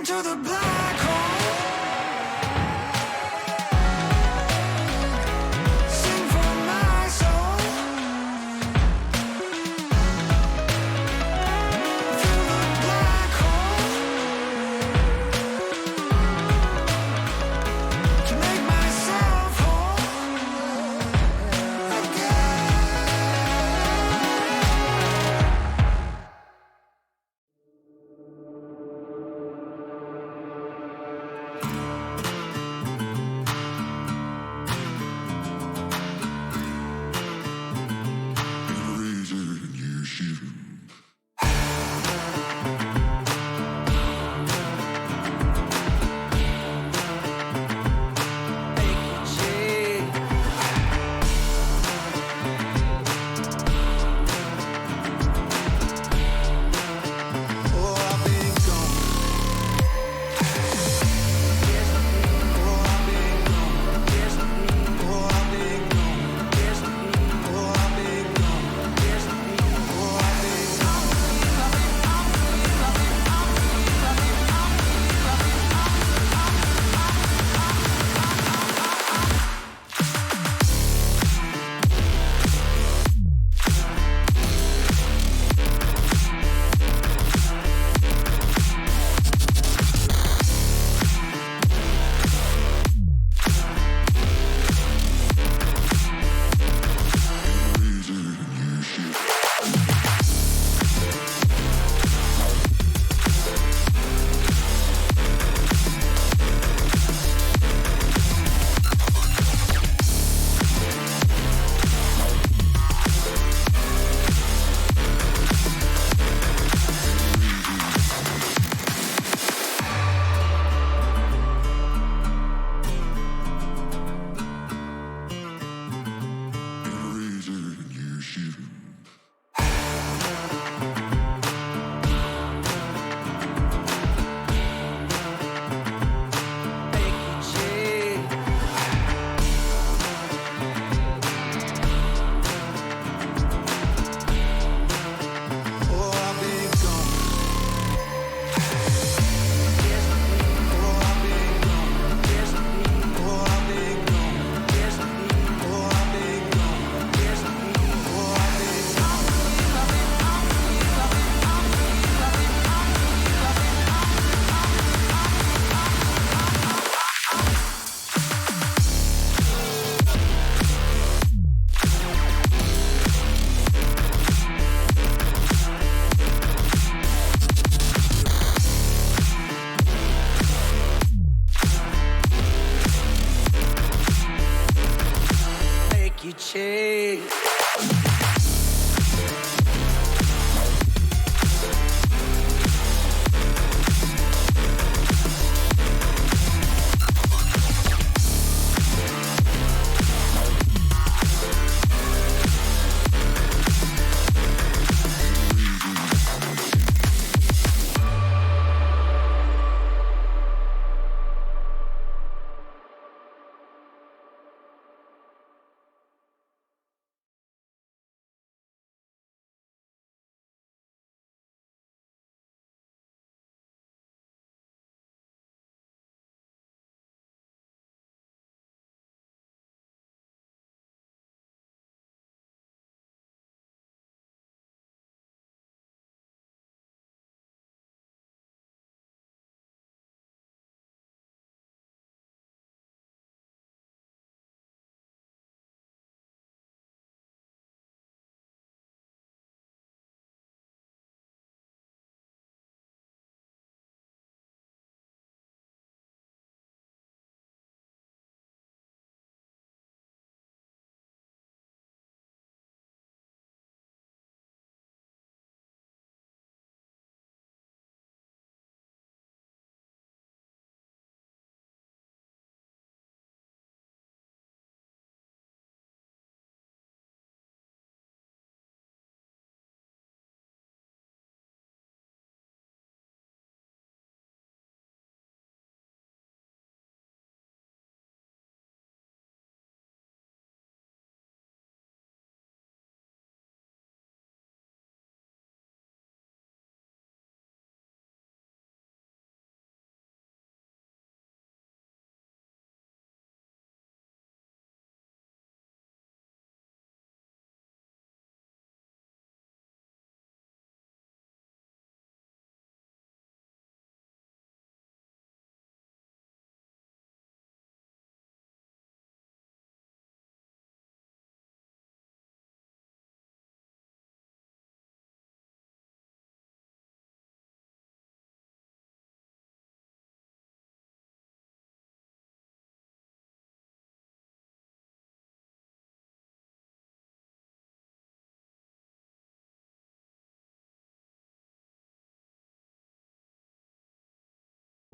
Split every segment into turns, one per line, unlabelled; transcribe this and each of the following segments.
to the black hole. Sing for my soul. Through the black hole. To make myself whole again.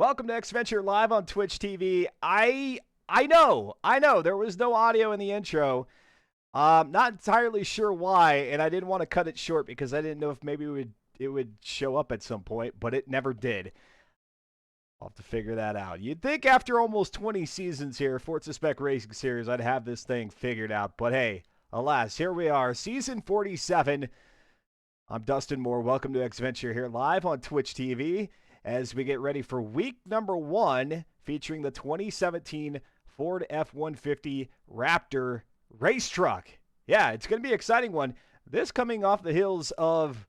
Welcome to X-Venture live on Twitch TV. I know. There was no audio in the intro. Not entirely sure why, and I didn't want to cut it short because I didn't know if maybe it would show up at some point, but it never did. I'll have to figure that out. You'd think after almost 20 seasons here, Forza Spec Racing Series, I'd have this thing figured out. But hey, alas, here we are, season 47. I'm Dustin Moore. Welcome to X-Venture here live on Twitch TV as we get ready for week number 1 featuring the 2017 Ford F-150 Raptor race truck. Yeah, it's going to be an exciting one. This coming off the heels of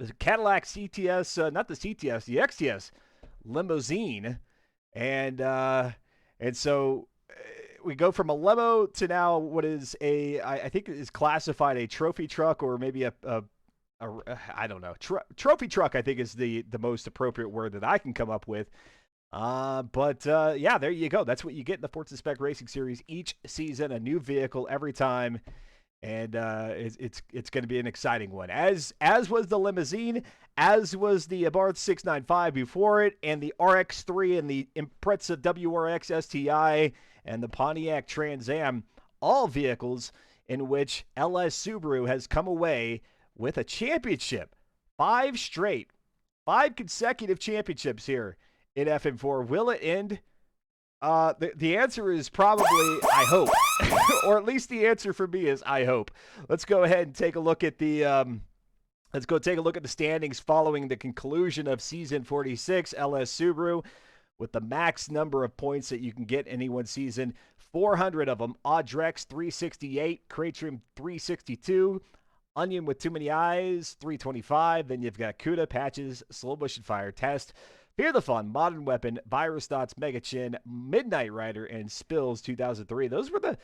the Cadillac CTS, not the CTS, the XTS limousine. And so we go from a limo to now what is I think it is classified a trophy truck, or maybe a I don't know. Trophy truck, I think, is the most appropriate word that I can come up with. But yeah, there you go. That's what you get in the Forza Spec Racing Series each season, a new vehicle every time. And it's going to be an exciting one. As was the limousine, as was the Abarth 695 before it, and the RX-3 and the Impreza WRX STI and the Pontiac Trans Am, all vehicles in which LS Subaru has come away with a championship. 5 consecutive championships here in FM4. Will it end? The answer is probably, I hope. Or at least the answer for me is, I hope. Let's go ahead and take a look at the standings following the conclusion of season 46. LS Subaru with the max number of points that you can get in any one season, 400 of them. Audrex 368, Cratrim 362, Onion with Too Many Eyes 325. Then you've got Cuda, Patches, Slow Motion Fire Test, Fear the Fun, Modern Weapon, Virus Thoughts, Mega Chin, Midnight Rider, and Spills 2003. Those were the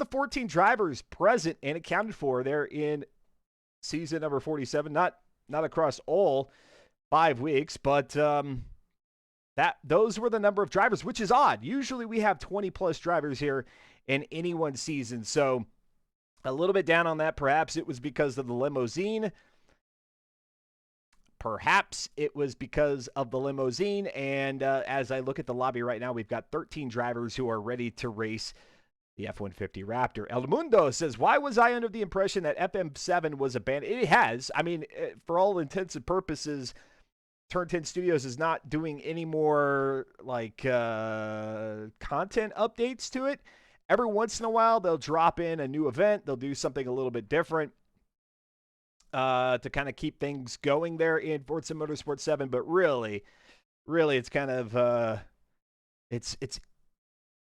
14 drivers present and accounted for there in season number 47. Not across all 5 weeks, but those were the number of drivers, which is odd. Usually we have 20 plus drivers here in any one season. So a little bit down on that. Perhaps it was because of the limousine. Perhaps it was because of the limousine. And as I look at the lobby right now, we've got 13 drivers who are ready to race the F-150 Raptor. El Mundo says, why was I under the impression that FM7 was abandoned? It has. I mean, for all intents and purposes, Turn 10 Studios is not doing any more like content updates to it. Every once in a while, they'll drop in a new event. They'll do something a little bit different to kind of keep things going there in Forza Motorsport 7. But really, it's kind of it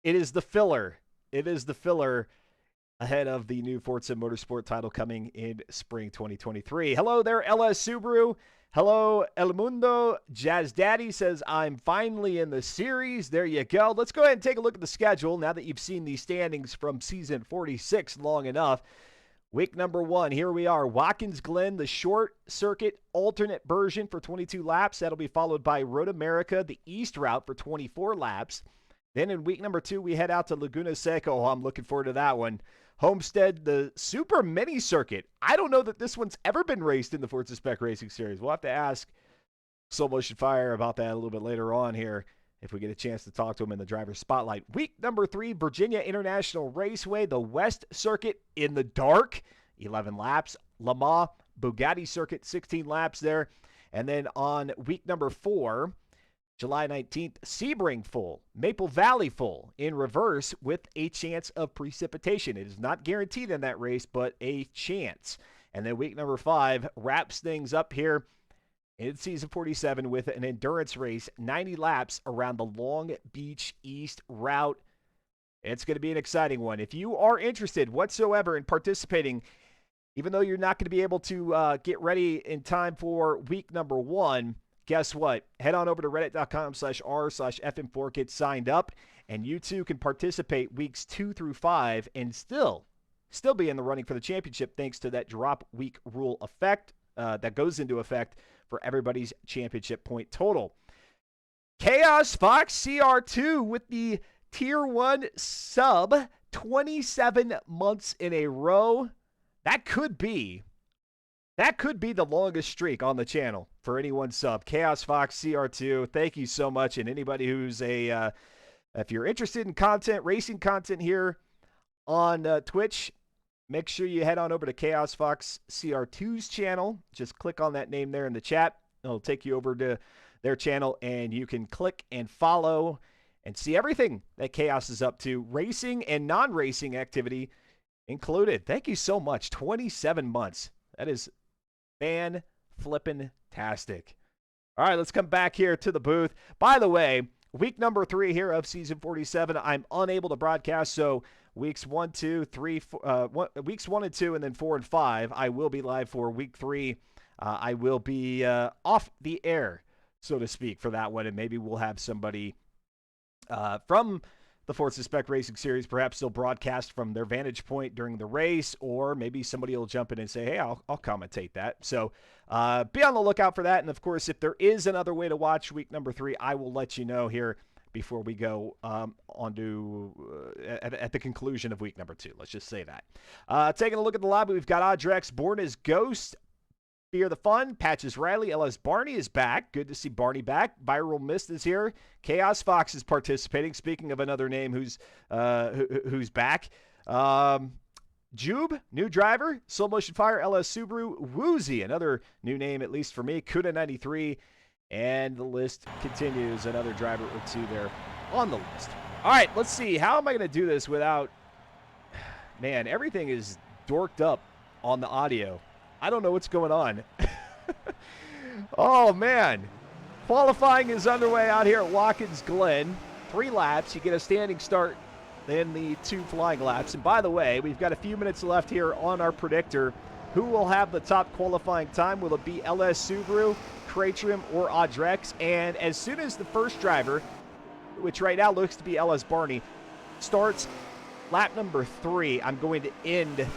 is the filler. It is the filler ahead of the new Forza Motorsport title coming in spring 2023. Hello there, LS Subaru. Hello, El Mundo. Jazz Daddy says, I'm finally in the series. There you go. Let's go ahead and take a look at the schedule now that you've seen the standings from season 46 long enough. Week number 1, here we are. Watkins Glen, the short circuit alternate version for 22 laps. That'll be followed by Road America, the East route for 24 laps. Then in week number 2, we head out to Laguna Seca. Oh, I'm looking forward to that one. Homestead, the Super Mini Circuit. I don't know that this one's ever been raced in the Forza Spec Racing Series. We'll have to ask Slow Motion Fire about that a little bit later on here if we get a chance to talk to him in the driver's spotlight. Week number 3, Virginia International Raceway, the West Circuit in the dark, 11 laps. Le Mans, Bugatti Circuit, 16 laps there. And then on week number 4, July 19th, Sebring full, Maple Valley full, in reverse with a chance of precipitation. It is not guaranteed in that race, but a chance. And then week number 5 wraps things up here in season 47 with an endurance race, 90 laps around the Long Beach East route. It's going to be an exciting one. If you are interested whatsoever in participating, even though you're not going to be able to get ready in time for week number 1, guess what? Head on over to reddit.com/r/FM4, get signed up, and you too can participate weeks 2 through 5 and still be in the running for the championship thanks to that drop week rule effect that goes into effect for everybody's championship point total. Chaos Fox CR2 with the Tier 1 sub 27 months in a row. That could be That could be the longest streak on the channel for any one sub. Chaos Fox CR2, thank you so much. And anybody who's if you're interested in content, racing content here on Twitch, make sure you head on over to Chaos Fox CR2's channel. Just click on that name there in the chat. It'll take you over to their channel, and you can click and follow and see everything that Chaos is up to, racing and non-racing activity included. Thank you so much. 27 months. That is fan-flippin-tastic. All right, let's come back here to the booth. By the way, week number 3 here of season 47, I'm unable to broadcast, so weeks 1, 2, 3, weeks 1 and 2, and then 4 and 5, I will be live for week 3. I will be off the air, so to speak, for that one, and maybe we'll have somebody from the Forza Spec Racing Series. Perhaps they'll broadcast from their vantage point during the race, or maybe somebody will jump in and say, hey, I'll commentate that. So be on the lookout for that. And, of course, if there is another way to watch week number 3, I will let you know here before we go on to at the conclusion of week number 2. Let's just say that. Taking a look at the lobby, we've got Audrex, Born as Ghost, Fear the Fun, Patches Riley, LS Barney is back. Good to see Barney back. Viral Mist is here. Chaos Fox is participating. Speaking of another name who's back. Jube, new driver. Slow Motion Fire, LS Subaru. Woozy, another new name, at least for me. Kuda93. And the list continues. Another driver or two there on the list. All right, let's see. How am I going to do this without... Man, everything is dorked up on the audio. I don't know what's going on. Oh, man. Qualifying is underway out here at Watkins Glen. 3 laps. You get a standing start, then the 2 flying laps. And by the way, we've got a few minutes left here on our predictor. Who will have the top qualifying time? Will it be LS Subaru, Cratrim, or Audrex? And as soon as the first driver, which right now looks to be LS Barney, starts lap number 3, I'm going to end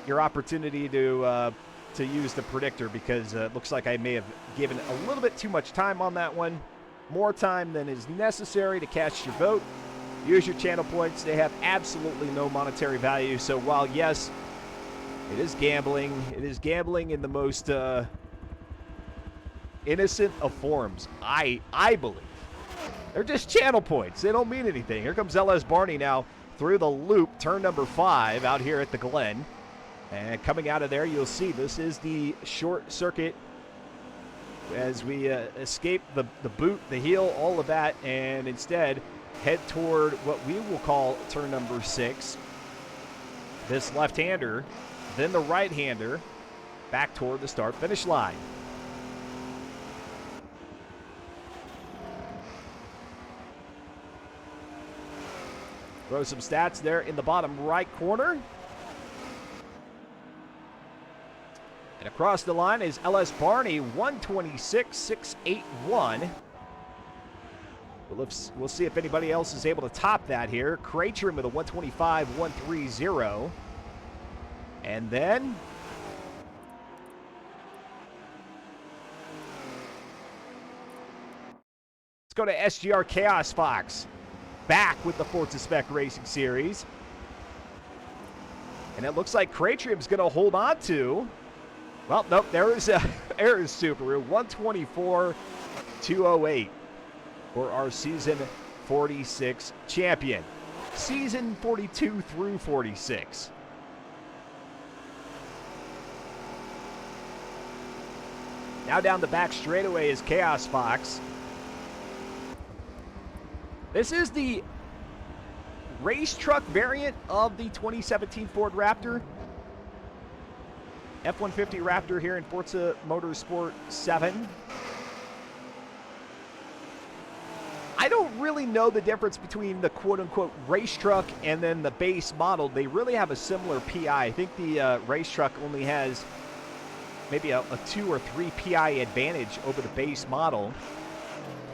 your opportunity to use the predictor, because it looks like I may have given a little bit too much time on that one. More time than is necessary to cast your vote. Use your channel points. They have absolutely no monetary value. So while, yes, it is gambling in the most innocent of forms, I believe. They're just channel points. They don't mean anything. Here comes LS Barney now through the loop, turn number 5 out here at the Glen. And coming out of there, you'll see this is the short circuit as we escape the boot, the heel, all of that, and instead head toward what we will call turn number 6. This left-hander, then the right-hander, back toward the start-finish line. Throw some stats there in the bottom right corner. And across the line is LS Barney, 126.681. We'll see if anybody else is able to top that here. Cratrim with a 125.130. And then let's go to SGR Chaos Fox. Back with the Forza Spec Racing Series. And it looks like Cratrim's going to hold on to... Well, nope, there is Subaru, 124.208 for our Season 46 champion. Season 42 through 46. Now down the back straightaway is Chaos Fox. This is the race truck variant of the 2017 Ford Raptor. F-150 Raptor here in Forza Motorsport 7. I don't really know the difference between the quote-unquote race truck and then the base model. They really have a similar PI. I think the race truck only has maybe a 2 or 3 PI advantage over the base model.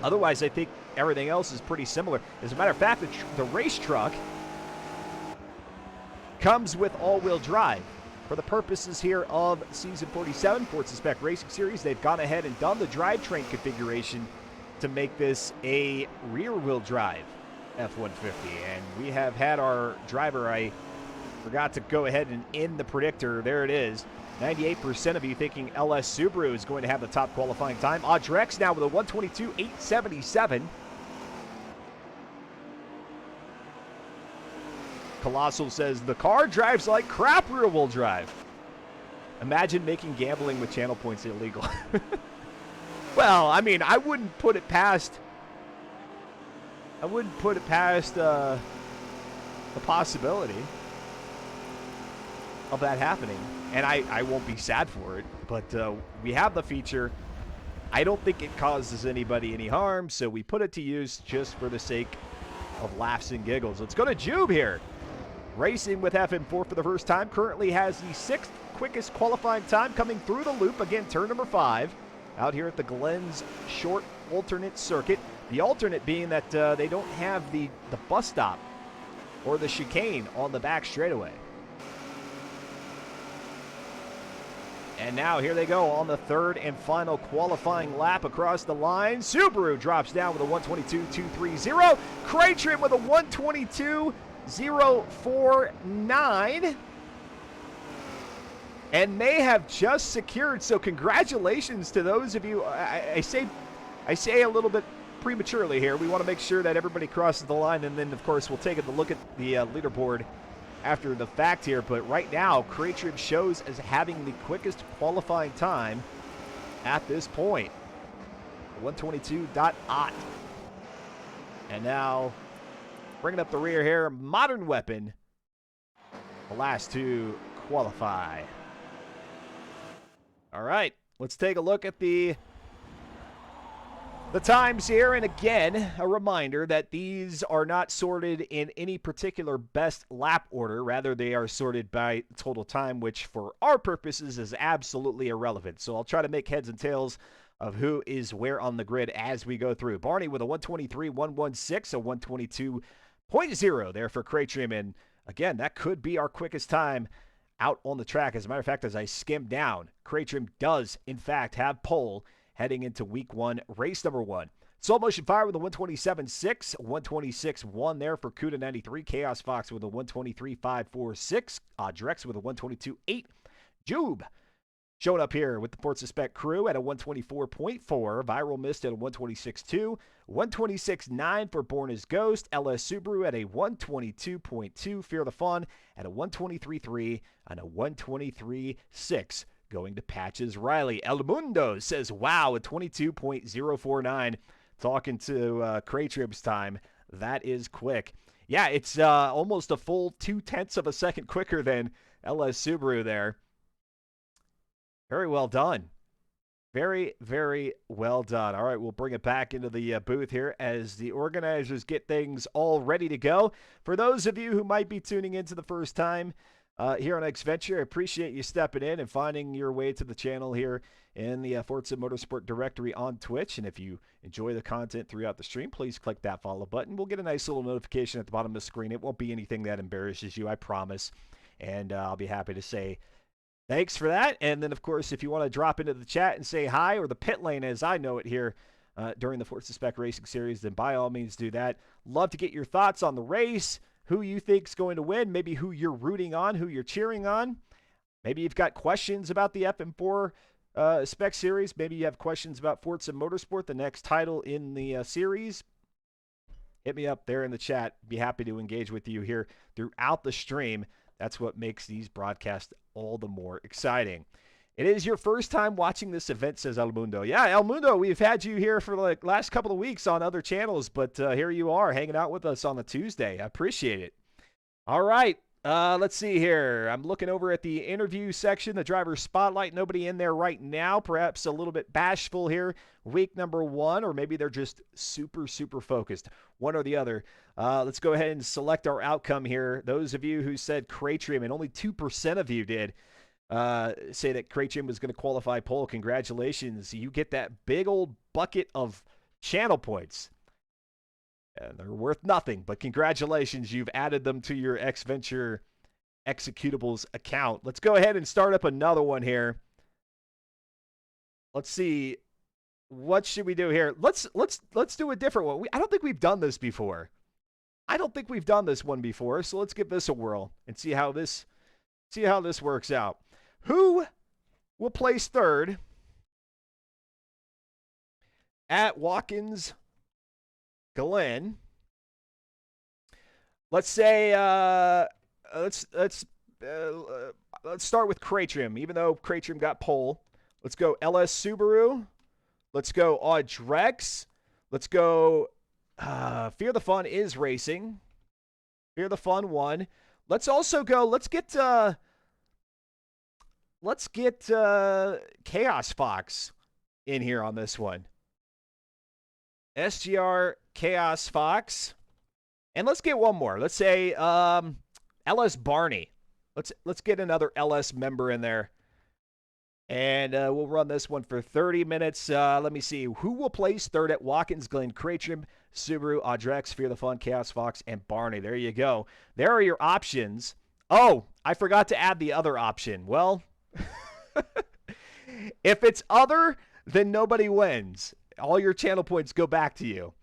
Otherwise, I think everything else is pretty similar. As a matter of fact, the race truck comes with all-wheel drive. For the purposes here of Season 47, Forza Spec Racing Series, they've gone ahead and done the drivetrain configuration to make this a rear-wheel drive F-150. And we have had our driver, I forgot to go ahead and end the predictor. There it is. 98% of you thinking LS Subaru is going to have the top qualifying time. Audrex now with a 122.877. Colossal says, the car drives like crap rear-wheel drive. Imagine making gambling with channel points illegal. Well, I mean, I wouldn't put it past the possibility of that happening. And I won't be sad for it, but we have the feature. I don't think it causes anybody any harm, so we put it to use just for the sake of laughs and giggles. Let's go to Jube here. Racing with FM4 for the first time. Currently has the 6th quickest qualifying time coming through the loop. Again, turn number 5 out here at the Glens Short alternate circuit. The alternate being that they don't have the bus stop or the chicane on the back straightaway. And now here they go on the 3rd and final qualifying lap across the line. Subaru drops down with a 122.230. Craytrim with a 122.049. And may have just secured. So congratulations to those of you. I say a little bit prematurely here. We want to make sure that everybody crosses the line, and then of course we'll take a look at the leaderboard after the fact here. But right now, Craytrim shows as having the quickest qualifying time at this point. 122.8. And now, bringing up the rear here, Modern Weapon. The last to qualify. All right, let's take a look at the times here. And again, a reminder that these are not sorted in any particular best lap order. Rather, they are sorted by total time, which for our purposes is absolutely irrelevant. So I'll try to make heads and tails of who is where on the grid as we go through. Barney with a 123.116, a 122.0 there for Craytrim. And again, that could be our quickest time out on the track. As a matter of fact, as I skim down, Craytrim does, in fact, have pole heading into week 1, race number 1. Soul Motion Fire with a 127.6, 126.1 there for Cuda 93. Chaos Fox with a 123.546. Drex with a 122.8. Jube showing up here with the Forza Spec crew at a 124.4. Viral Mist at a 126.2. 126.9 for Born as Ghost. LS Subaru at a 122.2. Fear the Fun at a 123.3 and a 123.6. Going to Patches Riley. El Mundo says, wow, a 22.049. Talking to Craytrim's time. That is quick. Yeah, it's almost a full 0.2 of a second quicker than LS Subaru there. Very well done. Very, very well done. All right, we'll bring it back into the booth here as the organizers get things all ready to go. For those of you who might be tuning in for the first time here on Xventure, I appreciate you stepping in and finding your way to the channel here in the Forza Motorsport directory on Twitch. And if you enjoy the content throughout the stream, please click that follow button. We'll get a nice little notification at the bottom of the screen. It won't be anything that embarrasses you, I promise. And I'll be happy to say thanks for that. And then, of course, if you want to drop into the chat and say hi, or the pit lane as I know it here during the Forza Spec Racing Series, then by all means do that. Love to get your thoughts on the race, who you think's going to win, maybe who you're rooting on, who you're cheering on. Maybe you've got questions about the FM4 Spec Series. Maybe you have questions about Forza Motorsport, the next title in the series. Hit me up there in the chat. Be happy to engage with you here throughout the stream. That's what makes these broadcasts all the more exciting. It is your first time watching this event, says El Mundo. Yeah, El Mundo, we've had you here for the last couple of weeks on other channels, but here you are hanging out with us on the Tuesday. I appreciate it. All right, let's see here. I'm looking over at the interview section, the driver spotlight. Nobody in there right now. Perhaps a little bit bashful here. Week number 1, or maybe they're just super, super focused. One or the other. Let's go ahead and select our outcome here. Those of you who said Craytrim, and only 2% of you did say that Craytrim was going to qualify pole. Congratulations. You get that big old bucket of channel points. And they're worth nothing, but congratulations. You've added them to your Xventure executables account. Let's go ahead and start up another one here. Let's see. What should we do here? Let's do a different one. I don't think we've done this before. I don't think we've done this one before, so let's give this a whirl and see how this works out. Who will place third at Watkins Glen. Let's say let's start with Cratrim. Even though Cratrim got pole, let's go LS Subaru. Let's go Audrex. Let's go Fear the Fun is racing. Fear the Fun won. Let's also go. Let's get Chaos Fox in here on this one. SGR Chaos Fox. And let's get one more. Let's say LS Barney. Let's get another LS member in there. And we'll run this one for 30 minutes. Let me see. Who will place third at Watkins Glen? Cratrim, Subaru, Audrex, Fear the Fun, Chaos Fox, and Barney. There you go. There are your options. Oh, I forgot to add the other option. Well, if it's other, then nobody wins. All your channel points go back to you.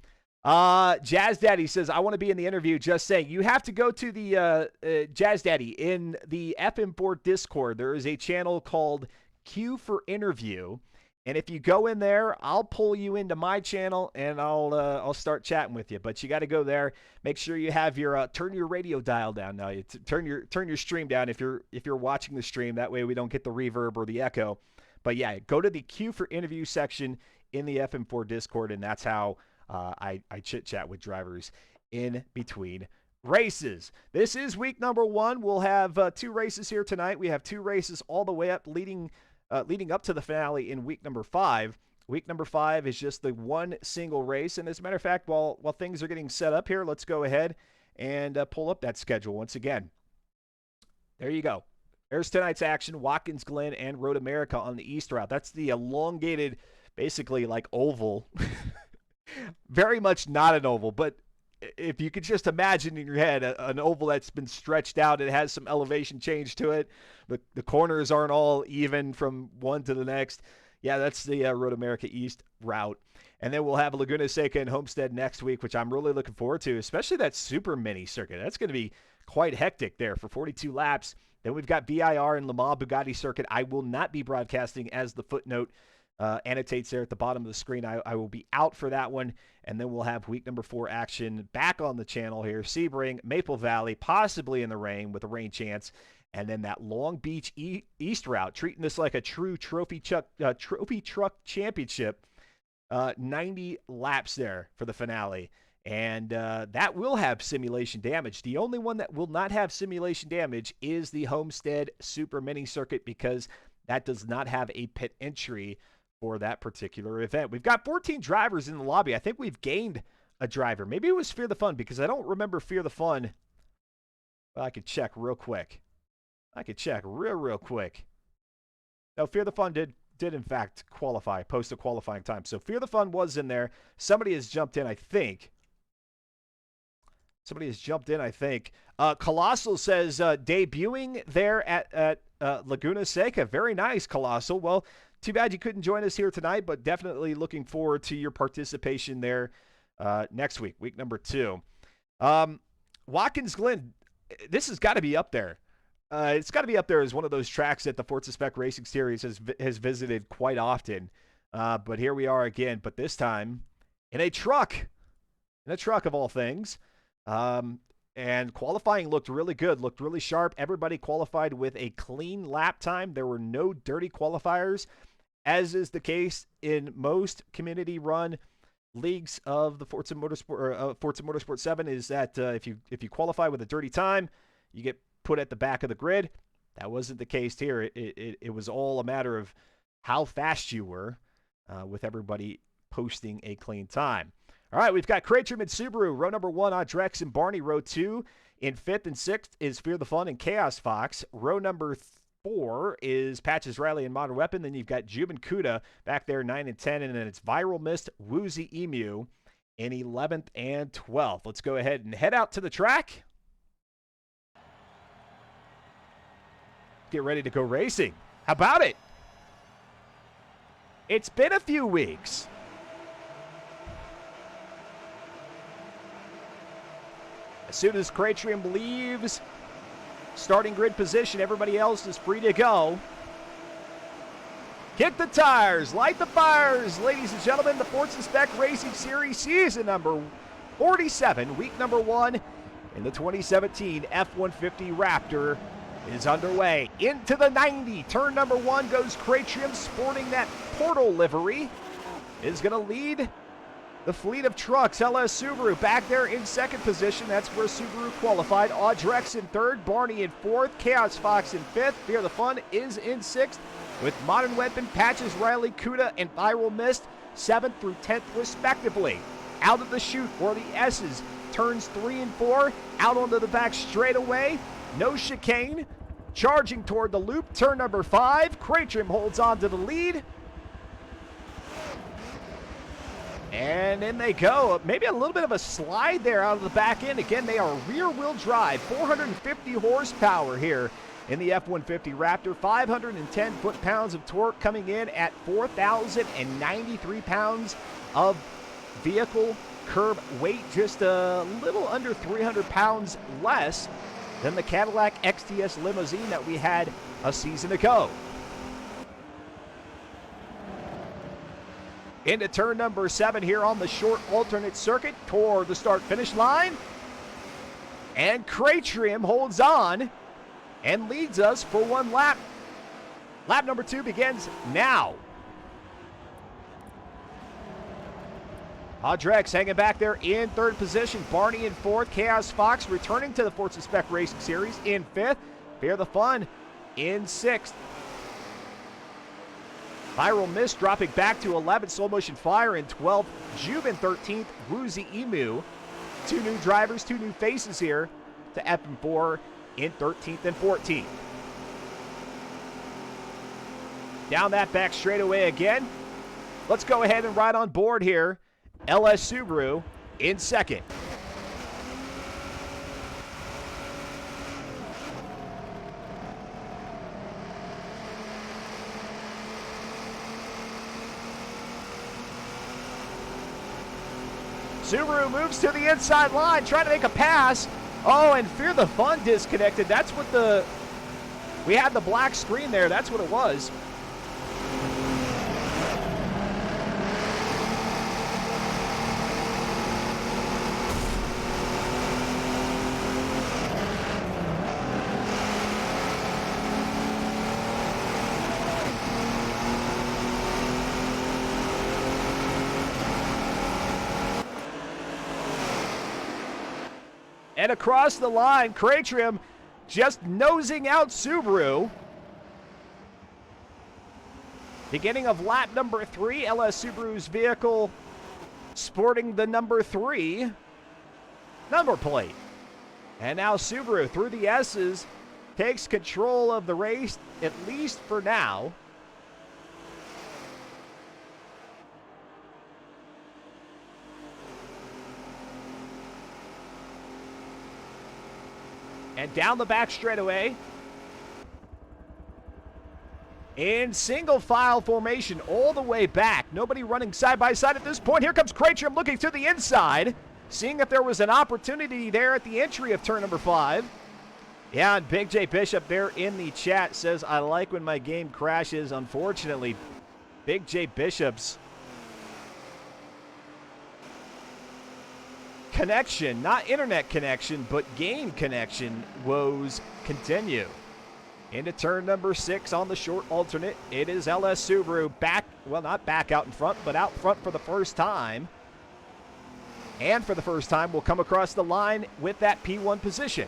Jazz Daddy says, I want to be in the interview. Just saying, you have to go to the Jazz Daddy in the FM4 Discord. There is a channel called Q for Interview, and if you go in there, I'll pull you into my channel and I'll start chatting with you. But you got to go there. Make sure you have your turn your radio dial down now. You turn your stream down if you're watching the stream. That way we don't get the reverb or the echo. But yeah, go to the Q for Interview section in the FM4 Discord, and that's how I chit chat with drivers in between races. This is week number 1. We'll have 2 races here tonight. We have 2 races all the way up leading up to the finale in week number 5. Week number 5 is just the one single race. And as a matter of fact, while things are getting set up here, let's go ahead and pull up that schedule once again. There you go. There's tonight's action, Watkins Glen and Road America on the East route. That's the elongated, basically like oval. Very much not an oval, but if you could just imagine in your head an oval that's been stretched out, it has some elevation change to it. The corners aren't all even from one to the next. Yeah, that's the Road America East route. And then we'll have Laguna Seca and Homestead next week, which I'm really looking forward to, especially that super mini circuit. That's going to be quite hectic there for 42 laps. Then we've got VIR and Le Mans Bugatti circuit. I will not be broadcasting, as the footnote annotates there at the bottom of the screen. I will be out for that one. And then we'll have week number 4 action back on the channel here. Sebring, Maple Valley, possibly in the rain with a rain chance. And then that Long Beach East route, treating this like a true trophy truck championship. 90 laps there for the finale. And that will have simulation damage. The only one that will not have simulation damage is the Homestead Super Mini Circuit, because that does not have a pit entry for that particular event. We've got 14 drivers in the lobby. I think we've gained a driver. Maybe it was Fear the Fun, because I don't remember Fear the Fun. Well, I could check real quick. Real quick. No, Fear the Fun did in fact qualify, post a qualifying time. So Fear the Fun was in there. Somebody has jumped in, I think. Colossal says, debuting there at Laguna Seca. Very nice, Colossal. Well, too bad you couldn't join us here tonight, but definitely looking forward to your participation there next week, week number 2. Watkins Glen, this has got to be up there. It's got to be up there as one of those tracks that the Forza Spec Racing Series has visited quite often. But here we are again, but this time in a truck of all things. And qualifying looked really good, looked really sharp. Everybody qualified with a clean lap time. There were no dirty qualifiers, as is the case in most community-run leagues of the Forza Motorsport 7. Is that if you qualify with a dirty time, you get put at the back of the grid. That wasn't the case here. It was all a matter of how fast you were, with everybody posting a clean time. All right, we've got Cratrim and Subaru, row number 1 on Drex and Barney. Row 2 in 5th and 6th is Fear the Fun and Chaos Fox. Row number 4 is Patches Riley and Modern Weapon. Then you've got Jubin Kuda back there, 9 and 10. And then it's Viral Mist, Woozy Emu in 11th and 12th. Let's go ahead and head out to the track. Get ready to go racing. How about it? It's been a few weeks. As soon as Cratrim leaves starting grid position, everybody else is free to go. Kick the tires, light the fires, ladies and gentlemen. The Forza Spec Racing Series season number 47, week number 1 in the 2017 F-150 Raptor is underway. Into the 90, turn number 1 goes Cratrium, sporting that Portal livery. Is going to lead the fleet of trucks. LS Subaru back there in second position. That's where Subaru qualified. Audrex in third, Barney in fourth, Chaos Fox in fifth. Fear the Fun is in sixth, with Modern Weapon, Patches, Riley, Kuda, and Viral Mist 7th through 10th respectively. Out of the chute for the S's, turns 3 and 4, out onto the back straightaway. No chicane, charging toward the loop. Turn number 5, Cratrium holds on to the lead. And in they go. Maybe a little bit of a slide there out of the back end. Again, they are rear-wheel drive, 450 horsepower here in the F-150 Raptor, 510 foot-pounds of torque, coming in at 4,093 pounds of vehicle curb weight, just a little under 300 pounds less than the Cadillac XTS limousine that we had a season ago. Into turn number 7 here on the short alternate circuit toward the start-finish line. And Cratrium holds on and leads us for one lap. Lap number 2 begins now. Audrex hanging back there in third position. Barney in fourth. Chaos Fox returning to the Forza Spec Racing Series in fifth. Fear the Fun in sixth. Viral Mist dropping back to 11th. Slow Motion Fire in 12th. Juve in 13th. Woozy Emu. 2 new drivers, 2 new faces here to F4 in 13th and 14th. Down that back straightaway again. Let's go ahead and ride on board here. LS Subaru in second. Subaru moves to the inside line, trying to make a pass. Oh, and Fear the Fun disconnected. That's what we had the black screen there. That's what it was. And across the line, Cratrium just nosing out Subaru. Beginning of lap number 3, LS Subaru's vehicle sporting the number 3 number plate. And now Subaru, through the S's, takes control of the race, at least for now. And down the back straightaway, in single file formation all the way back. Nobody running side by side at this point. Here comes Cratrium looking to the inside, seeing if there was an opportunity there at the entry of turn number 5. Yeah, and Big J Bishop there in the chat says, I like when my game crashes. Unfortunately, Big J Bishop's connection, not internet connection, but game connection woes continue. Into turn number 6 on the short alternate. It is LS Subaru back, well, not back out in front, but out front for the first time. And for the first time, will come across the line with that P1 position.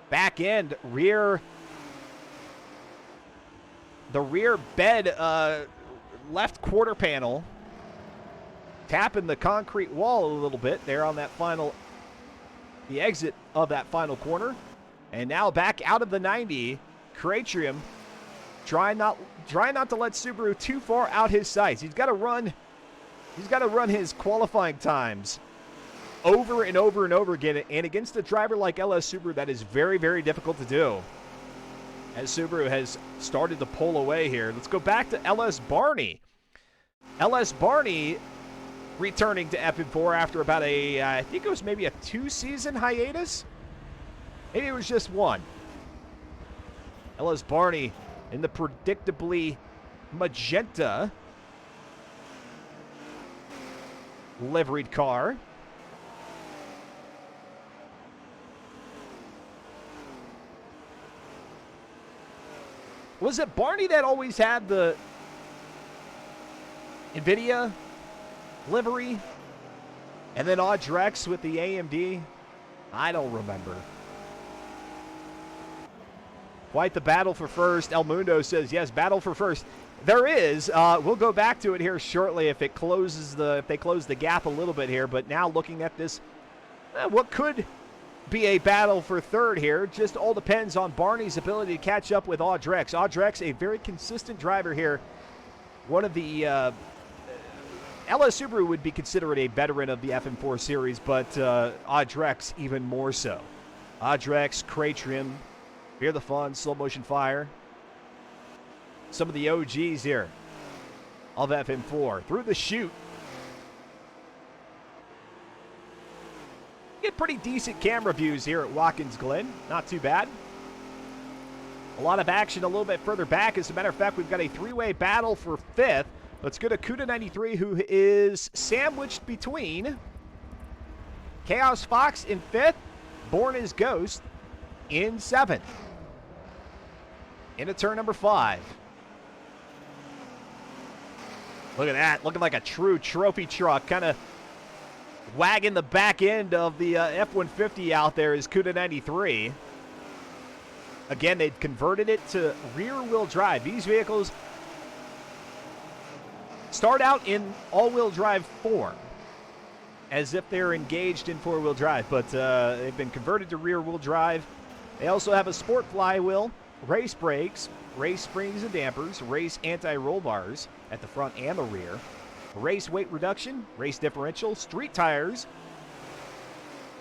Back end, the rear bed, left quarter panel, tapping the concrete wall a little bit there on that the exit of that final corner. And now back out of the 90, Cratrium trying not to let Subaru too far out his sights. He's got to run his qualifying times over and over and over again. And against a driver like LS Subaru, that is very, very difficult to do. As Subaru has started to pull away here. Let's go back to LS Barney. LS Barney returning to F4 after about I think it was maybe a 2-season hiatus. Maybe it was just 1. LS Barney in the predictably magenta liveried car. Was it Barney that always had the NVIDIA livery? And then Audrex with the AMD? I don't remember. Quite the battle for first. El Mundo says, yes, battle for first. There is. We'll go back to it here shortly if they close the gap a little bit here. But now looking at this, what could be a battle for third here. Just all depends on Barney's ability to catch up with Audrex. Audrex, a very consistent driver here. One of the LS Subaru would be considered a veteran of the FM4 series, but Audrex even more so. Audrex, Cray Trim, Fear the Fun, Slow Motion Fire. Some of the OGs here of FM4 through the chute. Get pretty decent camera views here at Watkins Glen. Not too bad. A lot of action a little bit further back. As a matter of fact, we've got a three-way battle for fifth. Let's go to Cuda93, who is sandwiched between Chaos Fox in fifth, Born as Ghost in seventh. Into turn number 5. Look at that, looking like a true trophy truck, kind of wagging the back end of the F-150 out there is Cuda93. Again, they've converted it to rear-wheel drive. These vehicles start out in all-wheel drive form, as if they're engaged in four-wheel drive, but they've been converted to rear-wheel drive. They also have a sport flywheel, race brakes, race springs and dampers, race anti-roll bars at the front and the rear, race weight reduction, race differential, street tires,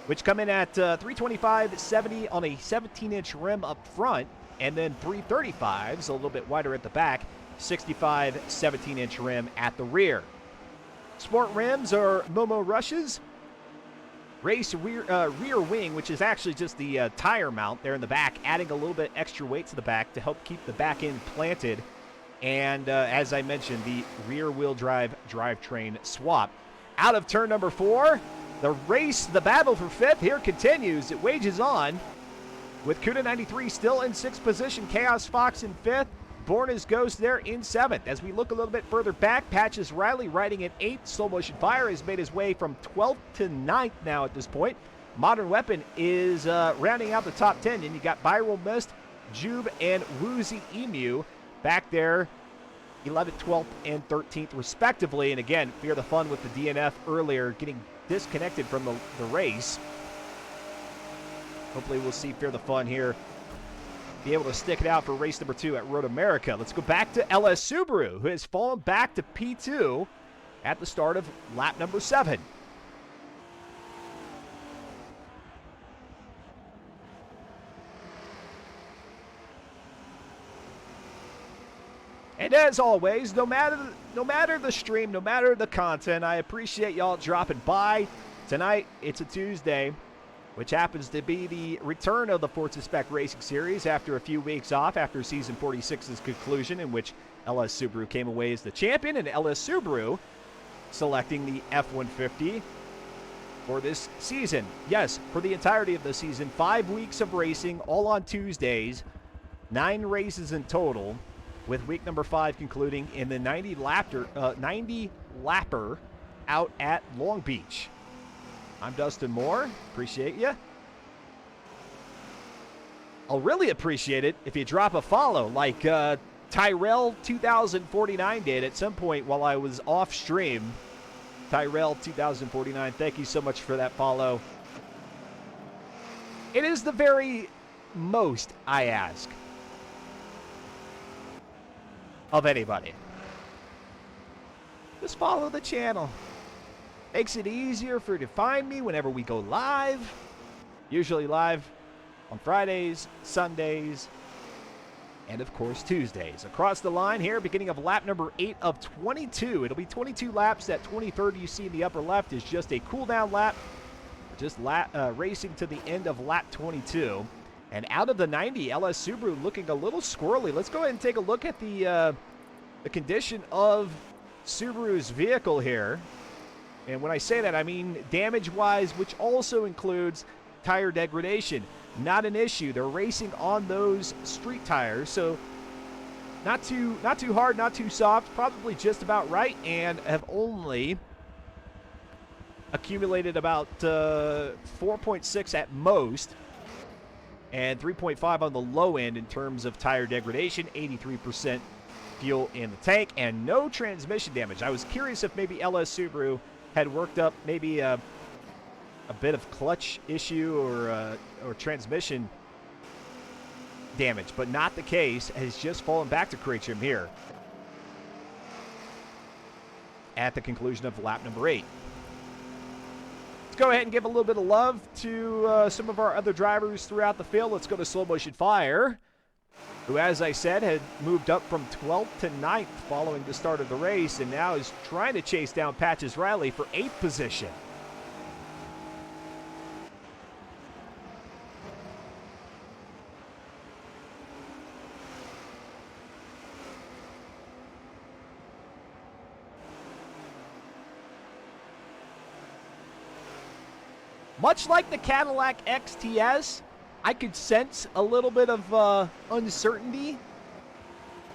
which come in at 325/70 on a 17-inch rim up front, and then 335s, a little bit wider at the back, 65 17-inch rim at the rear. Sport rims are Momo Rushes. Race rear wing, which is actually just the tire mount there in the back, adding a little bit extra weight to the back to help keep the back end planted. And as I mentioned, the rear wheel drive drivetrain swap. Out of turn number 4, the battle for fifth here continues. It wages on with Cuda93 still in 6th position, Chaos Fox in 5th, Born as Ghost there in 7th. As we look a little bit further back, Patches Riley riding at 8th. Slow Motion Fire has made his way from 12th to 9th now at this point. Modern Weapon is rounding out the top 10, and you got Viral Mist, Jube, and Woozy Emu back there, 11th, 12th, and 13th respectively. And again, Fear the Fun with the DNF earlier, getting disconnected from the race. Hopefully we'll see Fear the Fun here be able to stick it out for race number 2 at Road America. Let's go back to LS Subaru, who has fallen back to P2 at the start of lap number 7. And as always, no matter the stream, no matter the content, I appreciate y'all dropping by. Tonight, it's a Tuesday, which happens to be the return of the Forza Spec Racing Series after a few weeks off after Season 46's conclusion, in which LS Subaru came away as the champion, and LS Subaru selecting the F-150 for this season. Yes, for the entirety of the season, 5 weeks of racing, all on Tuesdays, 9 races in total, with week number 5 concluding in the 90 lapper out at Long Beach. I'm Dustin Moore. Appreciate you. I'll really appreciate it if you drop a follow like Tyrell 2049 did at some point while I was off stream. Tyrell 2049, thank you so much for that follow. It is the very most I ask of anybody. Just follow the channel. Makes it easier for you to find me whenever we go live. Usually live on Fridays, Sundays, and of course Tuesdays. Across the line here, beginning of lap number 8 of 22. It'll be 22 laps. That 23rd you see in the upper left is just a cool down lap. Just racing to the end of lap 22. And out of the 90, LS Subaru looking a little squirrely. Let's go ahead and take a look at the condition of Subaru's vehicle here. And when I say that, I mean damage-wise, which also includes tire degradation. Not an issue. They're racing on those street tires, so not too hard, not too soft, probably just about right, and have only accumulated about 4.6 at most, and 3.5 on the low end in terms of tire degradation, 83% fuel in the tank, and no transmission damage. I was curious if maybe LS Subaru had worked up maybe a bit of clutch issue or transmission damage, but not the case. Has just fallen back to crate trim here at the conclusion of lap number 8. Let's go ahead and give a little bit of love to some of our other drivers throughout the field. Let's go to Slow Motion Fire, who, as I said, had moved up from 12th to 9th following the start of the race, and now is trying to chase down Patches Riley for 8th position. Much like the Cadillac XTS, I could sense a little bit of uncertainty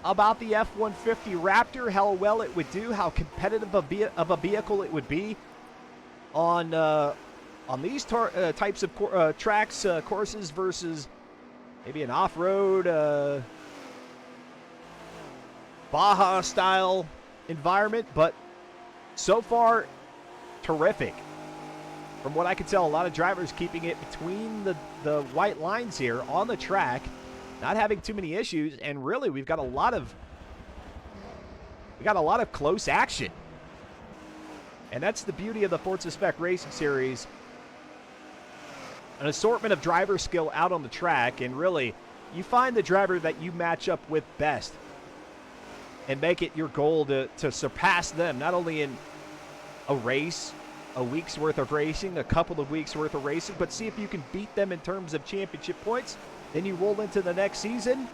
about the F-150 Raptor, how well it would do, how competitive of a vehicle it would be on these types of tracks, courses versus maybe an off-road, Baja-style environment. But so far, terrific. From what I can tell, a lot of drivers keeping it between the white lines here on the track, not having too many issues, and really we've got a lot of close action. And that's the beauty of the Forza Spec Racing Series. An assortment of driver skill out on the track, and really you find the driver that you match up with best and make it your goal to surpass them, not only in a race, a week's worth of racing, a couple of weeks worth of racing, but see if you can beat them in terms of championship points. Then you roll into the next season.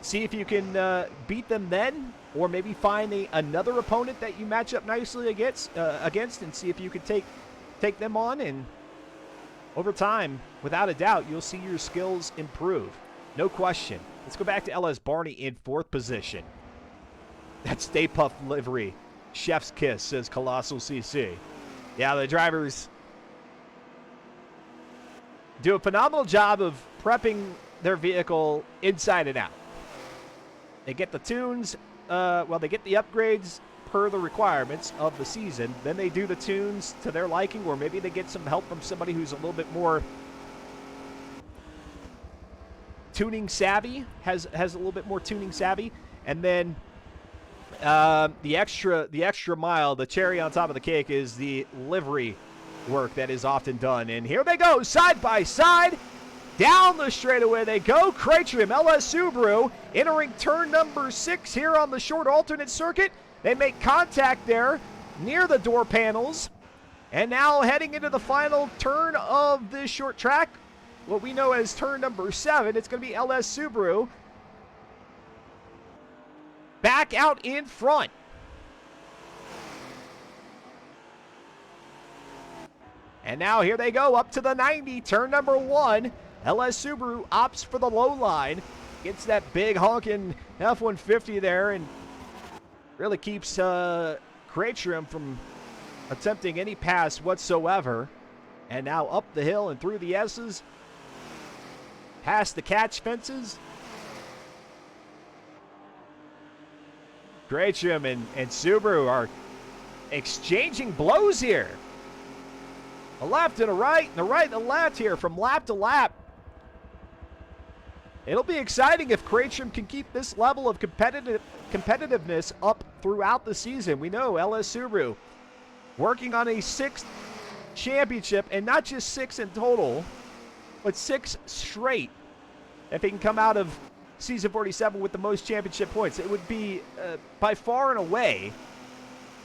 See if you can beat them then, or maybe find another opponent that you match up nicely against, and see if you can take them on. And over time, without a doubt, you'll see your skills improve. No question. Let's go back to LS Barney in 4th position. That Stay Puft livery. Chef's kiss, says Colossal CC. Yeah, the drivers do a phenomenal job of prepping their vehicle inside and out. They get the tunes, they get the upgrades per the requirements of the season. Then they do the tunes to their liking, or maybe they get some help from somebody who's a little bit more tuning savvy, has a little bit more tuning savvy, and then the extra mile, the cherry on top of the cake, is the livery work that is often done. And here they go, side by side, down the straightaway they go. Crate trim, LS Subaru entering turn number 6 here on the short alternate circuit. They make contact there near the door panels, and now heading into the final turn of this short track, what we know as turn number 7. It's going to be LS Subaru back out in front. And now here they go up to the 90, turn number 1. LS Subaru opts for the low line, gets that big honking F-150 there, and really keeps crate trim from attempting any pass whatsoever. And now up the hill and through the S's, past the catch fences. Crate trim and Subaru are exchanging blows here. A left and a right, and a right and a left here from lap to lap. It'll be exciting if crate trim can keep this level of competitiveness up throughout the season. We know LS Subaru working on a 6th championship, and not just 6 in total, but 6 straight. If he can come out of season 47 with the most championship points, it would be by far and away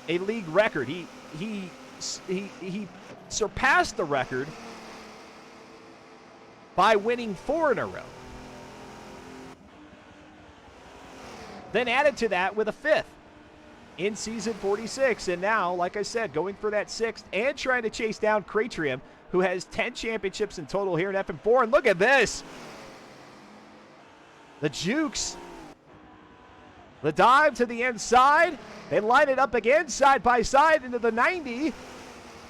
a league record. He surpassed the record by winning 4 in a row. Then added to that with a 5th in season 46. And now, like I said, going for that 6th and trying to chase down Cratrium, who has 10 championships in total here in FM4. And look at this. The Jukes. The dive to the inside. They line it up again, side by side into the 90.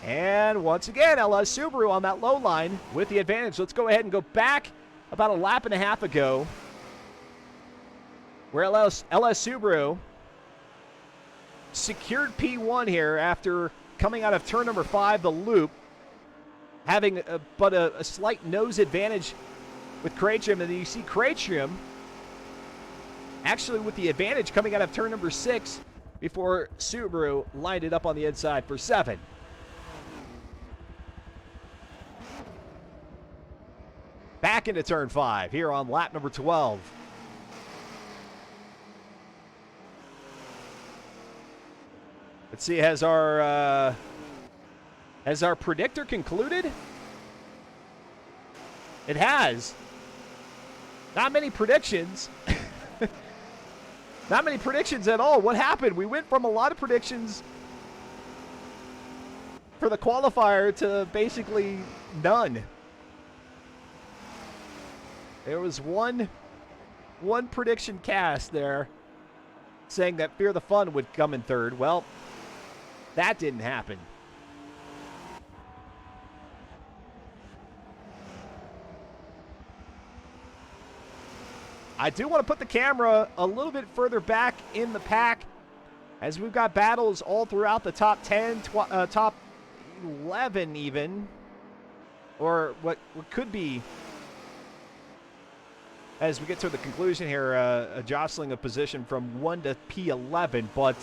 And once again, LS Subaru on that low line with the advantage. Let's go ahead and go back about a lap and a half ago, where LS Subaru secured P1 here after coming out of turn number 5, the loop, having a slight nose advantage with Cratrium. And then you see Cratrium actually with the advantage coming out of turn number 6 before Subaru lined it up on the inside for 7. Back into turn 5 here on lap number 12. Let's see, has our predictor concluded? It has. Not many predictions. Not many predictions at all. What happened? We went from a lot of predictions for the qualifier to basically none. There was one prediction cast there saying that Fear the Fun would come in third. Well, that didn't happen. I do want to put the camera a little bit further back in the pack, as we've got battles all throughout the top 10, top 11 even, or what could be, as we get to the conclusion here, a jostling of position from 1 to P11. But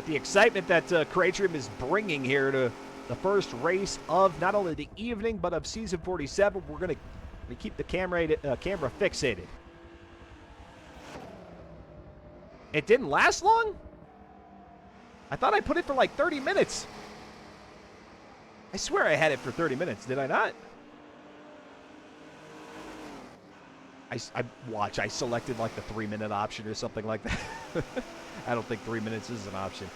the excitement that Cratrium is bringing here to the first race of not only the evening but of season 47, we're going to keep the camera fixated. It didn't last long? I thought I put it for like 30 minutes. I swear I had it for 30 minutes. Did I not? I selected like the 3-minute option or something like that. I don't think 3 minutes is an option.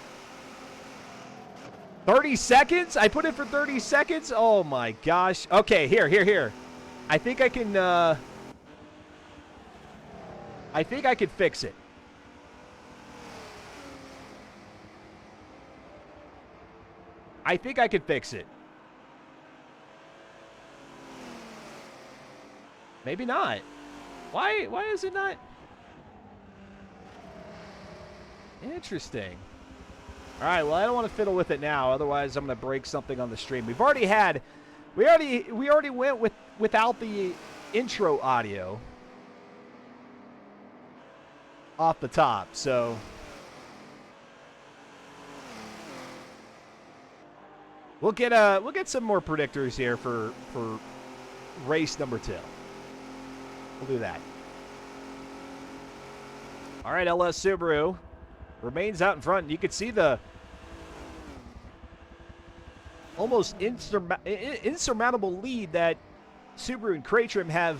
30 seconds? I put it for 30 seconds? Oh my gosh. Okay, here. I think I can, fix it. I think I can fix it. Maybe not. Why is it not? Interesting. All right, well, I don't want to fiddle with it now. Otherwise, I'm going to break something on the stream. We already went without the intro audio off the top, so we'll get some more predictors here for race number 2. We'll do that. All right, LS Subaru remains out in front. You can see the almost insurmountable lead that Subaru and Cratrium have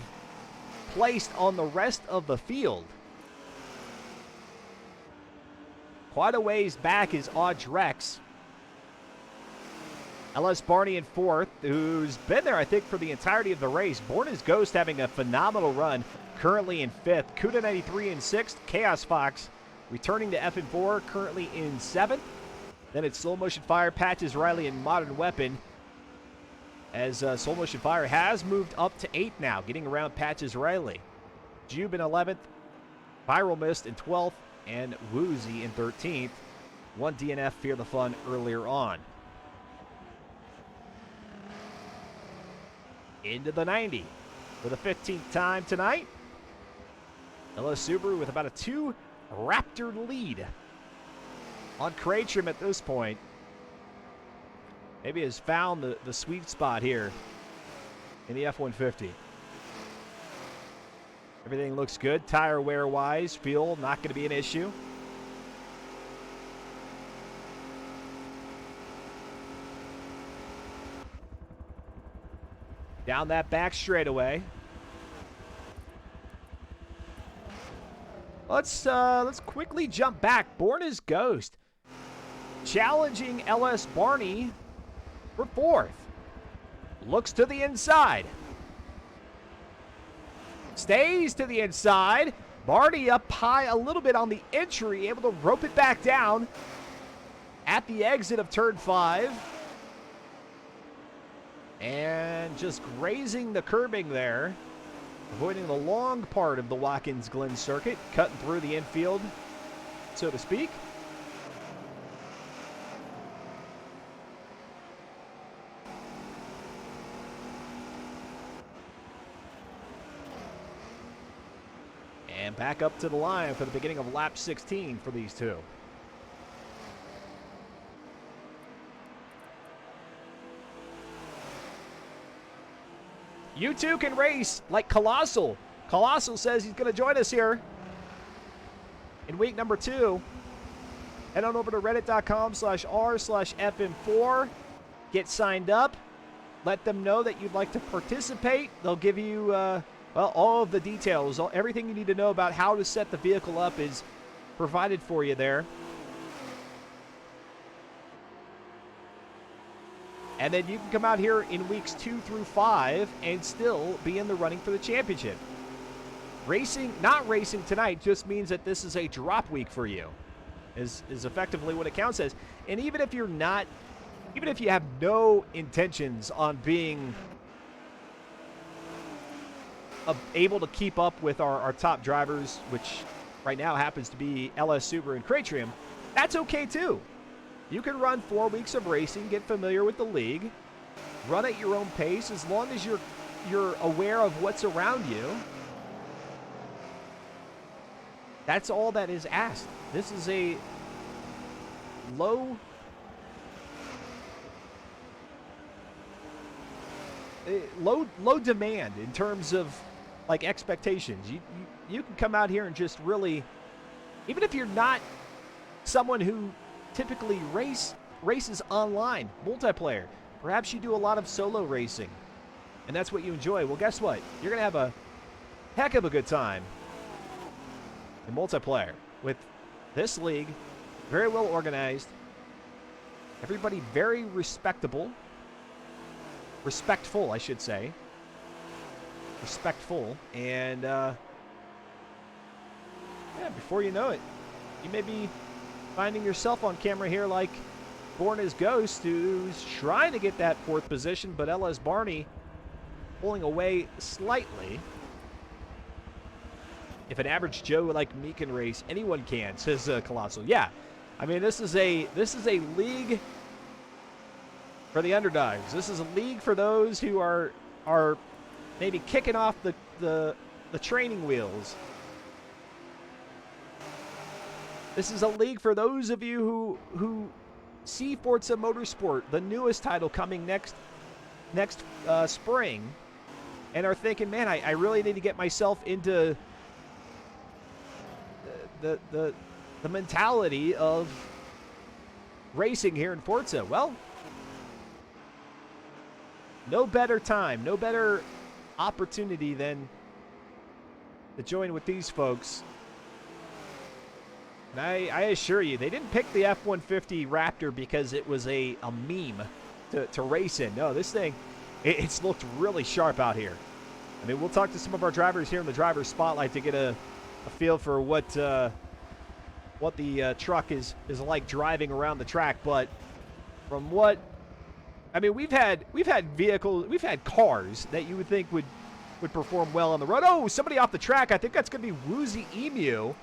placed on the rest of the field. Quite a ways back is Audrex. LS Barney in 4th, who's been there, I think, for the entirety of the race. Born as Ghost having a phenomenal run, currently in 5th. Kuda 93 in 6th. Chaos Fox returning to F4, currently in 7th. Then it's Slow Motion Fire, Patches Riley, and Modern Weapon, as Slow Motion Fire has moved up to 8th now, getting around Patches Riley. Jube in 11th, Viral Mist in 12th, and Woozy in 13th. One DNF Fear the Fun earlier on. Into the 90 for the 15th time tonight. LS Subaru with about a 2 Raptor lead on Cratrium at this point. Maybe has found the sweet spot here in the F-150. Everything looks good. Tire wear wise, fuel not going to be an issue. Down that back straightaway. Let's quickly jump back. Born as Ghost, challenging LS Barney for 4th. Looks to the inside. Stays to the inside. Barney up high a little bit on the entry, able to rope it back down at the exit of turn 5. And just grazing the curbing there. Avoiding the long part of the Watkins Glen circuit, cutting through the infield, so to speak. And back up to the line for the beginning of lap 16 for these two. You two can race like Colossal. Colossal says he's going to join us here in week number 2. Head on over to reddit.com/r/FM4. Get signed up. Let them know that you'd like to participate. They'll give you, well, all of the details. Everything you need to know about how to set the vehicle up is provided for you there. And then you can come out here in weeks 2 through 5 and still be in the running for the championship. Not racing tonight just means that this is a drop week for you, is effectively what it counts as. And even if you have no intentions on being able to keep up with our top drivers, which right now happens to be LS Subaru and Cratrium, that's okay too. You can run 4 weeks of racing, get familiar with the league, run at your own pace as long as you're aware of what's around you. That's all that is asked. This is a low demand in terms of like expectations. You can come out here and just really, even if you're not someone who typically races online, multiplayer. Perhaps you do a lot of solo racing, and that's what you enjoy. Well, guess what? You're going to have a heck of a good time in multiplayer with this league. Very well organized. Everybody very respectful, I should say. Respectful. And, yeah, before you know it, you may be finding yourself on camera here like Born as Ghost, who's trying to get that 4th position, but LS Barney pulling away slightly. If an average Joe like me can race, anyone can, says Colossal. Yeah, I mean, this is a league for the underdogs. This is a league for those who are maybe kicking off the training wheels. This is a league for those of you who see Forza Motorsport, the newest title coming next spring, and are thinking, man, I really need to get myself into the mentality of racing here in Forza. Well, no better time, no better opportunity than to join with these folks. And I assure you, they didn't pick the F-150 Raptor because it was a meme to race in. No, this thing, it's looked really sharp out here. I mean, we'll talk to some of our drivers here in the driver's spotlight to get a feel for what the truck is like driving around the track. But from what, I mean, we've had vehicles, we've had cars that you would think would perform well on the road. Oh, somebody off the track. I think that's going to be Woozy Emu.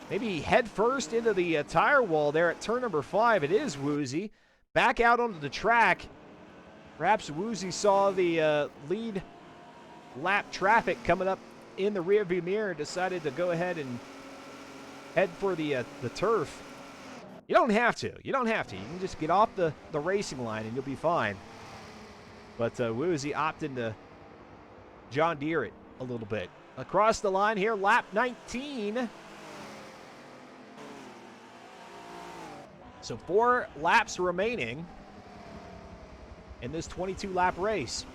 Maybe head first into the tire wall there at turn number 5. It is Woozy. Back out onto the track. Perhaps Woozy saw the lead lap traffic coming up in the rearview mirror and decided to go ahead and head for the turf. You don't have to. You don't have to. You can just get off the racing line and you'll be fine. But Woozy opted to John Deere it a little bit. Across the line here, lap 19. So 4 laps remaining in this 22-lap race.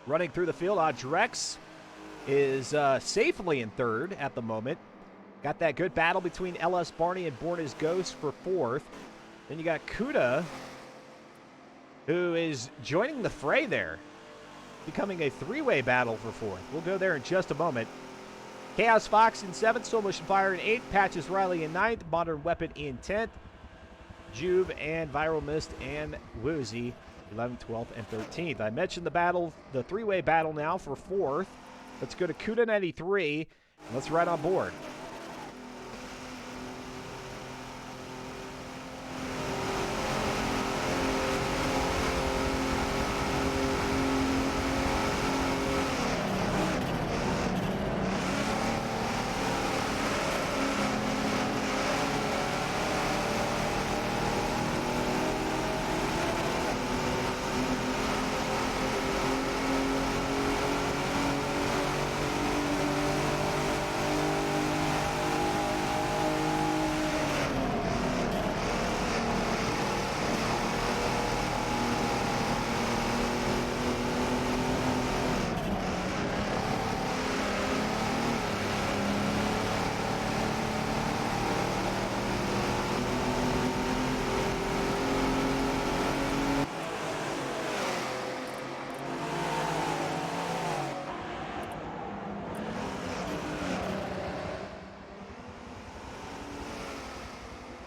Running through the field, Drex is safely in third at the moment. Got that good battle between LS Barney and Born as Ghost for fourth. Then you got Kuda, who is joining the fray there, becoming a three-way battle for fourth. We'll go there in just a moment. Chaos Fox in seventh, Soul Motion Fire in eighth, Patches Riley in ninth, Modern Weapon in 10th, Juve and Viral Mist and Woozy 11th, 12th, and 13th. I mentioned the battle, the three-way battle now for fourth. Let's go to Kuda 93, and let's ride on board.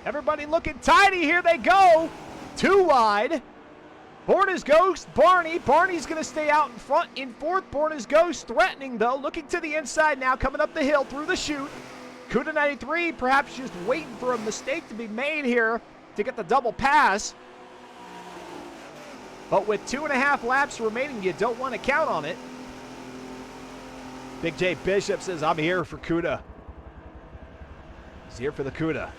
Everybody looking tidy. Here they go. Too wide. Born as Ghost, Barney. Barney's going to stay out in front in fourth. Born as Ghost threatening, though. Looking to the inside now, coming up the hill through the chute. Kuda 93 perhaps just waiting for a mistake to be made here to get the double pass. But with 2.5 laps remaining, you don't want to count on it. Big J Bishop says, I'm here for Kuda. He's here for the Kuda.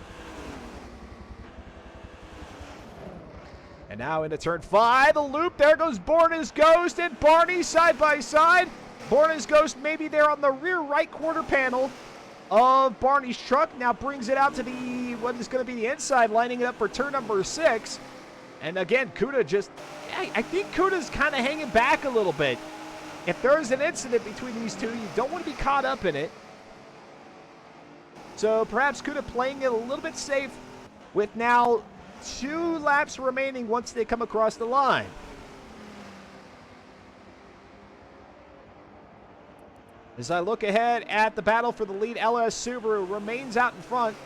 And now into turn 5, the loop. There goes Born as Ghost and Barney side by side. Born as Ghost maybe there on the rear right quarter panel of Barney's truck. Now brings it out to the, what is going to be the inside, lining it up for turn number 6. And again, Kuda just, I think Kuda's kind of hanging back a little bit. If there's an incident between these two, you don't want to be caught up in it. So perhaps Kuda playing it a little bit safe with now 2 laps remaining once they come across the line. As I look ahead at the battle for the lead, LS Subaru remains out in front.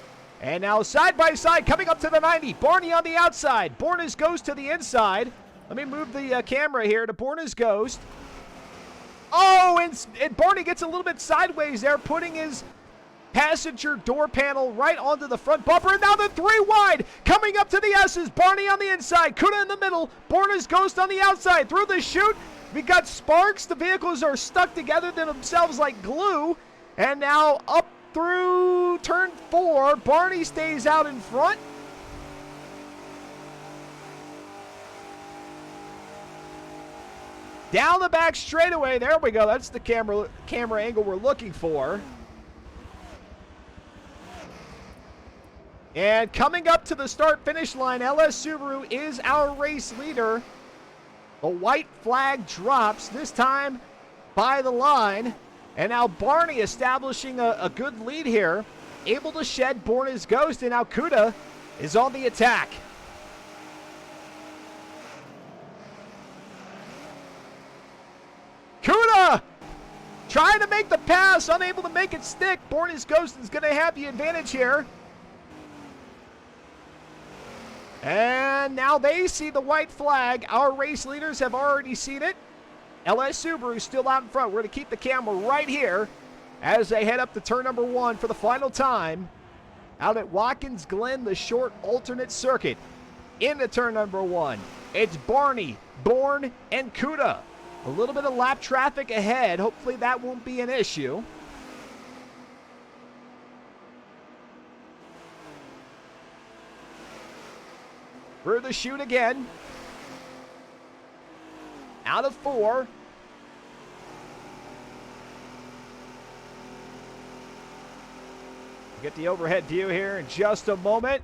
And now side by side coming up to the 90. Barney on the outside. Born as Ghost to the inside. Let me move the camera here to Born as Ghost. Oh, and Barney gets a little bit sideways there, putting his passenger door panel right onto the front bumper. And now the 3 wide coming up to the S's. Barney on the inside, Kuda in the middle, Born as Ghost on the outside. Through the chute, we got sparks. The vehicles are stuck together to themselves like glue. And now up through turn 4, Barney stays out in front. Down the back straightaway. There we go. That's the camera angle we're looking for. And coming up to the start-finish line, LS Subaru is our race leader. The white flag drops, this time by the line. And now Barney establishing a good lead here. Able to shed Born as Ghost, and now Kuda is on the attack. Kuda trying to make the pass, unable to make it stick. Born as Ghost is going to have the advantage here. And now they see the white flag. Our race leaders have already seen it. LS Subaru still out in front. We're going to keep the camera right here as they head up to turn number 1 for the final time. Out at Watkins Glen, the short alternate circuit. Into turn number 1. It's Barney, Born, and Kuda. A little bit of lap traffic ahead. Hopefully that won't be an issue. Through the chute again. Out of 4. Get the overhead view here in just a moment.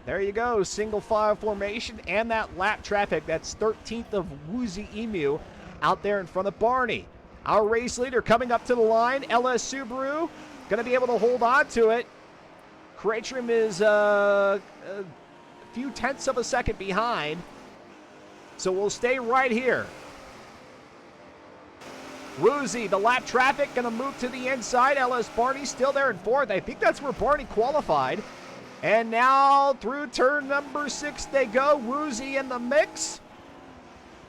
There you go, single file formation and that lap traffic. That's 13th of Woozy Emu out there in front of Barney. Our race leader coming up to the line, LS Subaru, going to be able to hold on to it. Creatrum is a few tenths of a second behind, so we'll stay right here. Woozy, the lap traffic, going to move to the inside. LS Barney still there in fourth. I think that's where Barney qualified. And now through turn number 6 they go. Woozy in the mix.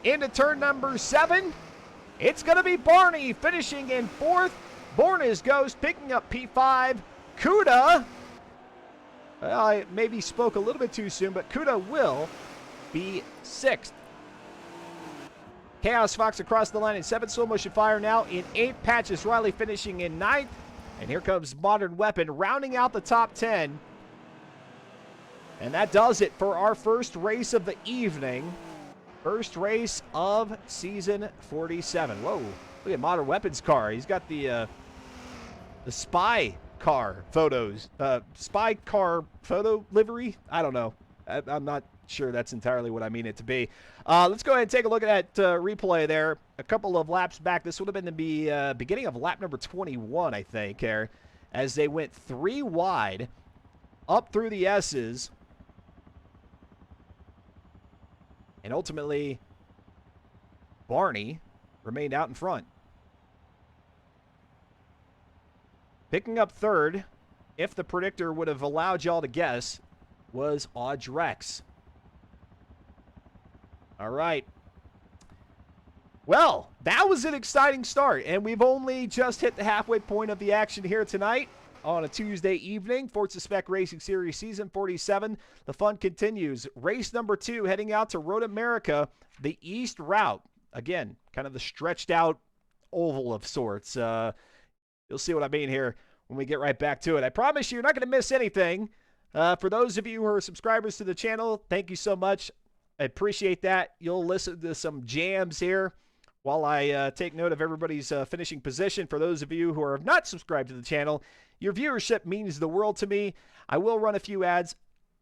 Into turn number 7. It's going to be Barney finishing in fourth. Bornes Ghost picking up P5. Kuda, I maybe spoke a little bit too soon, but Kuda will be 6th. Chaos Fox across the line in 7th. Slow Motion Fire now in 8th. Patches Riley finishing in 9th. And here comes Modern Weapon rounding out the top 10. And that does it for our first race of the evening. First race of season 47. Whoa, look at Modern Weapon's car. He's got the spy car photos. Spy car photo livery? I don't know. I'm not sure that's entirely what I mean it to be. Let's go ahead and take a look at that replay there. A couple of laps back. This would have been the beginning of lap number 21, I think, here, as they went 3 wide up through the S's. And ultimately, Barney remained out in front. Picking up 3rd, if the predictor would have allowed y'all to guess, was Audrex. All right. Well, that was an exciting start, and we've only just hit the halfway point of the action here tonight on a Tuesday evening. Forza Spec Racing Series Season 47. The fun continues. Race number 2 heading out to Road America, the East Route. Again, kind of the stretched out oval of sorts. You'll see what I mean here when we get right back to it. I promise you're not going to miss anything. For those of you who are subscribers to the channel, thank you so much. I appreciate that. You'll listen to some jams here while I take note of everybody's finishing position. For those of you who are not subscribed to the channel, your viewership means the world to me. I will run a few ads.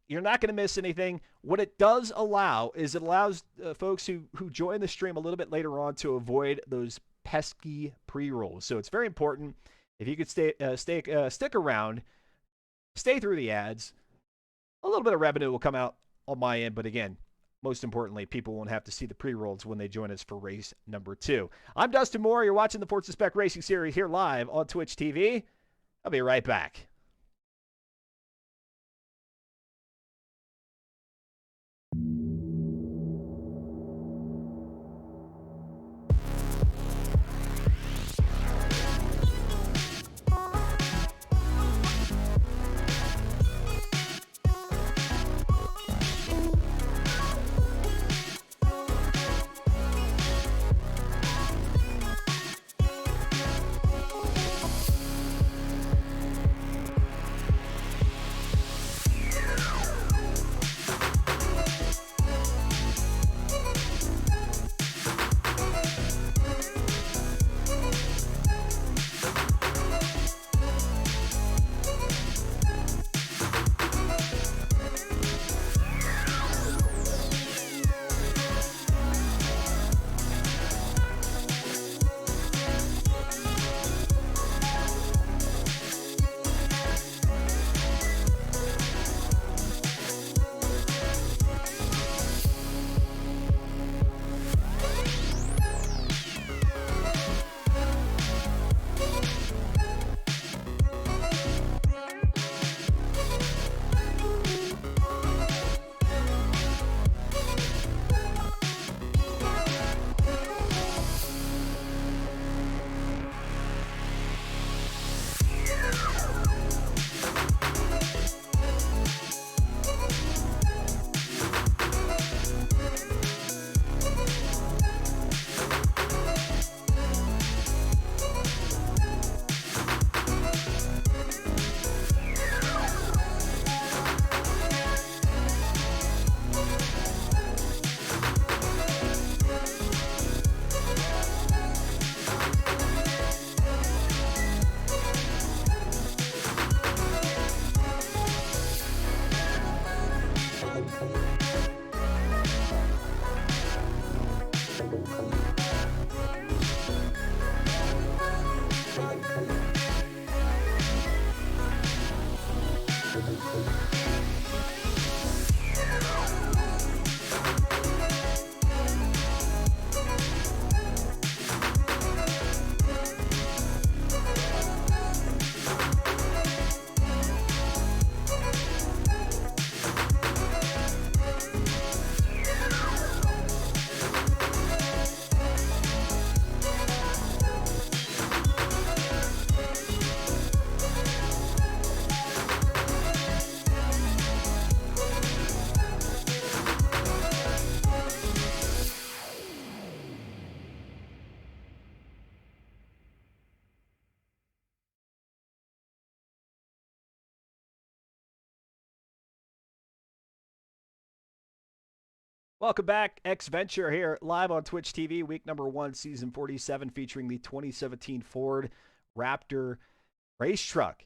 You're not going to miss anything. What it does allow is it allows folks who join the stream a little bit later on to avoid those pesky pre-rolls. So it's very important. If you could stick around, stay through the ads, a little bit of revenue will come out on my end. But again, most importantly, people won't have to see the pre-rolls when they join us for race number 2. I'm Dustin Moore. You're watching the Forza Spec Racing Series here live on Twitch TV. I'll be right back. Welcome back. X Venture here, live on Twitch TV, week number 1, season 47, featuring the 2017 Ford Raptor race truck.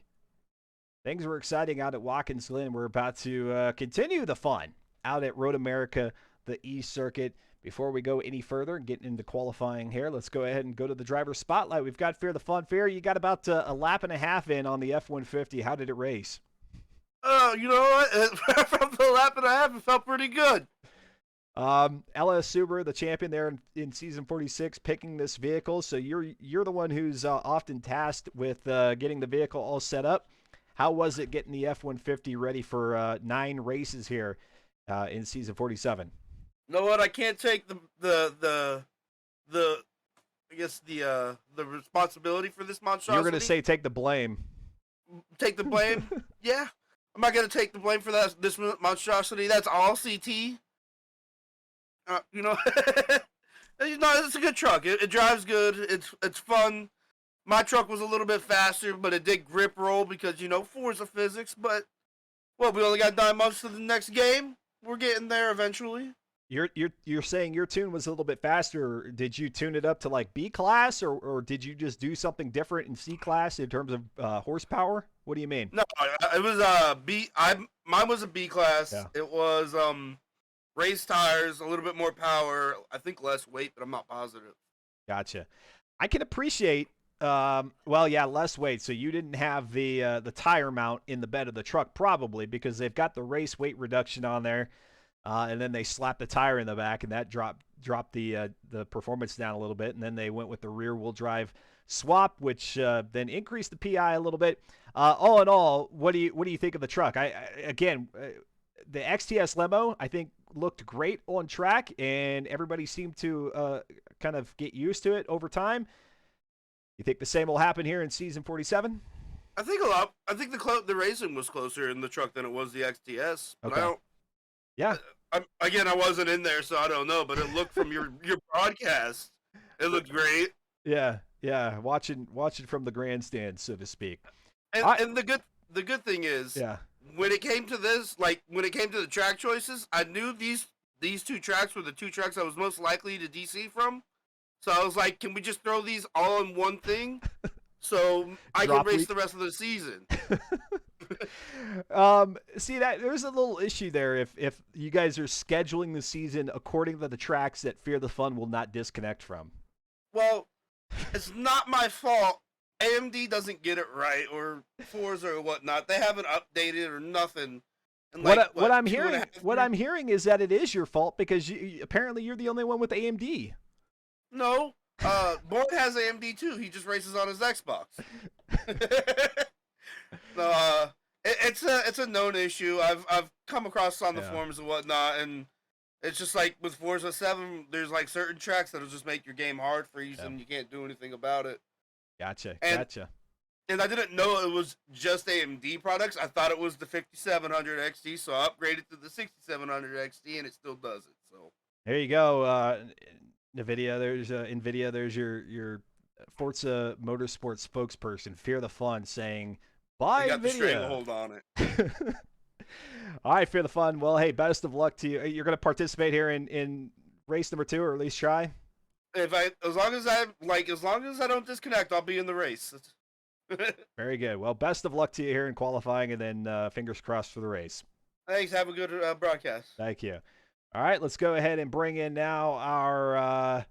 Things were exciting out at Watkins Glen. We're about to continue the fun out at Road America, the East Circuit. Before we go any further and get into qualifying here, let's go ahead and go to the driver spotlight. We've got Fear the Fun. Fear, you got about a lap and a half in on the F-150. How did it race?
You know what? From the lap and a half, it felt pretty good.
LS Subaru, the champion there in season 46, picking this vehicle. So you're the one who's often tasked with getting the vehicle all set up. How was it getting the F-150 ready for 9 races here in season 47?
You know what? I can't take the I guess the responsibility for this monstrosity.
You're gonna say take the blame.
Take the blame? Yeah. I'm not gonna take the blame for this monstrosity. That's all CT. You know, it's a good truck. It drives good. It's fun. My truck was a little bit faster, but it did grip roll because Forza physics. But we only got 9 months to the next game. We're getting there eventually.
You're saying your tune was a little bit faster. Did you tune it up to like B class, or did you just do something different in C class in terms of horsepower? What do you mean?
No, it was B. Mine was a B class. Yeah. It was race tires, a little bit more power. I think less weight, but I'm not positive.
Gotcha. I can appreciate. Less weight. So you didn't have the tire mount in the bed of the truck, probably because they've got the race weight reduction on there, and then they slapped the tire in the back, and that dropped the performance down a little bit. And then they went with the rear wheel drive swap, which then increased the PI a little bit. All in all, what do you think of the truck? The XTS Limo, I think, looked great on track, and everybody seemed to kind of get used to it over time. You think the same will happen here in season 47?
I think a lot. I think the racing was closer in the truck than it was the XTS. But
okay.
I wasn't in there, so I don't know. But it looked from your broadcast, it looked great.
Yeah. Watching from the grandstand, so to speak.
And the good thing is, when it came to the track choices, I knew these 2 tracks were the 2 tracks I was most likely to DC from. So I was like, can we just throw these all in one thing so I can race the rest of the season?
See, that there's a little issue there if you guys are scheduling the season according to the tracks that Fear the Fun will not disconnect from.
Well, it's not my fault. AMD doesn't get it right, or Forza or whatnot. They haven't updated or nothing.
What I'm hearing is that it is your fault because apparently you're the only one with AMD.
No, Boyd has AMD too. He just races on his Xbox. So it's a known issue. I've come across on the forums and whatnot, and it's just like with Forza 7, there's like certain tracks that'll just make your game hard for you, and you can't do anything about it.
Gotcha.
And I didn't know it was just AMD products. I thought it was the 5700 XT, so I upgraded to the 6700 XT, and it still does it. So
there you go. NVIDIA, there's your Forza Motorsports spokesperson, Fear the Fun, saying, buy
got
NVIDIA.
The stranglehold on it.
All right, Fear the Fun. Well, hey, best of luck to you. You're going to participate here in race number 2, or at least try?
As long as I don't disconnect, I'll be in the race.
Very good. Well, best of luck to you here in qualifying, and then fingers crossed for the race.
Thanks. Have a good broadcast.
Thank you. All right, let's go ahead and bring in now our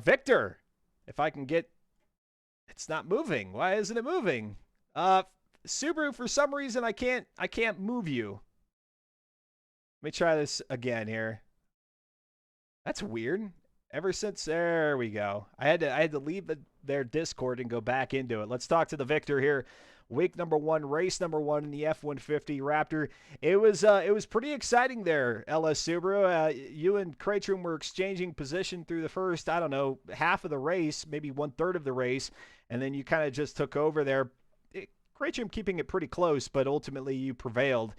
Victor. If I can get, it's not moving. Why isn't it moving? Subaru, for some reason, I can't move you. Let me try this again here. That's weird. Ever since there we go. I had to leave their Discord and go back into it. Let's talk to the victor here. Week number 1, race number 1 in the F-150 Raptor. It was pretty exciting there, LS Subaru. You and Cratrum were exchanging position through the first, I don't know, half of the race, maybe 1/3 of the race, and then you kind of just took over there. Cratrum keeping it pretty close, but ultimately you prevailed.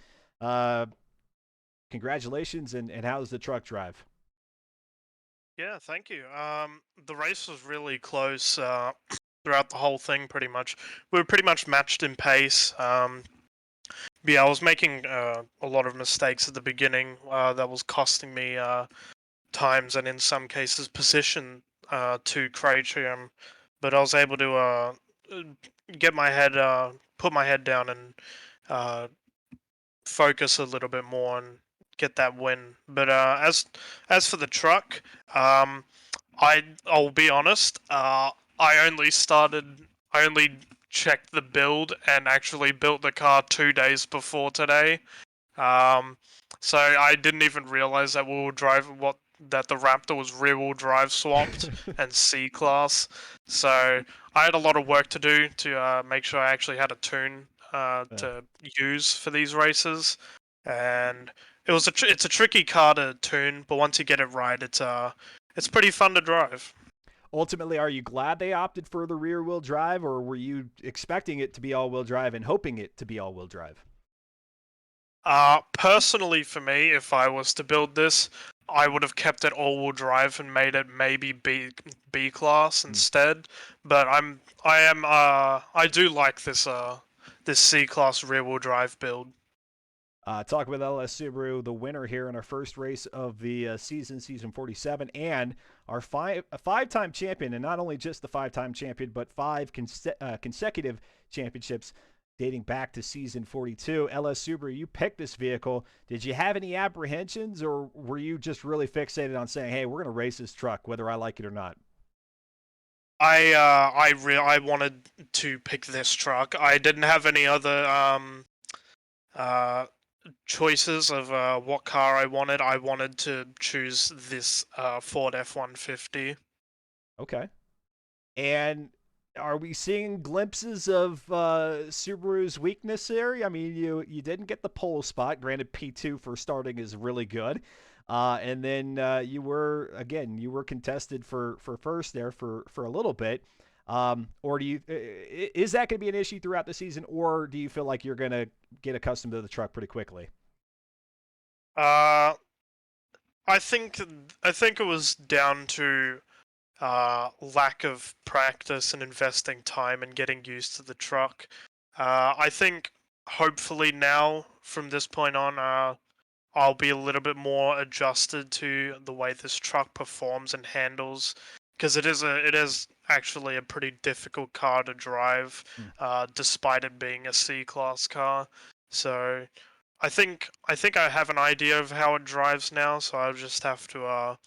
Congratulations, and how's the truck drive?
Yeah, thank you. The race was really close throughout the whole thing, pretty much. We were pretty much matched in pace. But yeah, I was making a lot of mistakes at the beginning that was costing me times and in some cases position to Cratium. But I was able to get my head, put my head down and focus a little bit more and get that win. But as for the truck, I'll be honest. I only checked the build and actually built the car 2 days before today. So I didn't even realize that that the Raptor was rear-wheel drive swapped and C-Class. So I had a lot of work to do to make sure I actually had a tune to use for these races, and it's a tricky car to tune, but once you get it right, it's pretty fun to drive.
Ultimately, are you glad they opted for the rear-wheel drive, or were you expecting it to be all-wheel drive and hoping it to be all-wheel drive?
Personally, for me, if I was to build this, I would have kept it all-wheel drive and made it maybe B class instead. But I do like this C class rear-wheel drive build.
Talk with LS Subaru, the winner here in our first race of the season 47, and our five-time champion, and not only just the five-time champion, but five consecutive championships dating back to season 42. LS Subaru, you picked this vehicle. Did you have any apprehensions, or were you just really fixated on saying, hey, we're going to race this truck, whether I like it or not?
I wanted to pick this truck. I didn't have any other choices of what car I wanted. I wanted to choose this Ford F-150.
Okay. And are we seeing glimpses of Subaru's weakness here? I mean, you didn't get the pole spot. Granted, P2 for starting is really good. And then you were contested for first there for a little bit. Or is that going to be an issue throughout the season, or do you feel like you're going to get accustomed to the truck pretty quickly?
I think it was down to lack of practice and investing time and getting used to the truck. I think hopefully now from this point on, I'll be a little bit more adjusted to the way this truck performs and handles, because it is actually a pretty difficult car to drive, despite it being a C-Class car. So I think I have an idea of how it drives now, so I'll just have to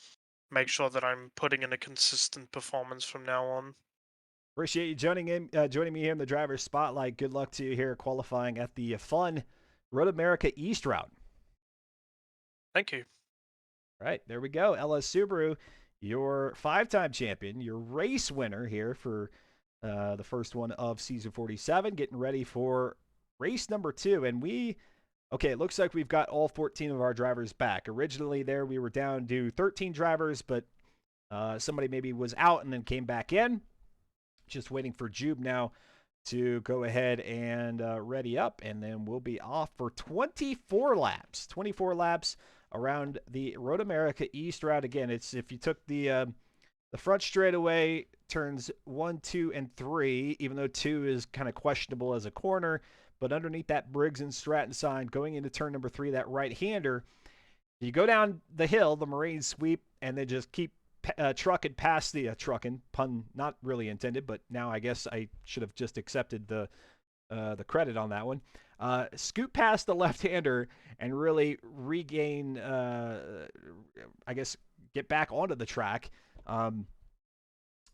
make sure that I'm putting in a consistent performance from now on.
Appreciate you joining me here in the driver's spotlight. Good luck to you here qualifying at the fun Road America East route.
Thank you.
All right, there we go. LS Subaru, your five-time champion, your race winner here for the first one of season 47, getting ready for race number 2. And it looks like we've got all 14 of our drivers back. Originally there we were down to 13 drivers, but somebody maybe was out and then came back in. Just waiting for Jube now to go ahead and ready up, and then we'll be off for 24 laps. 24 laps around the Road America East route. Again, it's if you took the front straightaway, turns 1, 2, and 3, even though 2 is kind of questionable as a corner, but underneath that Briggs and Stratton sign, going into turn number 3, that right-hander, you go down the hill, the Marine sweep, and then just keep trucking past the trucking, pun not really intended, but now I guess I should have just accepted the credit on that one. Scoot past the left-hander and really regain, I guess, get back onto the track on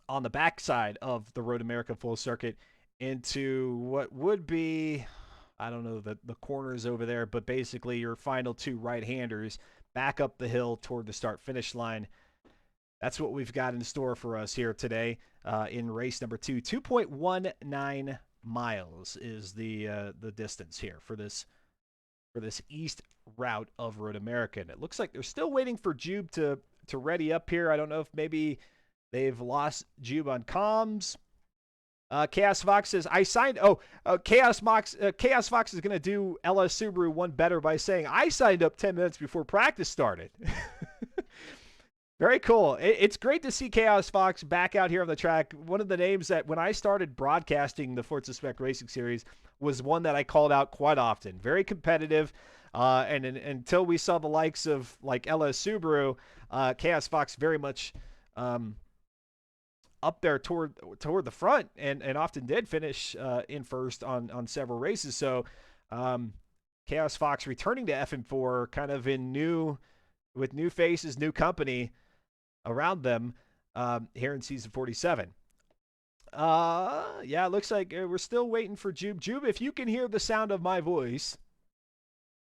the backside of the Road America full circuit into what would be, I don't know the corners over there, but basically your final two right-handers back up the hill toward the start-finish line. That's what we've got in store for us here today in race number 2. 2.19 miles is the distance here for this east route of Road America. And it looks like they're still waiting for Jube to ready up here. I don't know if maybe they've lost Jube on comms. Chaos Fox says, I signed. Chaos Fox is going to do LS Subaru one better by saying, I signed up 10 minutes before practice started. Very cool. It's great to see Chaos Fox back out here on the track. One of the names that when I started broadcasting the Forza Spec Racing Series was one that I called out quite often. Very competitive. And until we saw the likes of like LS Subaru, Chaos Fox very much up there toward the front and often did finish in first on several races. So Chaos Fox returning to FM4 kind of with new faces, new company around them here in season 47. Yeah, it looks like we're still waiting for Jube. Jube, if you can hear the sound of my voice,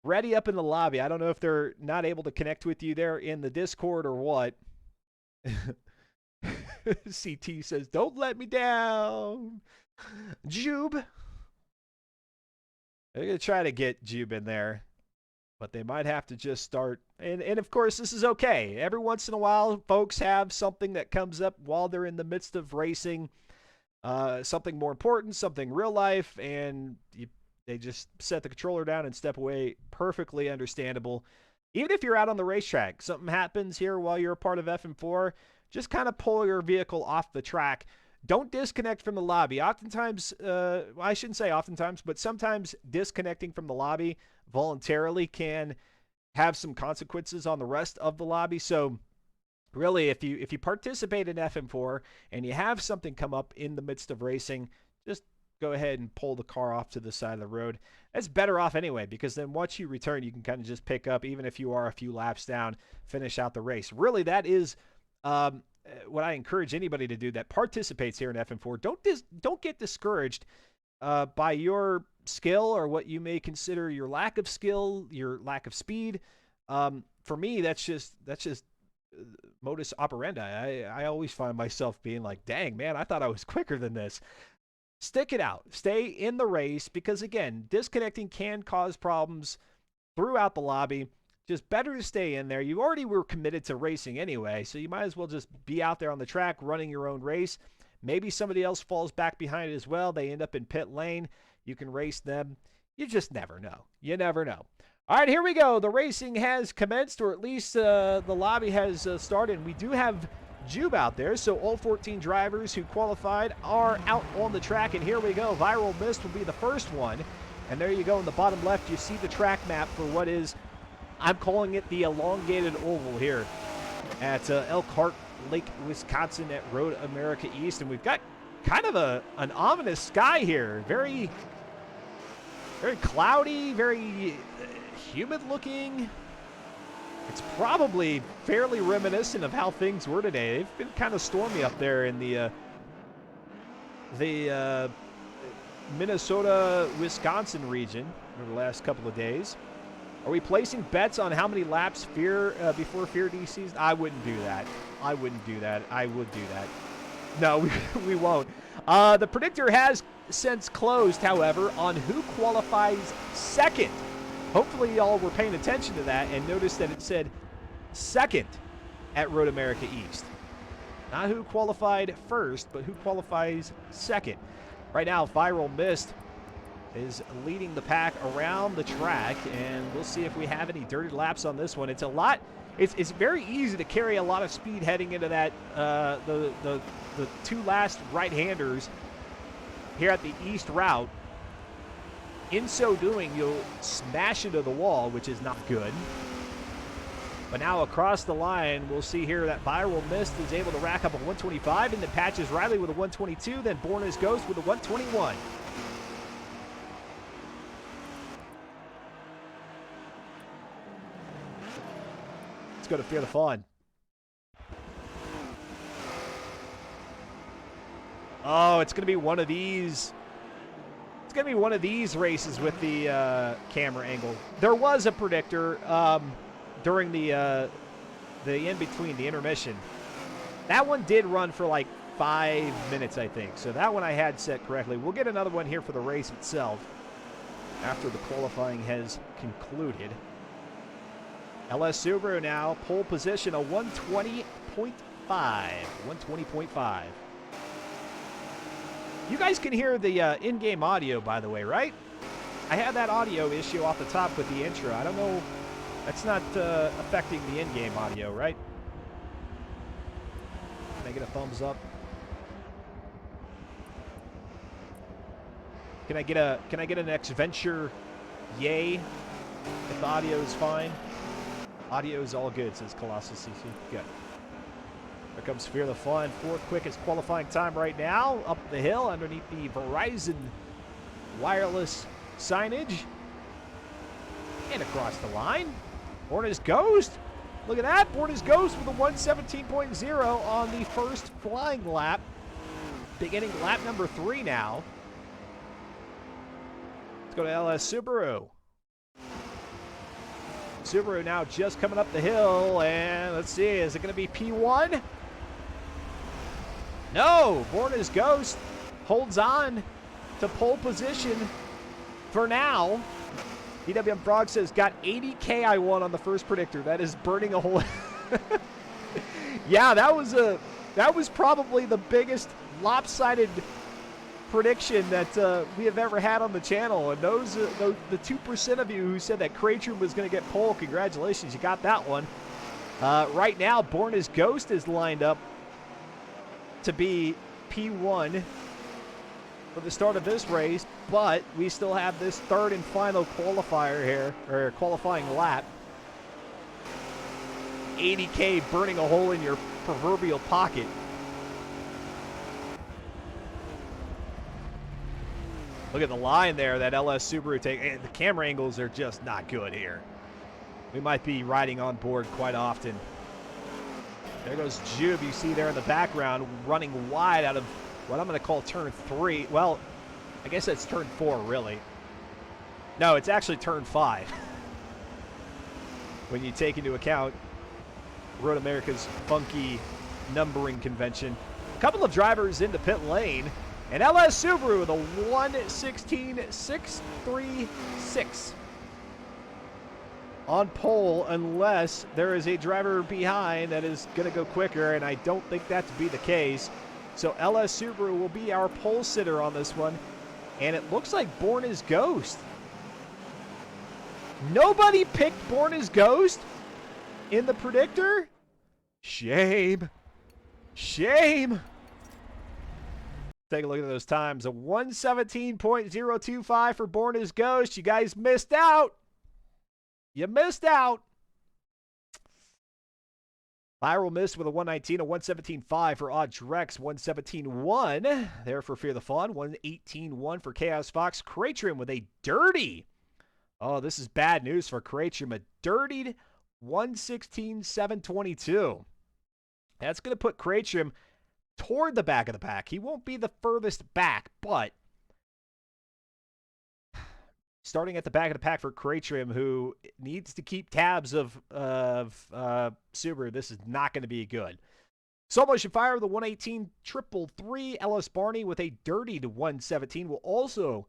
ready up in the lobby. I don't know if they're not able to connect with you there in the Discord or what. CT says, don't let me down. Jube. They're going to try to get Jube in there, but they might have to just start. And of course, this is okay. Every once in a while, folks have something that comes up while they're in the midst of racing. Something more important, something real life, and they just set the controller down and step away. Perfectly understandable. Even if you're out on the racetrack, something happens here while you're a part of FM4, just kind of pull your vehicle off the track. Don't disconnect from the lobby. Oftentimes, I shouldn't say oftentimes, but sometimes disconnecting from the lobby voluntarily can have some consequences on the rest of the lobby. So really, if you participate in FM4 and you have something come up in the midst of racing, just go ahead and pull the car off to the side of the road. That's better off anyway, because then once you return, you can kind of just pick up, even if you are a few laps down, finish out the race. Really, that is what I encourage anybody to do that participates here in FM4. Don't get discouraged by your skill or what you may consider your lack of skill, your lack of speed. For me, that's just modus operandi. I always find myself being like, dang, man, I thought I was quicker than this. Stick it out. Stay in the race, because, again, disconnecting can cause problems throughout the lobby. Just better to stay in there. You already were committed to racing anyway, so you might as well just be out there on the track running your own race. Maybe somebody else falls back behind as well. They end up in pit lane. You can race them. You just never know. You never know. All right, here we go. The racing has commenced, or at least the lobby has started. We do have Jube out there, so all 14 drivers who qualified are out on the track, and here we go. Viral Mist will be the first one, and there you go in the bottom left. You see the track map for what is, I'm calling it the elongated oval here at Elkhart Lake, Wisconsin at Road America East, and we've got kind of an ominous sky here. Very, very cloudy, very humid looking. It's probably fairly reminiscent of how things were today. They've been kind of stormy up there in the Minnesota, Wisconsin region over the last couple of days. Are we placing bets on how many laps before Fear DCs? I wouldn't do that. I wouldn't do that. I would do that. No, we won't. The predictor has since closed, however, on who qualifies second. Hopefully y'all were paying attention to that and noticed that it said second at Road America East. Not who qualified first, but who qualifies second. Right now, Viral Mist is leading the pack around the track, and we'll see if we have any dirty laps on this one. It's a lot. It's very easy to carry a lot of speed heading into that the two last right-handers here at the east route. In so doing, you'll smash into the wall, which is not good. But now across the line, we'll see here that Viral Mist is able to rack up a 125, and then Patches Riley with a 122, then Born as Ghost with a 121. Let's go to Fear the Fun. Oh, it's going to be one of these It's going to be one of these races with the camera angle. There was a predictor during the in-between, the intermission. That one did run for like 5 minutes, I think. So that one I had set correctly. We'll get another one here for the race itself after the qualifying has concluded. LS Subaru now, pole position, a 120.5. 120.5. You guys can hear the in-game audio, by the way, right? I had that audio issue off the top with the intro. I don't know. That's not affecting the in-game audio, right? Can I get a thumbs up? Can I get an X-Venture yay if the audio is fine? Audio is all good, says Colossal CC. Good. Here comes Fear the Fun. Fourth quickest qualifying time right now. Up the hill underneath the Verizon wireless signage. And across the line. Borna's Ghost. Look at that. Borna's Ghost with a 117.0 on the first flying lap. Beginning lap number 3 now. Let's go to LS Subaru. Subaru now just coming up the hill, and let's see, is it going to be P1? No, Borna's Ghost holds on to pole position for now. DWM Frog says, got 80K I won on the first predictor. That is burning a hole. Yeah, that was probably the biggest lopsided prediction that we have ever had on the channel. And those the 2% of you who said that Cratrum was going to get pole, congratulations, you got that one. Right now, Borna's Ghost is lined up to be P1 for the start of this race, but we still have this third and final qualifier here, or qualifying lap. 80K burning a hole in your proverbial pocket. Look at the line there that LS Subaru take. The camera angles are just not good here. We might be riding on board quite often. There goes Jube, you see there in the background, running wide out of what I'm going to call turn 3. Well, I guess that's turn 4, really. No, it's actually turn 5. When you take into account Road America's funky numbering convention. A couple of drivers in the pit lane. And LS Subaru with a 1:16.636 on pole, unless there is a driver behind that is going to go quicker, and I don't think that to be the case. So LS Subaru will be our pole sitter on this one, and it looks like Borna's Ghost. Nobody picked Borna's Ghost in the predictor? Shame. Shame. Take a look at those times. A 1:17.025 for Borna's Ghost. You guys missed out. You missed out. Viral missed with a 1:19, a 1:17.5 for Odd Drex, 1:17.1 there for Fear the Fun, 1:18.1 for Chaos Fox. Cratrum with a dirty. Oh, this is bad news for Cratrum. A dirtied 1:16.722. That's going to put Cratrum toward the back of the pack. He won't be the furthest back, but starting at the back of the pack for Cratrum, who needs to keep tabs of Subaru, this is not going to be good. Soul Motion Fire with a 1:18.333. LS Barney with a dirty to 1:17 will also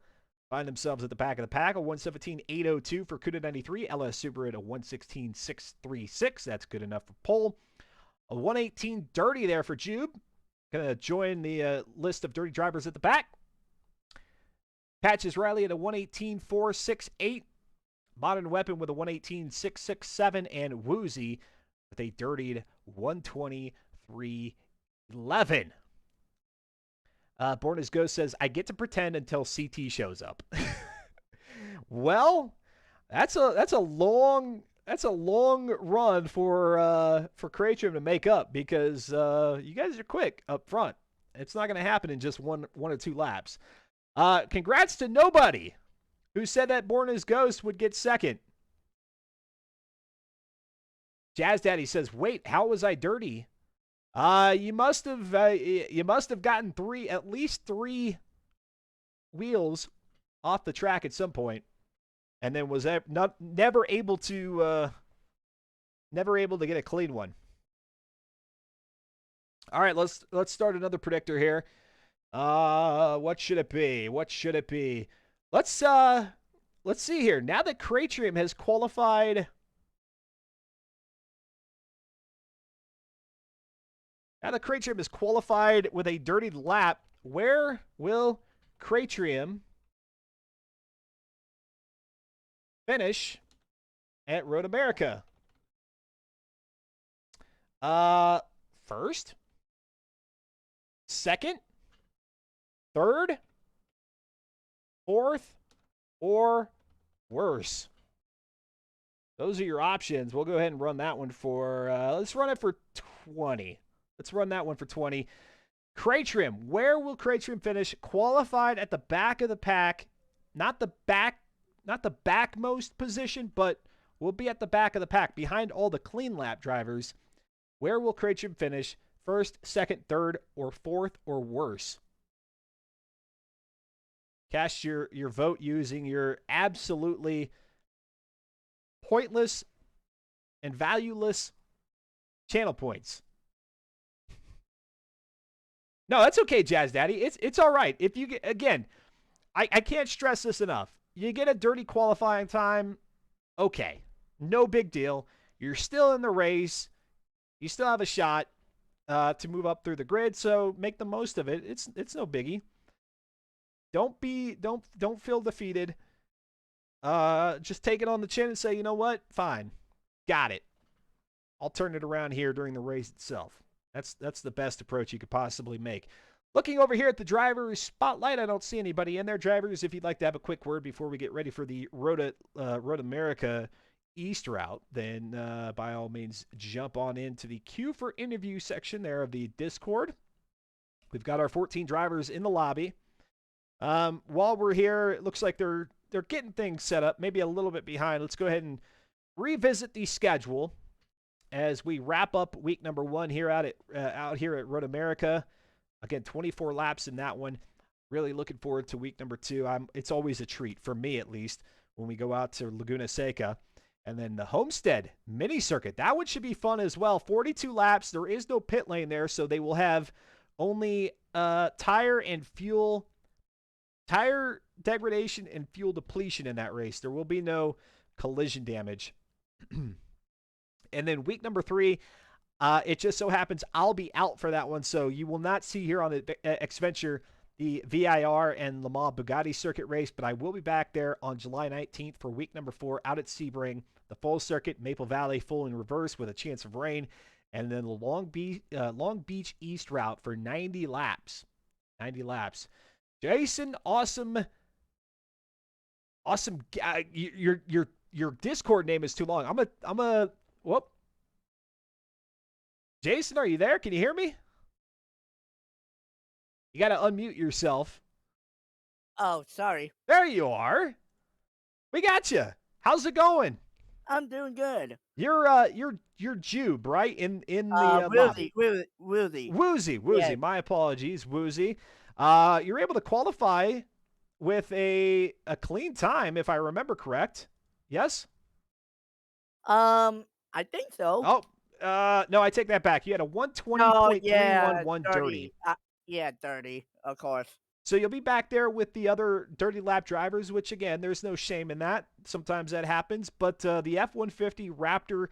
find themselves at the back of the pack. A 1:17.802 for Kuda 93. LS Subaru at a 1:16.636. That's good enough for pole. A 1:18 dirty there for Jube. Going to join the list of dirty drivers at the back. Patches Riley at a 1:18.468. Modern Weapon with a 1:18.667. And Woozy with a dirtied 1:23.11. Borna's Ghost says, I get to pretend until CT shows up. Well, that's a long run for Cratrum to make up, because you guys are quick up front. It's not going to happen in just one or two laps. Congrats to nobody who said that Borna's Ghost would get second. Jazz Daddy says, "Wait, how was I dirty?" You must have gotten at least three wheels off the track at some point, and then was never able to get a clean one. All right, let's start another predictor here. What should it be? What should it be? Let's see here. Now that Cratrium has qualified. Now that Cratrium is qualified with a dirty lap, where will Cratrium finish at Road America? First, second, third, fourth, or worse? Those are your options. We'll go ahead and run that one for, let's run it for 20. Let's run that one for 20. Cratrium, where will Cratrium finish? Qualified at the back of the pack. Not the backmost position, but will be at the back of the pack, behind all the clean lap drivers. Where will Cratrium finish? First, second, third, or fourth, or worse? Cast your vote using your absolutely pointless and valueless channel points. No, that's okay, Jazz Daddy. It's all right. If you get, again, I can't stress this enough. You get a dirty qualifying time, okay. No big deal. You're still in the race. You still have a shot to move up through the grid, so make the most of it. It's no biggie. Don't feel defeated. Just take it on the chin and say, you know what? Fine. Got it. I'll turn it around here during the race itself. That's the best approach you could possibly make. Looking over here at the driver's spotlight, I don't see anybody in there. Drivers, if you'd like to have a quick word before we get ready for the Road America East route, then by all means jump on into the queue for interview section there of the Discord. We've got our 14 drivers in the lobby. While we're here, it looks like they're getting things set up, maybe a little bit behind. Let's go ahead and revisit the schedule as we wrap up week number 1 here out here at Road America. Again, 24 laps in that one. Really looking forward to week number 2. It's always a treat, for me at least, when we go out to Laguna Seca. And then the Homestead mini circuit. That one should be fun as well. 42 laps. There is no pit lane there, so they will have only tire degradation and fuel depletion in that race. There will be no collision damage. And then week number 3, it just so happens I'll be out for that one, so you will not see here on the Xventure the VIR and Le Mans Bugatti circuit race, but I will be back there on July 19th for week number 4 out at Sebring, the full circuit, Maple Valley, full in reverse with a chance of rain, and then the Long Beach East route for 90 laps. 90 laps. Jason, awesome. Your Discord name is too long. I'm a whoop. Jason, are you there? Can you hear me? You got to unmute yourself.
Oh, sorry.
There you are. We got you. How's it going?
I'm doing good.
You're Jube, right? In the lobby. Woozy.
Yeah.
My apologies, Woozy. You're able to qualify with a clean time, if I remember correct. Yes?
I think so.
Oh, no, I take that back. You had a 120.311 dirty.
Yeah, dirty, of course.
So you'll be back there with the other dirty lap drivers, which again, there's no shame in that. Sometimes that happens, but the F-150 Raptor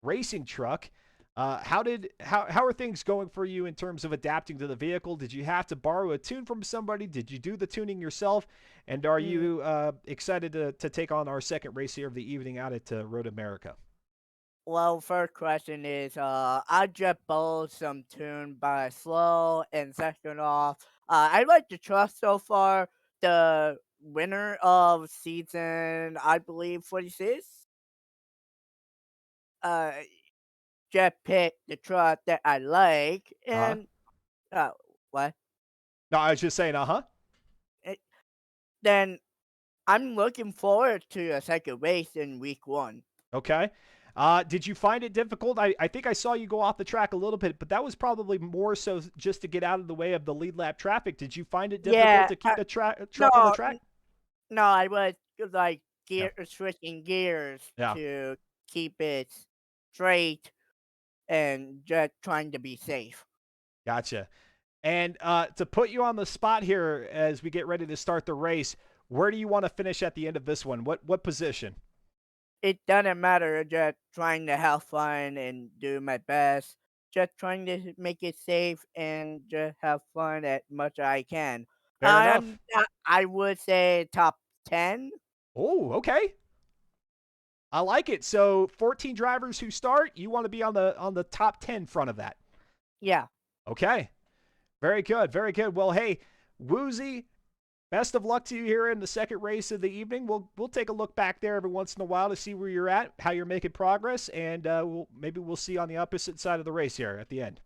racing truck, how are things going for you in terms of adapting to the vehicle? Did you have to borrow a tune from somebody? Did you do the tuning yourself? And are you excited to take on our second race here of the evening out at Road America?
Well, first question is, I just borrowed some tune by Slow, and second off, I like the truck so far. The winner of season, I believe, 46, just picked the truck that I like, and, what?
No, I was just saying,
Then I'm looking forward to a second race in week 1.
Okay. Did you find it difficult? I think I saw you go off the track a little bit, but that was probably more so just to get out of the way of the lead lap traffic. Did you find it difficult to keep the truck on the track?
No, I was like
Yeah.
switching gears
Yeah.
to keep it straight and just trying to be safe.
Gotcha. And to put you on the spot here as we get ready to start the race, where do you want to finish at the end of this one? What position?
It doesn't matter, just trying to have fun and do my best. Just trying to make it safe and just have fun as much as I can.
Fair enough.
I would say top 10.
Oh, okay. I like it. So 14 drivers who start, you want to be on the top 10 front of that.
Yeah.
Okay. Very good. Very good. Well, hey, Woozy, best of luck to you here in the second race of the evening. We'll take a look back there every once in a while to see where you're at, how you're making progress, and maybe we'll see you on the opposite side of the race here at the end.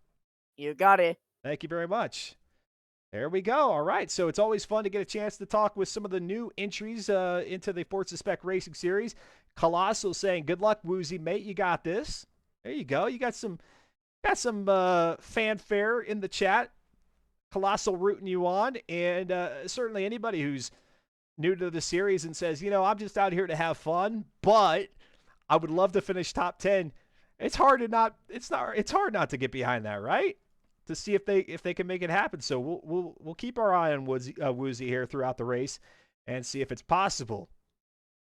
You got it.
Thank you very much. There we go. All right. So it's always fun to get a chance to talk with some of the new entries into the Forza Spec Racing Series. Colossal saying, "Good luck, Woozy, mate. You got this." There you go. You got some fanfare in the chat. Colossal rooting you on, and certainly anybody who's new to the series and says, I'm just out here to have fun, but I would love to finish top 10. It's hard not to get behind that, right? To see if they can make it happen. So we'll keep our eye on Woozy here throughout the race and see if it's possible.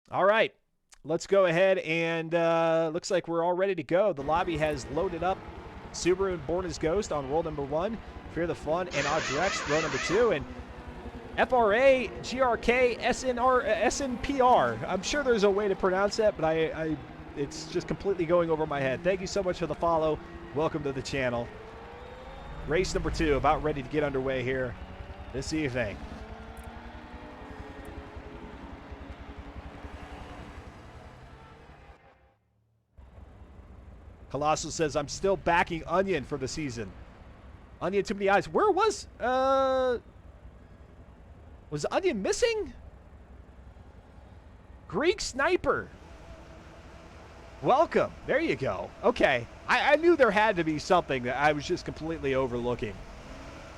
All right, let's go ahead and looks like we're all ready to go. The lobby has loaded up Subaru and Born as Ghost on roll number 1, Fear the Fun and Audrex row number 2, and FRA, GRK, SNPR. I'm sure there's a way to pronounce that, but it's just completely going over my head. Thank you so much for the follow. Welcome to the channel. Race number 2 about ready to get underway here this evening. Colossal says, I'm still backing Onion for the season. Onion, too many eyes. Where was Onion missing? Greek Sniper. Welcome. There you go. Okay. I knew there had to be something that I was just completely overlooking.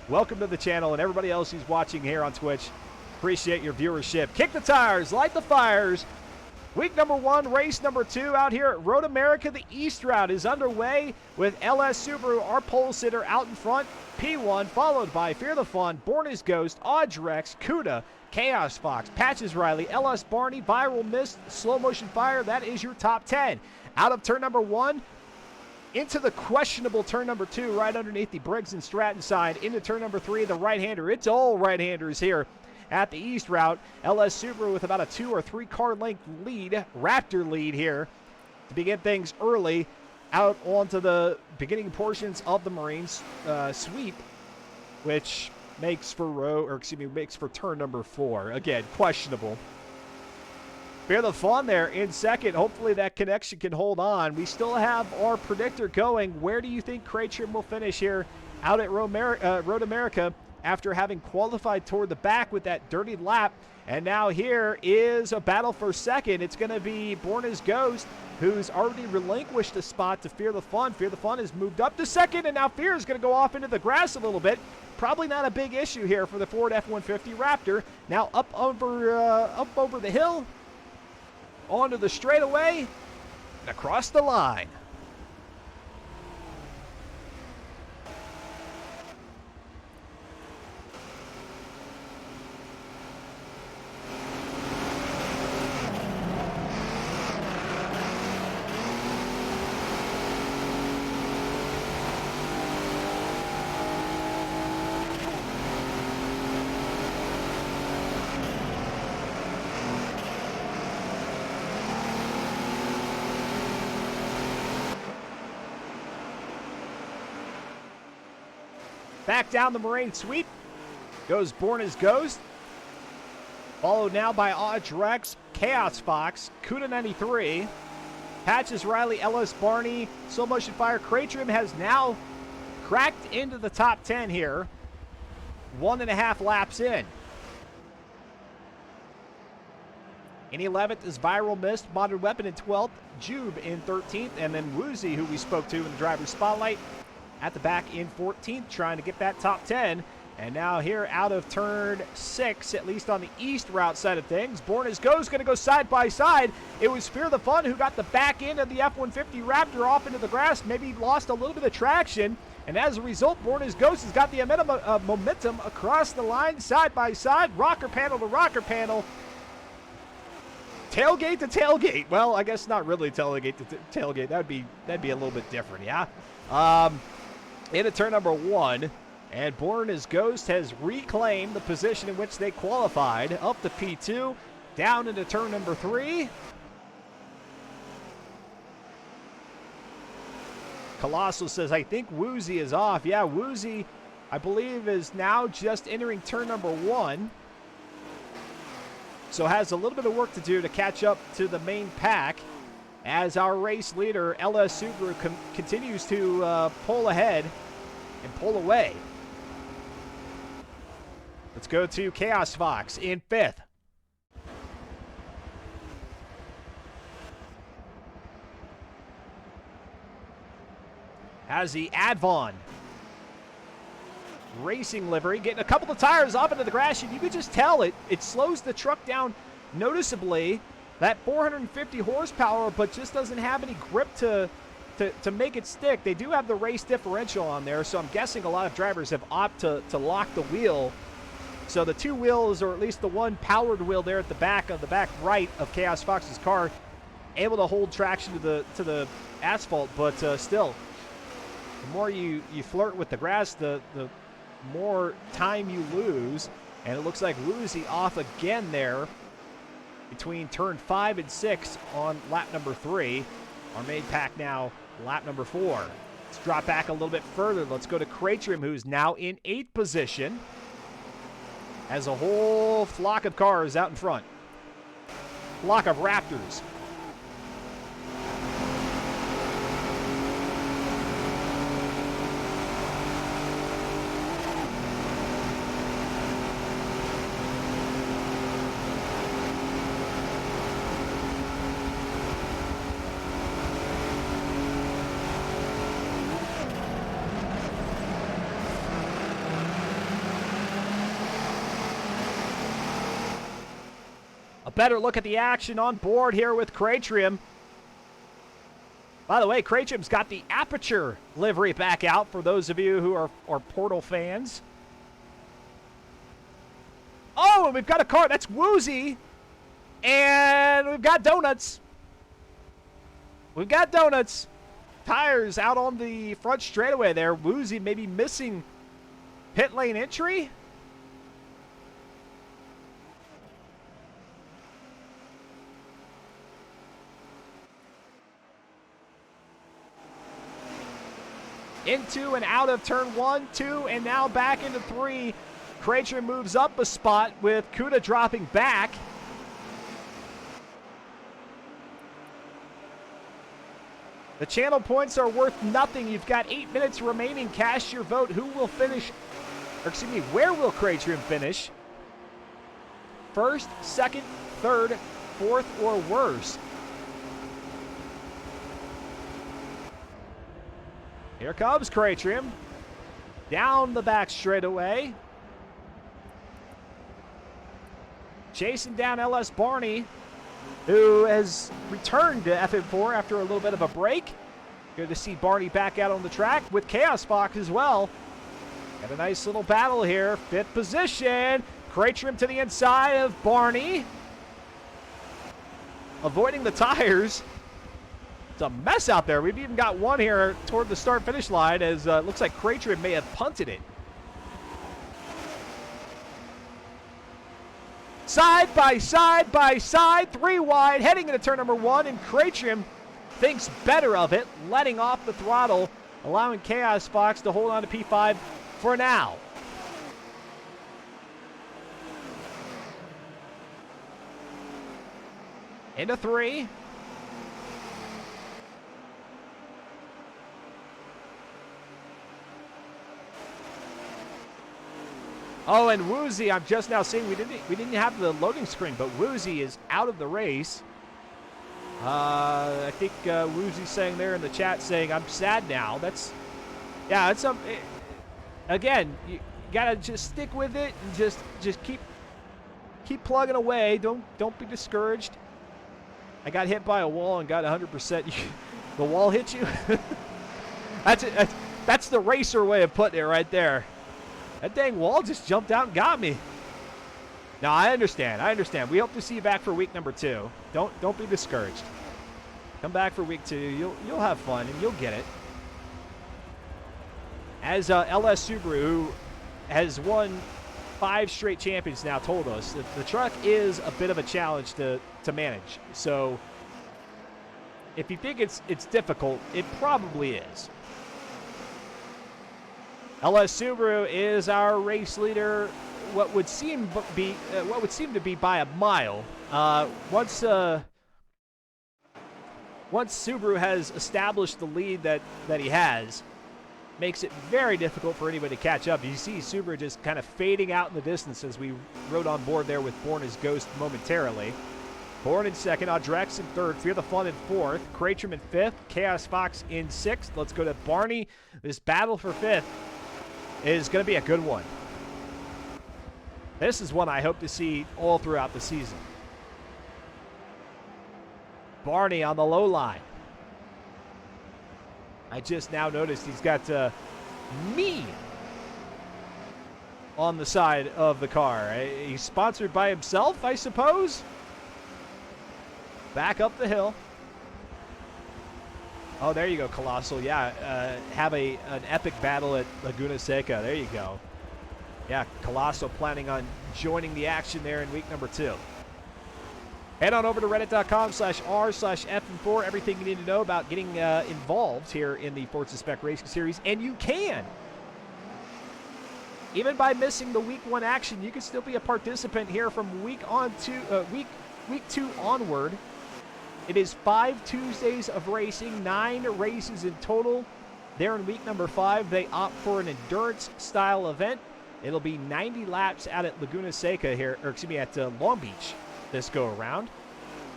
Welcome to the channel, and everybody else who's watching here on Twitch. Appreciate your viewership. Kick the tires, light the fires. Week number 1, race number 2 out here at Road America. The East Route is underway with LS Subaru, our pole sitter, out in front. P1, followed by Fear the Fun, Born as Ghost, Audrex, Cuda, Chaos Fox, Patches Riley, LS Barney, Viral Mist, Slow Motion Fire. That is your top 10. Out of turn number 1, into the questionable turn number 2, right underneath the Briggs and Stratton side. Into turn number 3, the right-hander. It's all right-handers here at the East Route. LS Subaru with about a 2 or 3 car length lead, Raptor lead here to begin things early out onto the beginning portions of the Marines sweep, which makes for turn number 4. Again, questionable. Fear the Fun there in second. Hopefully that connection can hold on. We still have our predictor going. Where do you think Craytrim will finish here out at Road America after having qualified toward the back with that dirty lap? And now here is a battle for second. It's going to be Born as Ghost, who's already relinquished the spot to Fear the Fun. Fear the Fun has moved up to second, and now Fear is going to go off into the grass a little bit. Probably not a big issue here for the Ford F-150 Raptor. Now up over the hill, onto the straightaway, and across the line. Back down the Marine sweep goes Born as Ghost, followed now by Audrex, Chaos Fox, Cuda 93, Patches Riley, LS Barney, Slow Motion Fire. Craytrim has now cracked into the top 10 here, 1.5 laps in. In 11th is Viral Mist, Modern Weapon in 12th, Jube in 13th, and then Woozy, who we spoke to in the driver's spotlight, at the back in 14th, trying to get that top 10. And now here out of turn 6, at least on the east route side of things, Born as Go's going to go side by side. It was Fear the Fun who got the back end of the F-150 Raptor off into the grass, maybe lost a little bit of traction. And as a result, Born as Ghost has got the momentum across the line, side by side, rocker panel to rocker panel. Tailgate to tailgate. Well, I guess not really tailgate to tailgate. That'd be a little bit different, yeah. Into turn number 1. And Born as Ghost has reclaimed the position in which they qualified. Up to P2, down into turn number 3. Colossal says, I think Woozy is off. Yeah, Woozy, I believe, is now just entering turn number 1. So has a little bit of work to do to catch up to the main pack as our race leader, LS Subaru, continues to pull ahead and pull away. Let's go to Chaos Fox in 5th. Has the Advon racing livery, getting a couple of tires off into the grass, and you could just tell it slows the truck down noticeably. That 450 horsepower, but just doesn't have any grip to make it stick. They do have the race differential on there, so I'm guessing a lot of drivers have opted to lock the wheel. So the 2 wheels, or at least the 1 powered wheel there at the back right of Chaos Fox's car, able to hold traction to the asphalt, but still, the more you flirt with the grass, the more time you lose. And it looks like Woozy off again there between turn 5 and 6 on lap number 3. Our main pack now lap number 4. Let's drop back a little bit further. Let's go to Cratrim, who's now in 8th position. Has a whole flock of cars out in front. Flock of Raptors. A better look at the action on board here with Cratrim. By the way, Cratrim's got the Aperture livery back out for those of you who are Portal fans. Oh, and we've got a car. That's Woozy. And we've got Donuts. We've got Donuts. Tires out on the front straightaway there. Woozy maybe missing pit lane entry. Into and out of turn 1, 2, and now back into 3. Cratrim moves up a spot with Kuda dropping back. The channel points are worth nothing. You've got 8 minutes remaining. Cast your vote. Who will finish, or excuse me, where will Cratrim finish? First, second, third, fourth, or worse? Here comes Cratrim. Down the back straightaway. Chasing down LS Barney, who has returned to FM4 after a little bit of a break. Good to see Barney back out on the track with Chaos Fox as well. Got a nice little battle here. 5th position. Cratrim to the inside of Barney. Avoiding the tires. It's a mess out there. We've even got one here toward the start-finish line as it looks like Cratrim may have punted it. Side by side by side, 3 wide, heading into turn number 1, and Cratrim thinks better of it, letting off the throttle, allowing Chaos Fox to hold on to P5 for now. Into 3. Oh, and Woozy, I'm just now seeing we didn't have the loading screen, but Woozy is out of the race. I think Woozy's saying there in the chat, saying I'm sad now. That's, yeah, it's again, gotta just stick with it and just keep plugging away. Don't be discouraged. I got hit by a wall and got 100%. The wall hit you? That's it. That's the racer way of putting it right there. That dang wall just jumped out and got me. No, I understand. We hope to see you back for week number 2. Don't be discouraged. Come back for week 2. You'll have fun and you'll get it. As LS Subaru, who has won 5 straight champions now, told us that the truck is a bit of a challenge to manage. So if you think it's difficult, it probably is. LS Subaru is our race leader. What would seem to be by a mile. Once Subaru has established the lead that he has, makes it very difficult for anybody to catch up. You see Subaru just kind of fading out in the distance as we rode on board there with Born as Ghost momentarily. Born in second, Audrex in third, Fear the Fun in fourth, Cratrum in fifth, Chaos Fox in sixth. Let's go to Barney. This battle for fifth is going to be a good one. This is one I hope to see all throughout the season. Barney on the low line. I just now noticed he's got me on the side of the car. He's sponsored by himself, I suppose. Back up the hill. Oh, there you go, Colossal. Yeah, have an epic battle at Laguna Seca. There you go. Yeah, Colossal planning on joining the action there in week number 2. Head on over to reddit.com/r/F4. Everything you need to know about getting involved here in the Forza Spec Racing Series. And you can. Even by missing the week 1 action, you can still be a participant here from week 2 onward. It is 5 Tuesdays of racing, 9 races in total. There in week number 5, they opt for an endurance-style event. It'll be 90 laps out at Laguna Seca here, or excuse me, at Long Beach this go-around.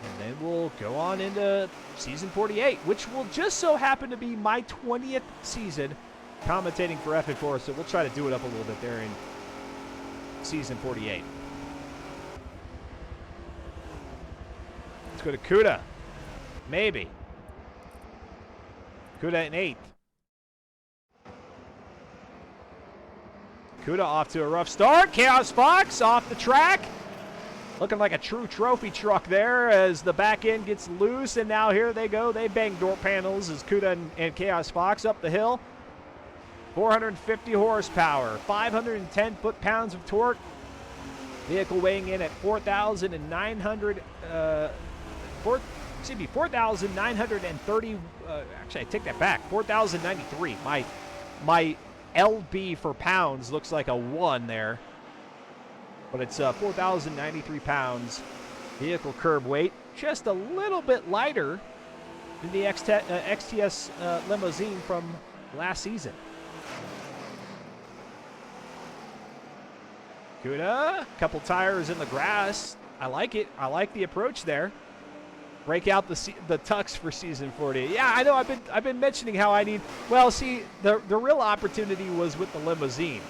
And then we'll go on into Season 48, which will just so happen to be my 20th season commentating for F4, so we'll try to do it up a little bit there in Season 48. Let's go to Kuda. Maybe. Kuda in 8th. Kuda off to a rough start. Chaos Fox off the track. Looking like a true trophy truck there as the back end gets loose, and now here they go. They bang door panels as Kuda and Chaos Fox up the hill. 450 horsepower, 510 foot-pounds of torque. Vehicle weighing in at 4,930. Actually, I take that back. 4,093. My LB for pounds looks like a 1 there. But it's 4,093 pounds. Vehicle curb weight. Just a little bit lighter than the XTS limousine from last season. Kuda, couple tires in the grass. I like it. I like the approach there. Break out the tux for Season 40. Yeah, I know. I've been mentioning how I need. Well, see, the real opportunity was with the limousine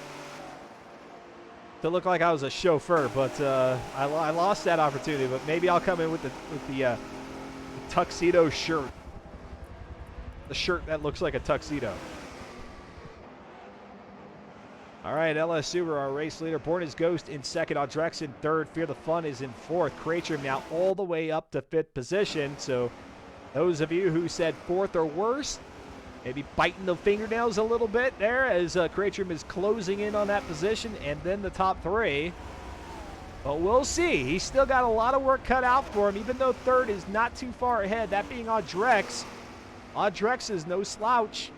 to look like I was a chauffeur, but I lost that opportunity. But maybe I'll come in with the tuxedo shirt, the shirt that looks like a tuxedo. All right, LS Subaru, our race leader. Born as Ghost in second. Audrex in third. Fear the Fun is in fourth. Cratrum now all the way up to 5th position. So those of you who said 4th or worse, maybe biting the fingernails a little bit there as Cratrum is closing in on that position, and then the top 3. But we'll see. He's still got a lot of work cut out for him, even though 3rd is not too far ahead. That being Audrex. Audrex is no slouch.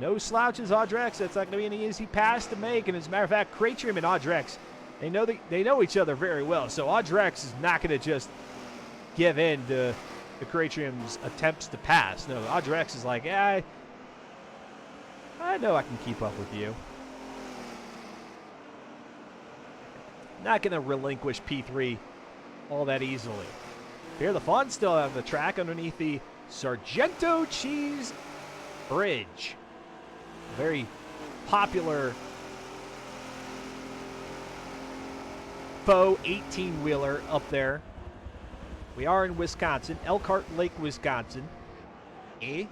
No slouches, Audrex. That's not going to be an easy pass to make. And as a matter of fact, Cratrum and Audrex, they know each other very well. So Audrex is not going to just give in to the Cratrum's attempts to pass. No, Audrex is like, yeah, I know I can keep up with you. Not going to relinquish P3 all that easily. Fear the Fun still on the track underneath the Sargento Cheese Bridge. Very popular Expo 18-wheeler up there. We are in Wisconsin, Elkhart Lake, Wisconsin. Eh?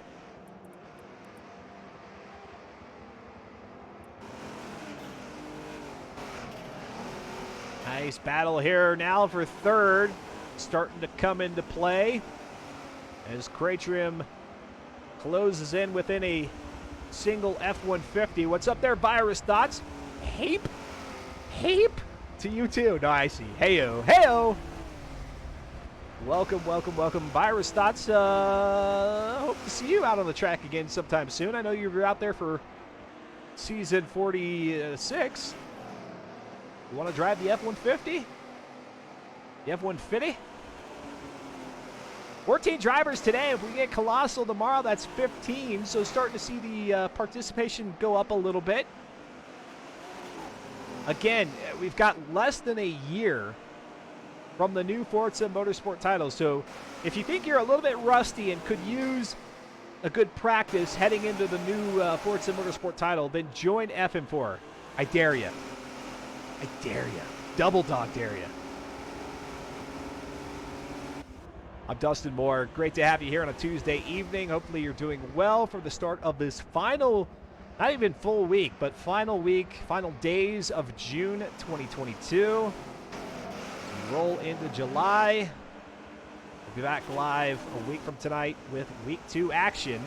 Nice battle here now for third. Starting to come into play as Cratrim closes in within a single F-150. What's up there, Virus Thoughts? Hape? Hape? To you too. No, I see. Heyo. Heyo. Welcome, welcome, welcome. Virus Thoughts, hope to see you out on the track again sometime soon. I know you were out there for season 46. You want to drive the F-150? The F-150? 14 drivers today. If we get Colossal tomorrow, that's 15. So starting to see the participation go up a little bit. Again, we've got less than a year from the new Forza Motorsport title. So if you think you're a little bit rusty and could use a good practice heading into the new Forza Motorsport title, then join FM4. I dare you. I dare you. Double dog dare you. I'm Dustin Moore. Great to have you here on a Tuesday evening. Hopefully you're doing well for the start of this final, not even full week, but final week, final days of June 2022. We roll into July. We'll be back live a week from tonight with week 2 action.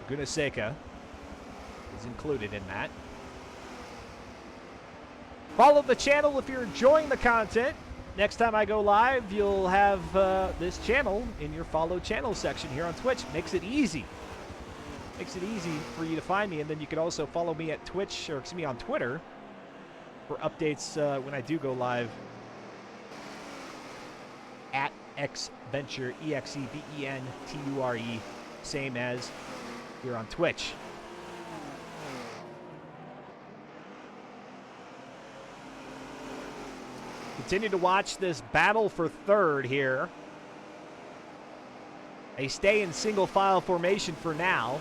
Laguna Seca is included in that. Follow the channel if you're enjoying the content. Next time I go live, you'll have this channel in your follow channel section here on Twitch. Makes it easy. Makes it easy for you to find me, and then you can also follow me at Twitch, or excuse me, on Twitter for updates when I do go live at Xventure, EXEVENTURE, same as here on Twitch. Continue to watch this battle for third here. They stay in single file formation for now.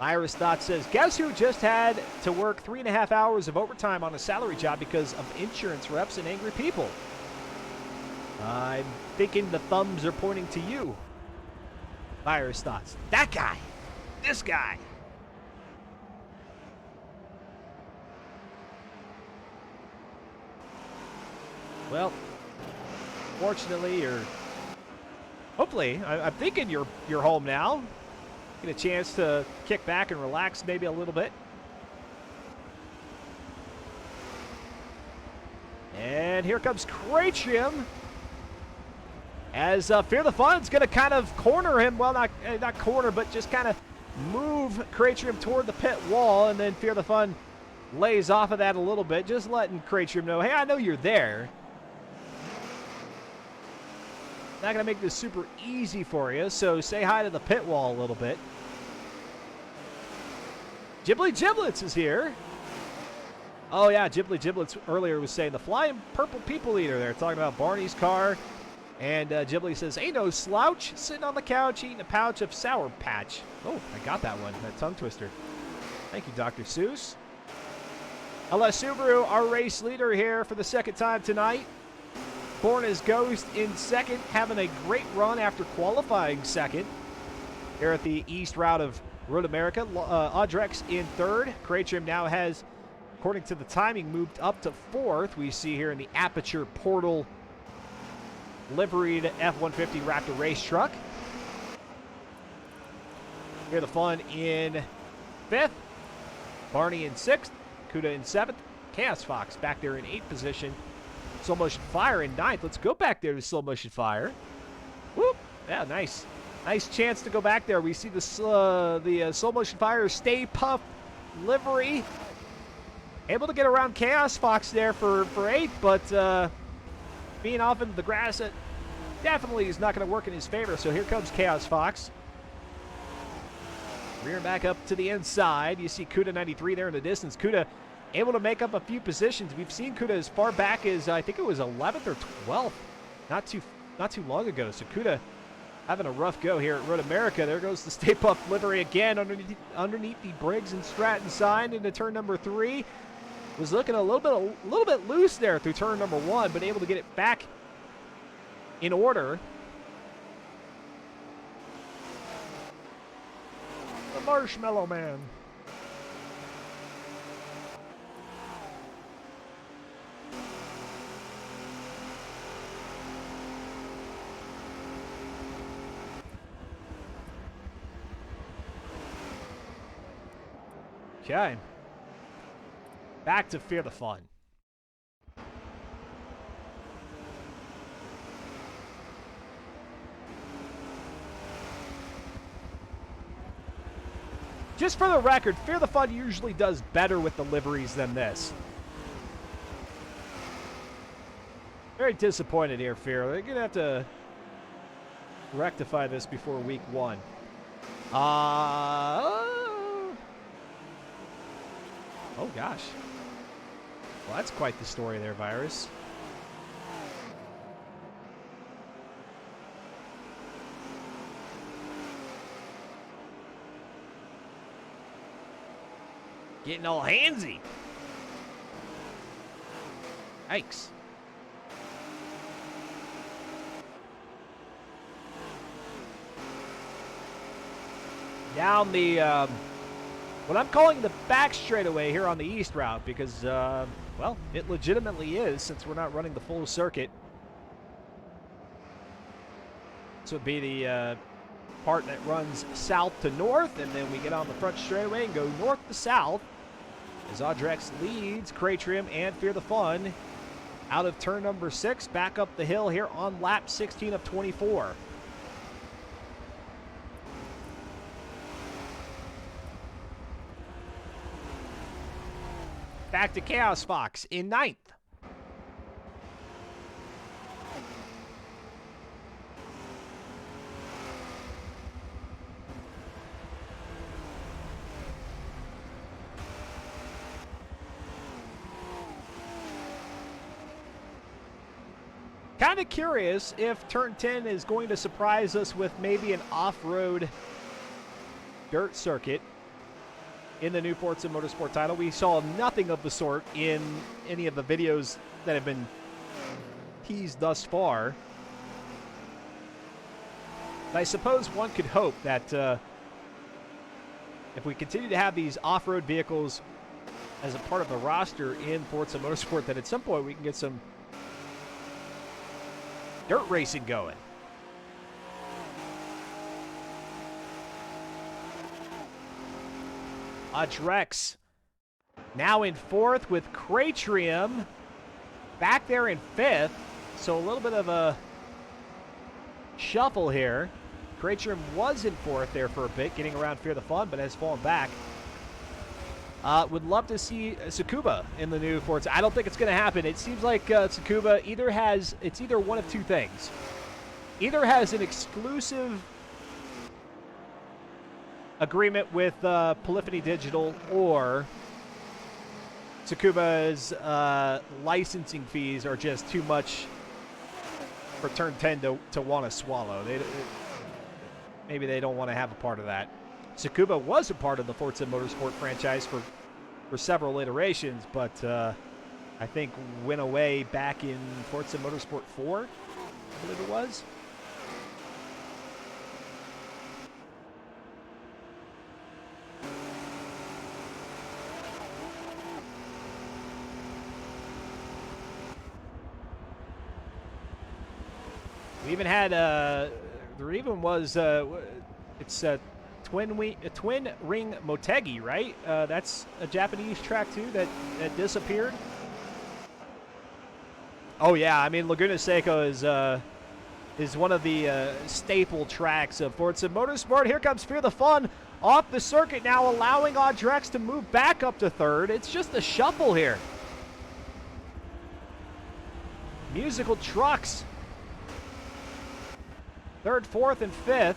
Iris Thought says, guess who just had to work 3.5 hours of overtime on a salary job because of insurance reps and angry people? I'm thinking the thumbs are pointing to you. Iris Thoughts. That guy. This guy. Well, fortunately, or hopefully, I'm thinking you're home now. Get a chance to kick back and relax maybe a little bit. And here comes Cratrim. As Fear the Fun's going to kind of corner him. Well, not corner, but just kind of move Cratrim toward the pit wall. And then Fear the Fun lays off of that a little bit. Just letting Cratrim know, hey, I know you're there. Not going to make this super easy for you, so say hi to the pit wall a little bit. Ghibli Giblets is here. Oh, yeah, Ghibli Giblets earlier was saying the flying purple people eater there, talking about Barney's car. And Ghibli says, ain't no slouch, sitting on the couch eating a pouch of Sour Patch. Oh, I got that one, that tongue twister. Thank you, Dr. Seuss. LS Subaru, our race leader here for the second time tonight. Born as Ghost in second, having a great run after qualifying second. Here at the east route of Road America. Audrex in third. Cratrim now has, according to the timing, moved up to fourth. We see here in the Aperture Portal liveried F-150 Raptor race truck. Here the Fun in fifth. Barney in sixth. Kuda in seventh. Chaos Fox back there in eighth position. Slow Motion Fire in ninth. Let's go back there to Slow Motion Fire. Whoop. Yeah, nice. Nice chance to go back there. We see the Slow Motion Fire Stay Puff livery. Able to get around Chaos Fox there for eighth, but being off into the grass, it definitely is not going to work in his favor. So here comes Chaos Fox. Rear back up to the inside. You see Kuda 93 there in the distance. Kuda able to make up a few positions. We've seen Kuda as far back as, I think it was 11th or 12th, not too long ago. So Kuda having a rough go here at Road America. There goes the Stay Puft livery again underneath the Briggs and Stratton sign into turn number 3. was looking a little bit loose there through turn number 1, but able to get it back in order. The Marshmallow Man. Okay. Back to Fear the Fun. Just for the record, Fear the Fun usually does better with the liveries than this. Very disappointed here, Fear. They're going to have to rectify this before week 1. Oh, gosh. Well, that's quite the story there, Virus. Getting all handsy. Yikes. Down the, what I'm calling the back straightaway here on the east route because, well, it legitimately is since we're not running the full circuit. This would be the part that runs south to north, and then we get on the front straightaway and go north to south as Audrex leads Cratrim and Fear the Fun out of turn number 6, back up the hill here on lap 16 of 24. Back to Chaos Fox in 9th. Kind of curious if turn 10 is going to surprise us with maybe an off-road dirt circuit in the new Forza Motorsport title. We saw nothing of the sort in any of the videos that have been teased thus far. But I suppose one could hope that if we continue to have these off-road vehicles as a part of the roster in Forza Motorsport, that at some point we can get some dirt racing going. Audrex now in 4th with Cratrium back there in 5th. So a little bit of a shuffle here. Cratrium was in 4th there for a bit, getting around Fear the Fun, but has fallen back. Would love to see Tsukuba in the new Forza. I don't think it's going to happen. It seems like Tsukuba it's either one of two things. Either has an exclusive agreement with Polyphony Digital, or Tsukuba's licensing fees are just too much for Turn 10 to want to swallow. Maybe they don't want to have a part of that. Tsukuba was a part of the Forza Motorsport franchise for several iterations, but I think went away back in Forza Motorsport 4, I believe it was. We even had, there even was, it's Twin Ring Motegi, right? That's a Japanese track too that disappeared. Oh yeah, I mean Laguna Seca is one of the staple tracks of Forza Motorsport. Here comes Fear the Fun off the circuit now, allowing Audrex to move back up to 3rd. It's just a shuffle here. Musical Trucks 3rd, 4th, and 5th.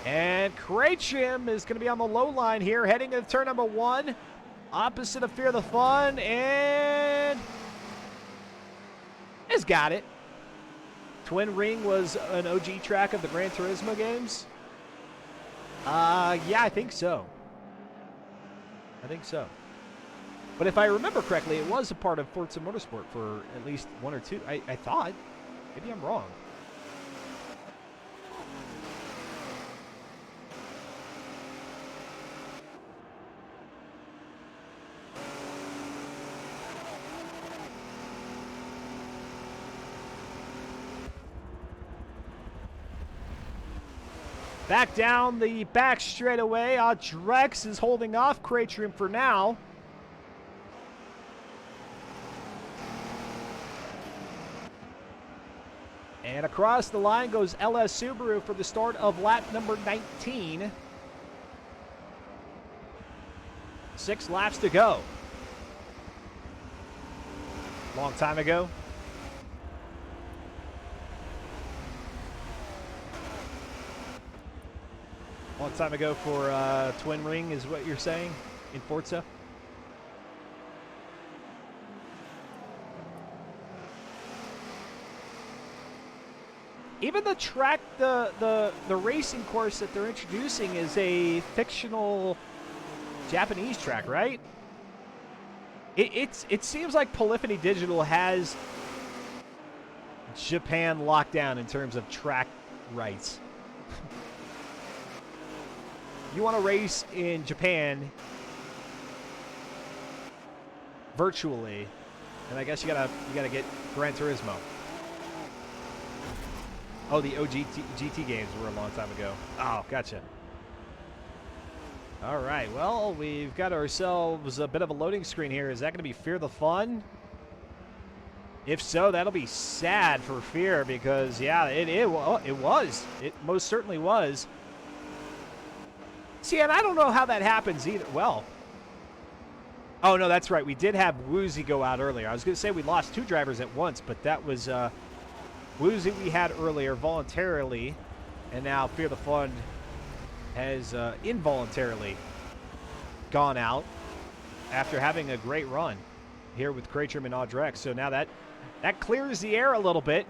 And Cratrim is going to be on the low line here, heading into turn number 1, opposite of Fear the Fun, and has got it. Twin Ring was an OG track of the Gran Turismo games. Yeah, I think so. But if I remember correctly, it was a part of Forza Motorsport for at least one or two. I thought. Maybe I'm wrong. Back down the back straightaway. Drex is holding off Cratrim for now. And across the line goes LS Subaru for the start of lap number 19. 6 laps to go. Long time ago. Long time ago for Twin Ring is what you're saying in Forza? Even the track, the racing course that they're introducing is a fictional Japanese track, right? It seems like Polyphony Digital has Japan locked down in terms of track rights. You want to race in Japan virtually, and I guess you gotta get Gran Turismo. Oh, the GT games were a long time ago. Oh, gotcha. All right, well, we've got ourselves a bit of a loading screen here. Is that going to be Fear the Fun? If so, that'll be sad for Fear because, yeah, it was. It most certainly was. See, and I don't know how that happens either. Well, oh, no, that's right. We did have Woozy go out earlier. I was going to say we lost 2 drivers at once, but that was Woozy we had earlier voluntarily, and now Fear the Fun has involuntarily gone out after having a great run here with Cratrim and Audrex. So now that clears the air a little bit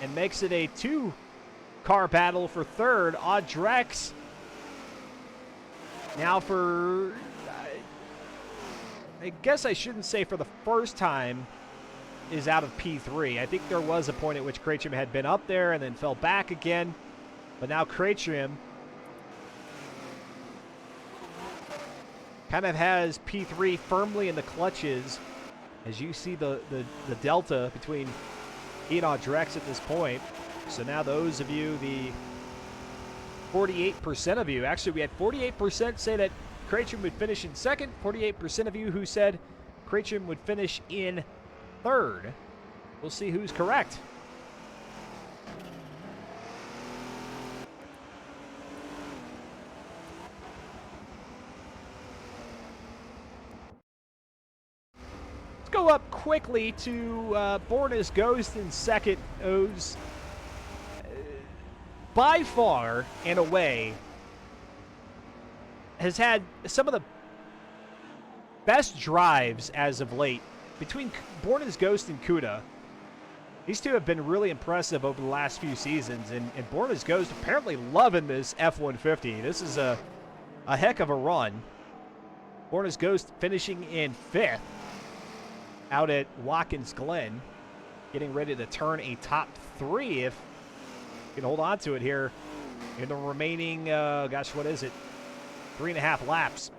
and makes it a 2-car battle for third. Audrex now for, I guess I shouldn't say for the first time, is out of P3. I think there was a point at which Cratrim had been up there and then fell back again. But now Cratrim kind of has P3 firmly in the clutches. As you see the delta between he and Audrex at this point. So now those of you, the 48% of you, actually we had 48% say that Cratrim would finish in second, 48% of you who said Cratrim would finish in third. We'll see who's correct. Let's go up quickly to Borna's Ghost in second. O's by far and away has had some of the best drives as of late. Between Borna's Ghost and Kuda, these two have been really impressive over the last few seasons, and Borna's Ghost apparently loving this F-150. This is a heck of a run. Borna's Ghost finishing in 5th out at Watkins Glen, getting ready to turn a top 3 if you can hold on to it here in the remaining, gosh, what is it? 3.5 laps.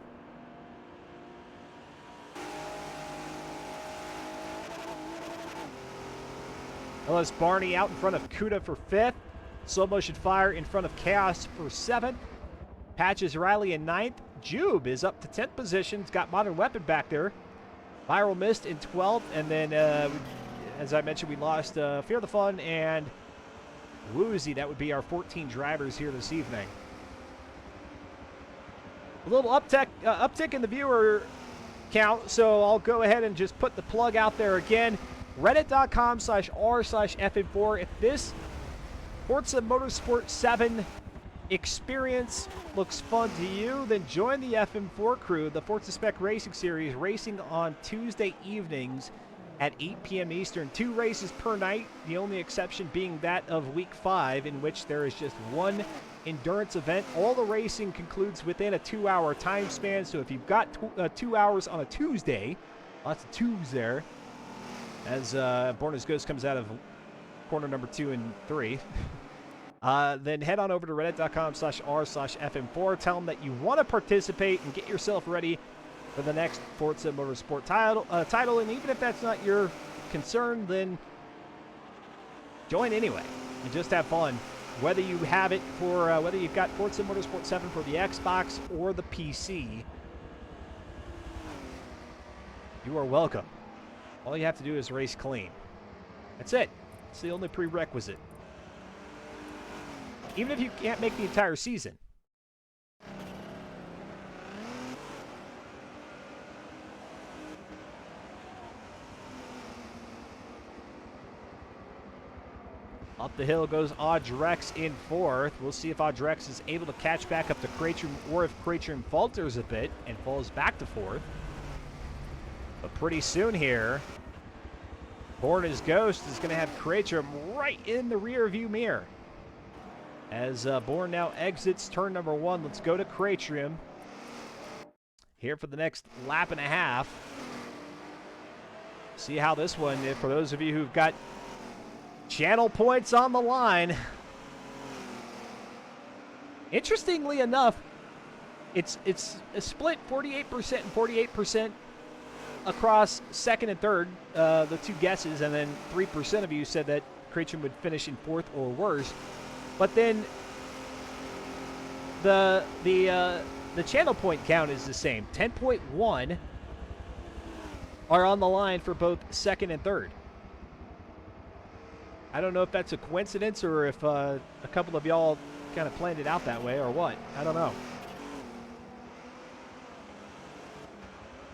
LS Barney out in front of Kuda for 5th. Slow Motion Fire in front of Chaos for 7th. Patches Riley in 9th. Jube is up to 10th position. He's got Modern Weapon back there. Viral Mist in 12th. And then, as I mentioned, we lost Fear the Fun and Woozy. That would be our 14 drivers here this evening. A little uptick in the viewer count, so I'll go ahead and just put the plug out there again. Reddit.com/r/FN4. If this Forza Motorsport 7 experience looks fun to you, then join the FM4 crew, the Forza Spec Racing Series, racing on Tuesday evenings at 8 p.m. Eastern. 2 races per night, the only exception being that of Week 5, in which there is just 1 endurance event. All the racing concludes within a 2-hour time span. So if you've got 2 hours on a Tuesday, lots of twos there, as Borna's Ghost comes out of corner number 2 and 3. Then head on over to reddit.com/r/FM4. Tell them that you want to participate and get yourself ready for the next Forza Motorsport title. And even if that's not your concern, then join anyway and just have fun. Whether you have it for, whether you've got Forza Motorsport 7 for the Xbox or the PC, you are welcome. All you have to do is race clean. That's it. It's the only prerequisite. Even if you can't make the entire season. Up the hill goes Audrex in 4th. We'll see if Audrex is able to catch back up to Cratrum, or if Cratrum falters a bit and falls back to 4th. But pretty soon here, Borna's Ghost is going to have Cratrum right in the rear view mirror. As Born now exits turn number 1, let's go to Cratrum here for the next lap and a half. See how this one, for those of you who've got channel points on the line. Interestingly enough, it's a split 48% and 48% across second and third, the two guesses, and then 3% of you said that Cratrum would finish in 4th or worse. But then the channel point count is the same. 10.1 are on the line for both second and third. I don't know if that's a coincidence or if a couple of y'all kind of planned it out that way or what. I don't know.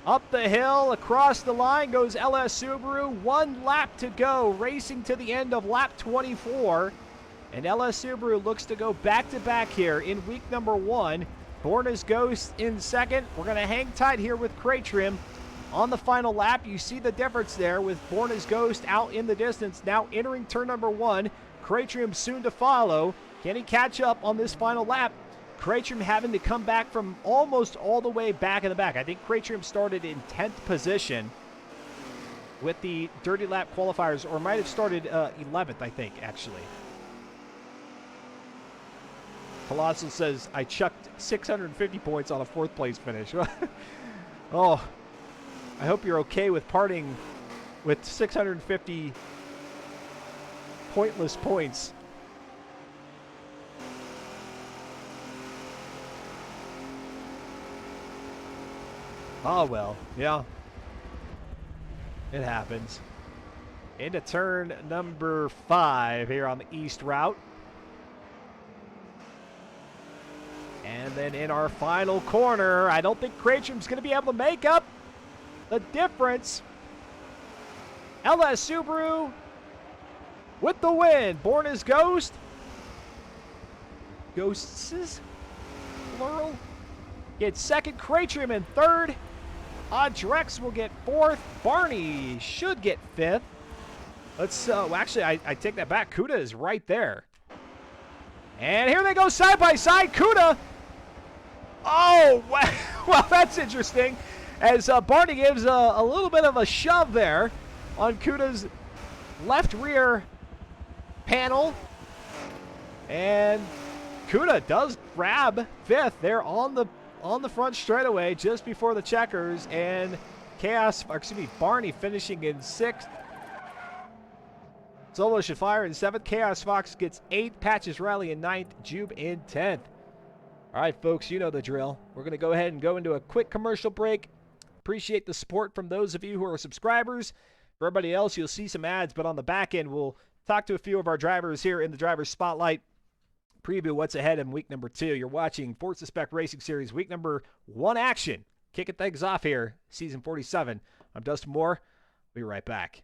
Up the hill, across the line goes LS Subaru. 1 lap to go, racing to the end of lap 24. And LS Subaru looks to go back-to-back here in week number 1. Borna's Ghost in 2nd. We're going to hang tight here with Cratrum. On the final lap, you see the difference there with Borna's Ghost out in the distance. Now entering turn number 1. Cratrum soon to follow. Can he catch up on this final lap? Cratrum having to come back from almost all the way back in the back. I think Cratrum started in 10th position with the Dirty Lap qualifiers, or might have started 11th, I think, actually. Colossal says, I chucked 650 points on a 4th place finish. Oh, I hope you're okay with parting with 650 pointless points. Oh, well, yeah. It happens. Into turn number 5 here on the east route. And then in our final corner, I don't think Cratrum's going to be able to make up the difference. LS Subaru with the win. Borna's Ghost. Ghosts, plural. Gets 2nd. Cratrum in 3rd. Audrex will get 4th. Barney should get 5th. Let's, well, actually, I take that back. Kuda is right there. And here they go side by side. Kuda. Oh, well, that's interesting. As Barney gives a little bit of a shove there on Kuda's left rear panel. And Kuda does grab 5th there on the front straightaway just before the checkers. And Barney finishing in 6th. Solo should fire in 7th. Chaos Fox gets 8th. Patches Rally in 9th. Jube in 10th. All right, folks, you know the drill. We're going to go ahead and go into a quick commercial break. Appreciate the support from those of you who are subscribers. For everybody else, you'll see some ads, but on the back end, we'll talk to a few of our drivers here in the Driver's Spotlight. Preview what's ahead in week number 2. You're watching Forza Spec Racing Series week number 1 action. Kicking things off here, season 47. I'm Dustin Moore. We'll be right back.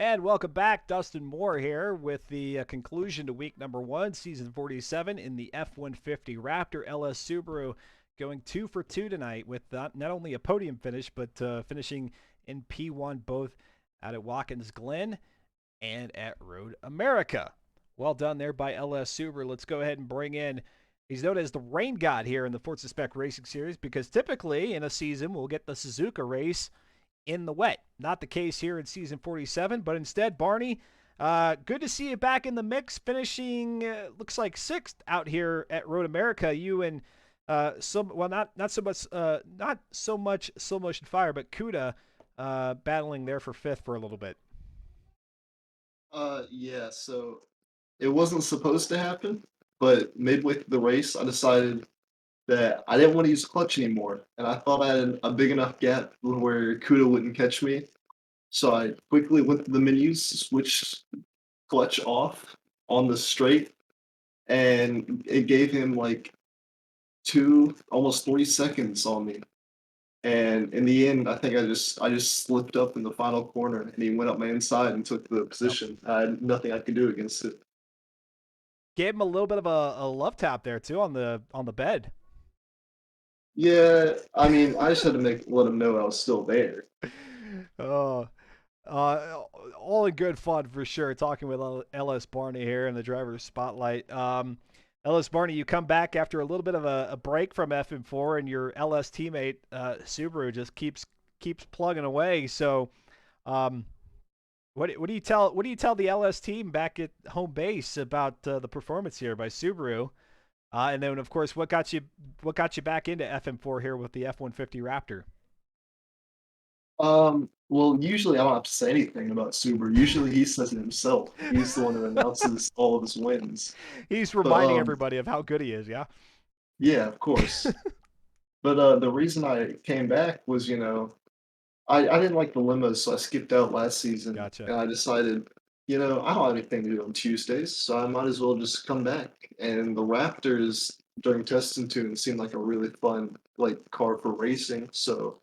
And welcome back. Dustin Moore here with the conclusion to week number 1, season 47 in the F-150 Raptor LS Subaru, going 2 for 2 tonight with not only a podium finish, but finishing in P1 both out at Watkins Glen and at Road America. Well done there by LS Subaru. Let's go ahead and bring in, he's known as the rain god here in the Forza Spec Racing Series because typically in a season we'll get the Suzuka race in the wet. Not the case here in season 47, but instead, Barney, good to see you back in the mix, finishing looks like 6th out here at Road America. You and not so much Slow Motion Fire, but Kuda battling there for 5th for a little bit.
Yeah, so it wasn't supposed to happen, but midway through the race, I decided that I didn't want to use clutch anymore, and I thought I had a big enough gap where Kuda wouldn't catch me. So I quickly went to the menus, switched clutch off on the straight, and it gave him like almost 3 seconds on me. And in the end, I think I just slipped up in the final corner, and he went up my inside and took the position. I had nothing I could do against it.
Gave him a little bit of a love tap there too on the bed.
Yeah, I mean, I just had to let him know I was still there.
Oh, all in good fun for sure. Talking with Ellis Barney here in the driver's spotlight. Ellis Barney, you come back after a little bit of a break from FM4, and your LS teammate Subaru just keeps plugging away. So, what do you tell the LS team back at home base about the performance here by Subaru? And then, of course, what got you back into FM4 here with the F-150 Raptor?
Well, usually I don't have to say anything about Subaru. Usually he says it himself. He's the one who announces all of his wins.
He's
But
reminding everybody of how good he is. Yeah.
yeah, of course. But the reason I came back was, I didn't like the limos, so I skipped out last season,
Gotcha.
and I decided, I don't have anything to do on Tuesdays, so I might as well just come back. And the Raptors during test and tune seemed like a really fun car for racing, so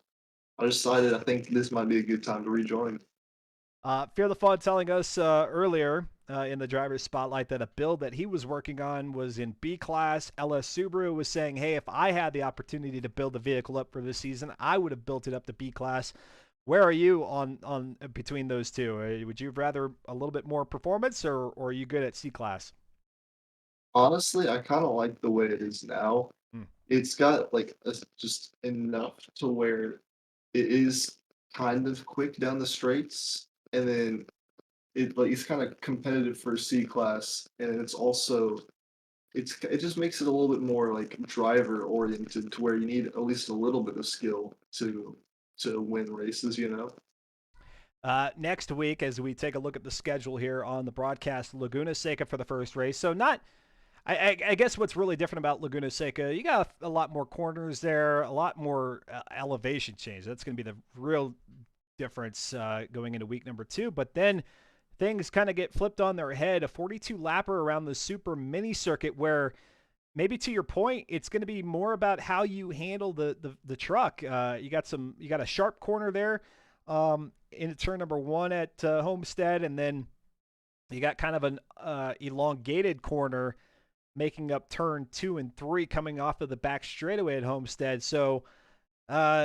I decided I think this might be a good time to rejoin.
Fear the Fun telling us earlier in the driver's spotlight that a build that he was working on was in B class. LS Subaru was saying, hey, if I had the opportunity to build the vehicle up for this season, I would have built it up to B class. Where are you on between those two? Would you rather a little bit more performance, or are you good at C class?
Honestly, I kind of like the way it is now.
Hmm.
It's got just enough to where it is kind of quick down the straights, and then it's kind of competitive for C class, and it just makes it a little bit more like driver oriented to where you need at least a little bit of skill to win races.
Next week, as we take a look at the schedule here on the broadcast, Laguna Seca for the first race. So not, I guess what's really different about Laguna Seca, you got a lot more corners there, a lot more elevation change. That's going to be the real difference going into week number 2. But then things kind of get flipped on their head. A 42 lapper around the super mini circuit where maybe to your point, it's going to be more about how you handle the truck. You got a sharp corner there in turn number 1 at Homestead, and then you got kind of an elongated corner making up turn 2 and 3 coming off of the back straightaway at Homestead. So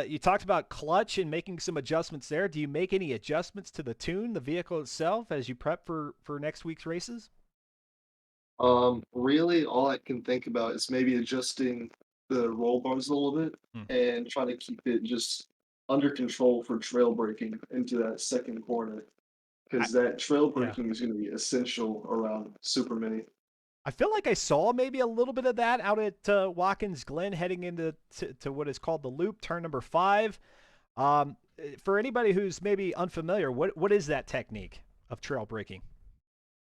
you talked about clutch and making some adjustments there. Do you make any adjustments to the tune, the vehicle itself, as you prep for next week's races?
Really, all I can think about is maybe adjusting the roll bars a little bit
Hmm.
and trying to keep it just under control for trail braking into that second corner, because that trail
Yeah.
braking is going to be essential around Super Mini.
I feel like I saw maybe a little bit of that out at Watkins Glen heading into to what is called the loop, turn number 5. For anybody who's maybe unfamiliar, what is that technique of trail braking?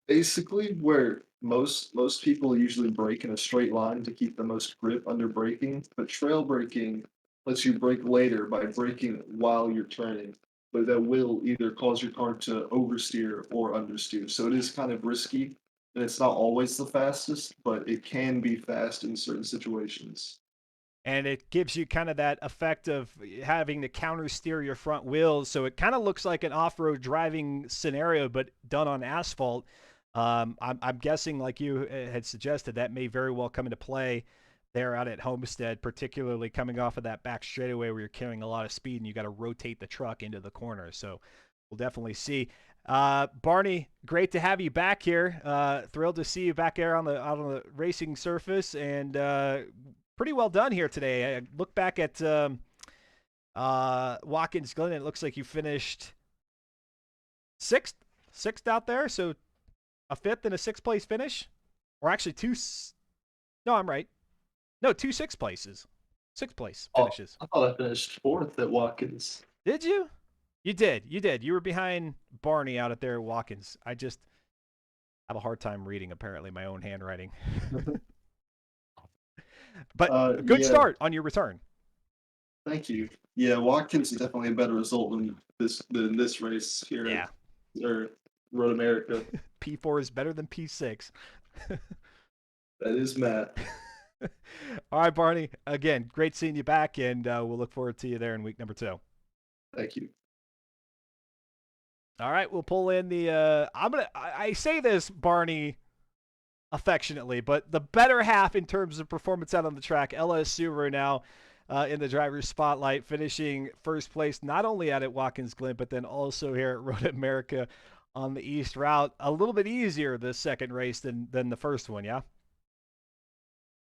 Basically, where most people usually brake in a straight line to keep the most grip under braking, but trail braking lets you brake later by braking while you're turning. But that will either cause your car to oversteer or understeer. So it is kind of risky, and it's not always the fastest, but it can be fast in certain situations.
and it gives you kind of that effect of having to counter steer your front wheels. So it kind of looks like an off-road driving scenario, but done on asphalt. I'm guessing, like you had suggested, that may very well come into play there out at Homestead, particularly coming off of that back straightaway where you're carrying a lot of speed and you got to rotate the truck into the corner. So we'll definitely see. Barney, great to have you back here. Thrilled to see you back there on the racing surface, and pretty well done here today. I look back at Watkins Glen, and it looks like you finished sixth out there. So a fifth and a sixth place finish, or actually two. No, I'm right. No, 2 sixth places. Sixth place finishes.
I thought I finished 4th at Watkins.
Did you? You did. You were behind Barney out at there at Watkins. I just have a hard time reading, apparently, my own handwriting. But good start on your return.
Thank you. Yeah, Watkins is definitely a better result than this race here.
Yeah.
Or Road America.
P4 is better than P6.
That is Matt.
All right, Barney. Again, great seeing you back, and we'll look forward to you there in week number 2.
Thank you.
All right, we'll pull in the. I say this, Barney, affectionately, but the better half in terms of performance out on the track. LS Subaru now in the driver's spotlight, finishing first place not only out at Watkins Glen, but then also here at Road America on the East Route. A little bit easier this second race than the first one, yeah.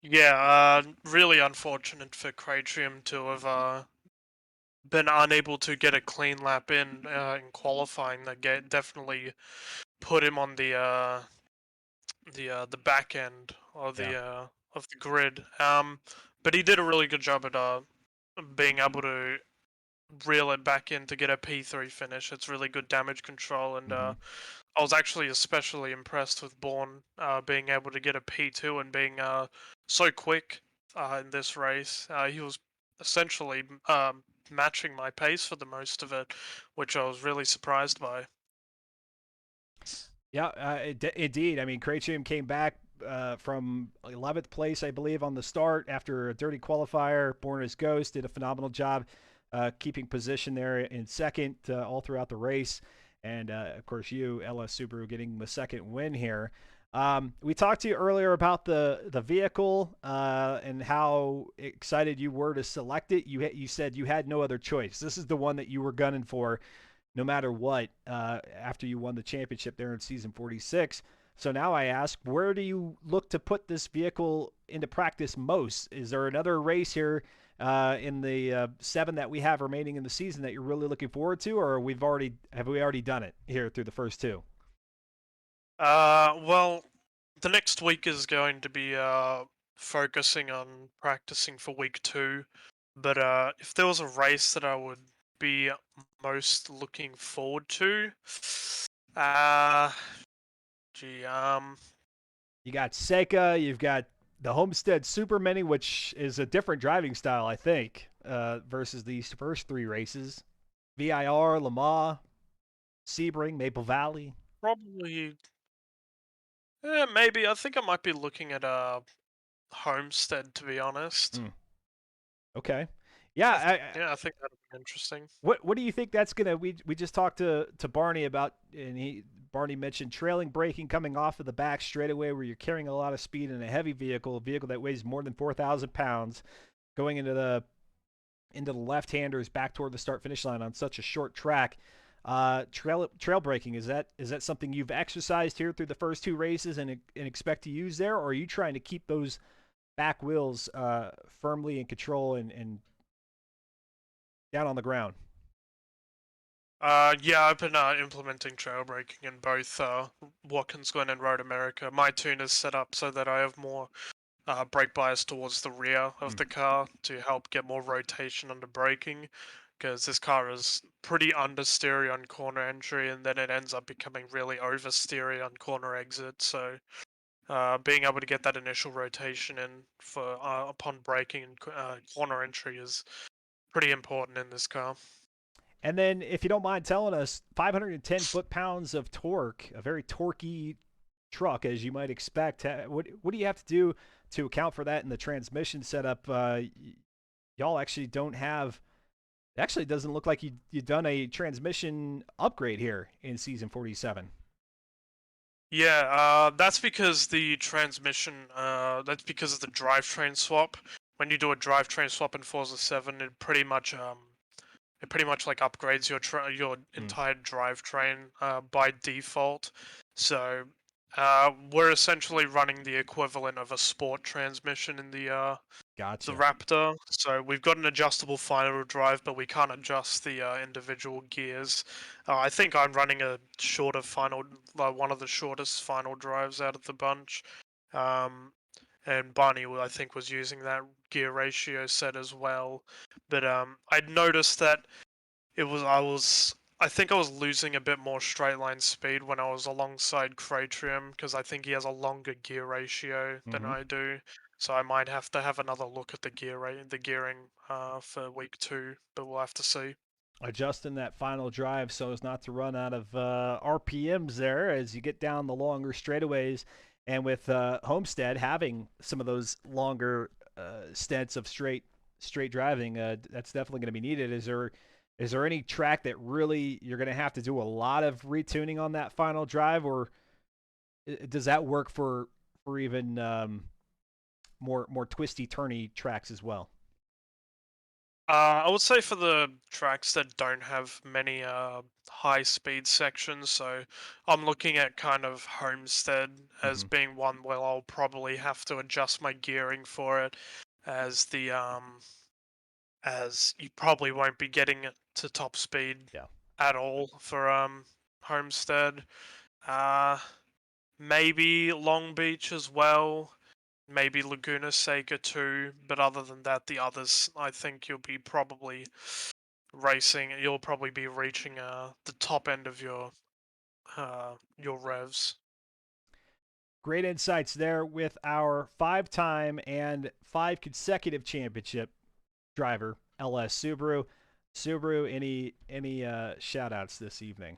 Yeah, really unfortunate for Cratrium to have been unable to get a clean lap in qualifying. That definitely put him on the back end of the grid. But he did a really good job at being able to reel it back in to get a P3 finish. It's really good damage control, and I was actually especially impressed with Bourne being able to get a P2 and being so quick in this race. He was essentially matching my pace for the most of it, which I was really surprised by.
Yeah, indeed. I mean, Cratrium came back from 11th place, I believe, on the start after a dirty qualifier. Born as Ghost did a phenomenal job keeping position there in second all throughout the race. And, of course, you, LS Subaru, getting the second win here. We talked to you earlier about the vehicle and how excited you were to select it. You said you had no other choice. This is the one that you were gunning for no matter what after you won the championship there in season 46. So now I ask, where do you look to put this vehicle into practice most? Is there another race here in the 7 that we have remaining in the season that you're really looking forward to, or have we already done it here through the first 2?
Well, the next week is going to be focusing on practicing for week 2. But if there was a race that I would be most looking forward to,
you got Seika, you've got the Homestead Super Mini, which is a different driving style, I think, versus these first 3 races. VIR, Lamar, Sebring, Maple Valley.
Probably. Yeah, maybe. I think I might be looking at Homestead, to be honest.
Okay. Yeah,
I think that'd be interesting.
What do you think that's gonna? We just talked to Barney about, and Barney mentioned trailing braking coming off of the back straightaway where you're carrying a lot of speed in a heavy vehicle, a vehicle that weighs more than 4,000 pounds, going into the left-handers back toward the start-finish line on such a short track. Trail braking, is that something you've exercised here through the first 2 races and expect to use there, or are you trying to keep those back wheels firmly in control and down on the ground?
Yeah, I've been implementing trail braking in both Watkins Glen and Road America. My tune is set up so that I have more brake bias towards the rear of the car to help get more rotation under braking, because this car is pretty understeery on corner entry, and then it ends up becoming really oversteery on corner exit. So being able to get that initial rotation in for upon braking and corner entry is pretty important in this car.
And then, if you don't mind telling us, 510 foot-pounds of torque, a very torquey truck, as you might expect. What do you have to do to account for that in the transmission setup, y'all actually don't have. It actually doesn't look like you've done a transmission upgrade here in season 47.
Yeah, that's because the transmission. That's because of the drivetrain swap. When you do a drivetrain swap in Forza 7, it pretty much like upgrades your entire drivetrain by default. So we're essentially running the equivalent of a sport transmission in the
Gotcha.
Raptor. So we've got an adjustable final drive, but we can't adjust the individual gears. I think I'm running a shorter final, one of the shortest final drives out of the bunch. And Barney, I think, was using that gear ratio set as well. But I'd noticed that I think I was losing a bit more straight line speed when I was alongside Kratrium because I think he has a longer gear ratio than I do. So I might have to have another look at the gearing for week 2, but we'll have to see.
Adjusting that final drive so as not to run out of RPMs there as you get down the longer straightaways. And with Homestead having some of those longer stints of straight driving, that's definitely going to be needed. Is there any track that really you're going to have to do a lot of retuning on that final drive, or does that work for even more twisty turny tracks as well?
I would say for the tracks that don't have many high speed sections, so I'm looking at kind of Homestead as being one where I'll probably have to adjust my gearing for it, as you probably won't be getting it to top speed at all for Homestead. Maybe Long Beach as well. Maybe Laguna Seca too, but other than that, the others, I think you'll be probably you'll probably be reaching the top end of your revs.
Great insights there with our 5-time and 5 consecutive championship driver, LS Subaru. Subaru, any shout outs this evening?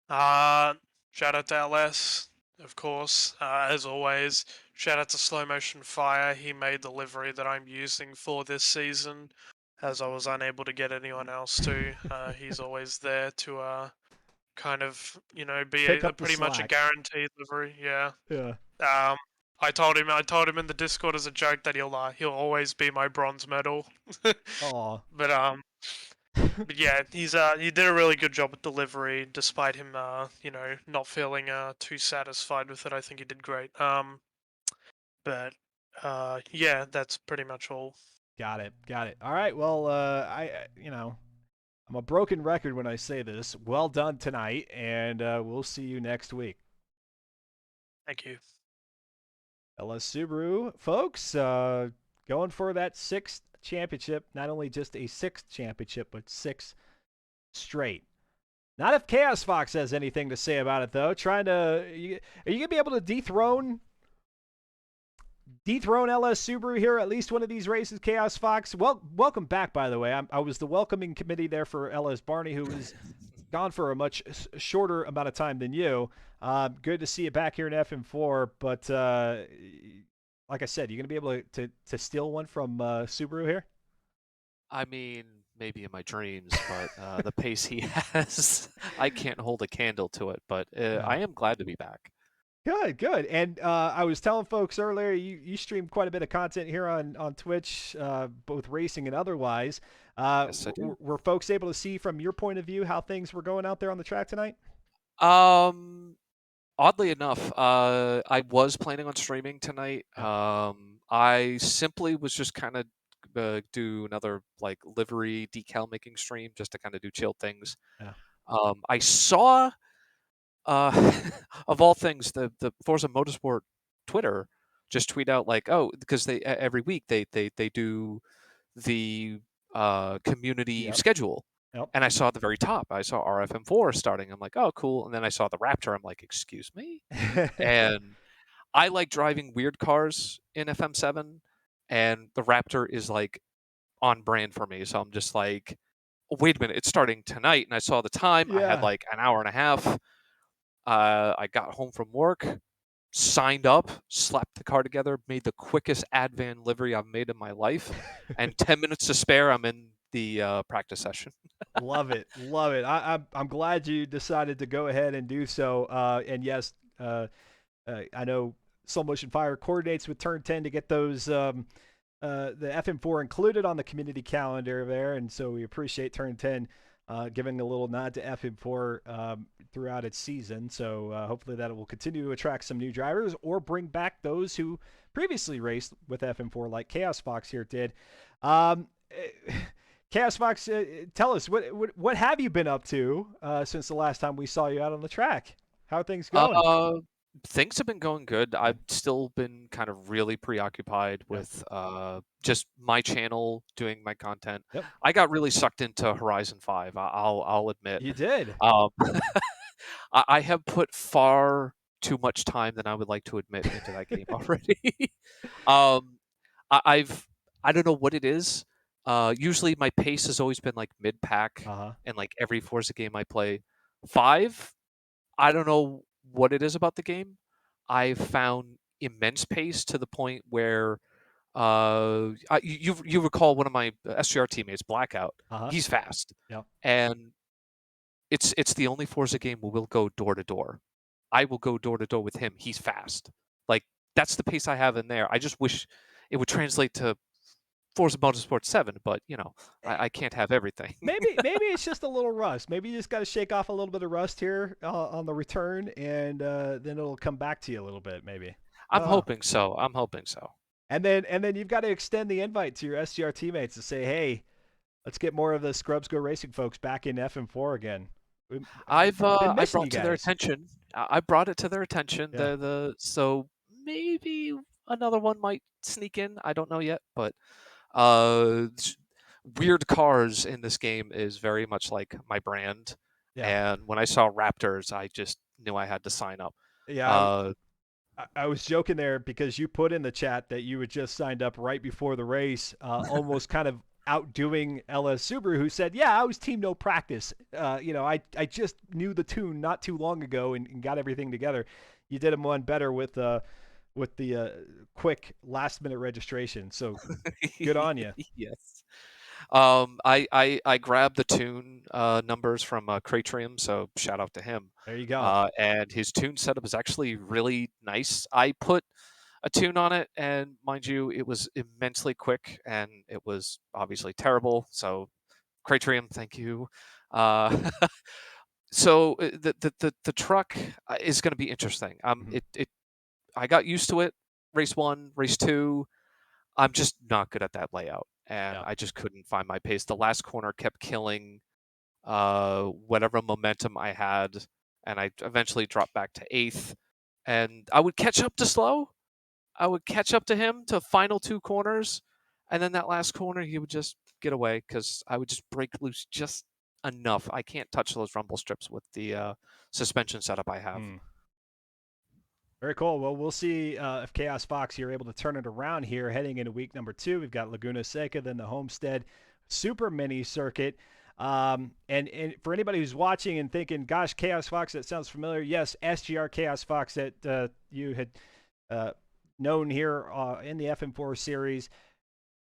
Shout out to LS, of course, as always. Shout out to Slow Motion Fire. He made the livery that I'm using for this season, as I was unable to get anyone else to. He's always there to kind of, be
Pick
a
up the
pretty much a
slack.
guaranteed livery. Yeah.
Yeah.
I told him in the Discord as a joke that he'll always be my bronze medal.
Aw.
But yeah, he did a really good job with delivery, despite him not feeling too satisfied with it. I think he did great. But yeah, that's pretty much all.
Got it. All right. Well, I'm a broken record when I say this. Well done tonight, and we'll see you next week.
Thank you.
LS Subaru, folks, going for that 6th championship. Not only just a 6th championship, but 6 straight. Not if Chaos Fox has anything to say about it, though. Are you going to be able to dethrone LS Subaru here at least one of these races, Chaos Fox? Well, welcome back, by the way. I was the welcoming committee there for LS Barney, who was gone for a much shorter amount of time than you. Good to see you back here in FM4, but like I said, you're going to be able to steal one from Subaru here?
I mean, maybe in my dreams, but the pace he has, I can't hold a candle to it, but I am glad to be back.
Good. And I was telling folks earlier, you stream quite a bit of content here on Twitch, both racing and otherwise.
Yes, I do.
Were folks able to see from your point of view how things were going out there on the track tonight?
Oddly enough, I was planning on streaming tonight. I simply was just kind of do another like livery decal making stream just to kind of do chill things.
Yeah.
I saw, of all things, the Forza Motorsport Twitter just tweet out like, oh, because they every week they do the community schedule.
Yep.
And I saw at the very top, I saw RFM4 starting. I'm like, oh, cool. And then I saw the Raptor. I'm like, excuse me? And I like driving weird cars in FM7, and the Raptor is like on brand for me. So I'm just like, wait a minute, it's starting tonight. And I saw the time. I had like an hour and a half. I got home from work, signed up, slapped the car together, made the quickest Advan livery I've made in my life, and 10 minutes to spare, I'm in the practice session.
Love it, love it. I'm glad you decided to go ahead and do so. And yes, I know Slow Motion Fire coordinates with Turn 10 to get those the FM4 included on the community calendar there, and so we appreciate Turn 10 giving a little nod to FM4 throughout its season. So hopefully that will continue to attract some new drivers or bring back those who previously raced with FM4, like Chaos Fox here did. Chaos Fox, tell us what have you been up to since the last time we saw you out on the track? How are things going?
Things have been going good. I've still been kind of really preoccupied with just my channel, doing my content.
Yep.
I got really sucked into Horizon 5. I'll admit.
You did.
I have put far too much time than I would like to admit into that game already. I don't know what it is. Usually my pace has always been like mid pack, and like every Forza game I play. 5, I don't know what it is about the game. I've found immense pace to the point where you recall one of my SGR teammates, Blackout. He's fast.
Yep.
And it's the only Forza game where we'll go door to door. I will go door to door with him. He's fast. Like that's the pace I have in there. I just wish it would translate to Forza Motorsport 7, but you know, I can't have everything.
maybe it's just a little rust. Maybe you just got to shake off a little bit of rust here on the return, and then it'll come back to you a little bit. Maybe.
I'm hoping so.
And then you've got to extend the invite to your SGR teammates to say, hey, let's get more of the Scrubs Go Racing folks back in FM4 again.
I brought to their attention. I brought it to their attention. Yeah. So maybe another one might sneak in. I don't know yet, but weird cars in this game is very much like my brand. Yeah. And when I saw Raptors, I just knew I had to sign up.
Yeah. I was joking there because you put in the chat that you had just signed up right before the race, almost kind of outdoing LS Subaru, who said, yeah, I was team no practice. I just knew the tune not too long ago and got everything together. You did one better with the quick last minute registration. So good on you.
Yes. I grabbed the tune numbers from Cratrium, so shout out to him.
There you go.
And his tune setup is actually really nice. I put a tune on it, and mind you, it was immensely quick, and it was obviously terrible. So, Cratrium, thank you. So the truck is going to be interesting. I got used to it. Race 1, race 2. I'm just not good at that layout, and I just couldn't find my pace. The last corner kept killing whatever momentum I had, and I eventually dropped back to 8th. And I would catch up to Slow. I would catch up to him to final 2 corners, and then that last corner he would just get away because I would just break loose just enough. I can't touch those rumble strips with the suspension setup I have.
Very cool. Well, we'll see if Chaos Fox, you're able to turn it around here heading into week number 2. We've got Laguna Seca, then the Homestead Super Mini Circuit. And for anybody who's watching and thinking, gosh, Chaos Fox, that sounds familiar. Yes, SGR Chaos Fox that you had known here in the FM4 series.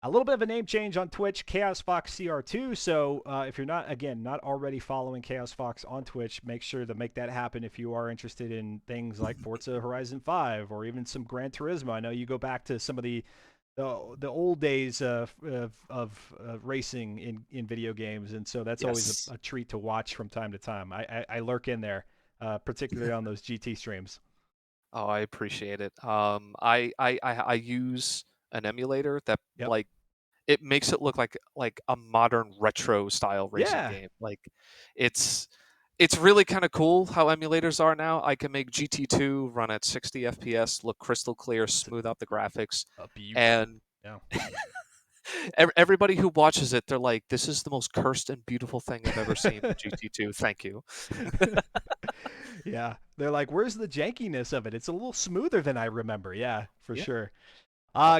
A little bit of a name change on Twitch, Chaos Fox CR2. So if you're not already following Chaos Fox on Twitch, make sure to make that happen if you are interested in things like Forza Horizon 5 or even some Gran Turismo. I know you go back to some of the old days of racing in video games, and so that's always a treat to watch from time to time. I lurk in there, particularly on those GT streams.
Oh, I appreciate it. I use an emulator that like it makes it look like a modern retro style racing game. Like it's really kind of cool how emulators are now. I can make GT2 run at 60 FPS, look crystal clear, smooth out the graphics, and everybody who watches it, they're like, "This is the most cursed and beautiful thing I've ever seen in GT2." Thank you.
Yeah, they're like, "Where's the jankiness of it? It's a little smoother than I remember." Yeah, for sure.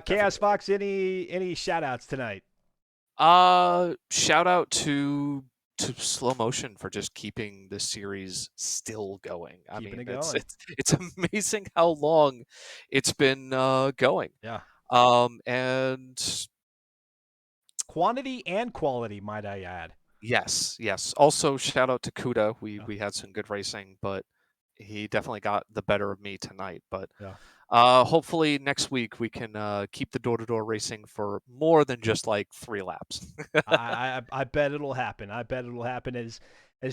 Chaos Fox, any shout outs tonight?
Shout out to to Slow Motion for just keeping the series still going. I
Keeping
mean,
it
it's
going.
it's amazing how long it's been going.
Yeah.
And
Quantity and quality, might I add.
yes, yes. Also, shout out to Kuda.
Yeah.
We had some good racing, but he definitely got the better of me tonight. But
Yeah.
hopefully next week we can keep the door-to-door racing for more than just like 3 laps.
I bet it'll happen. I bet it'll happen as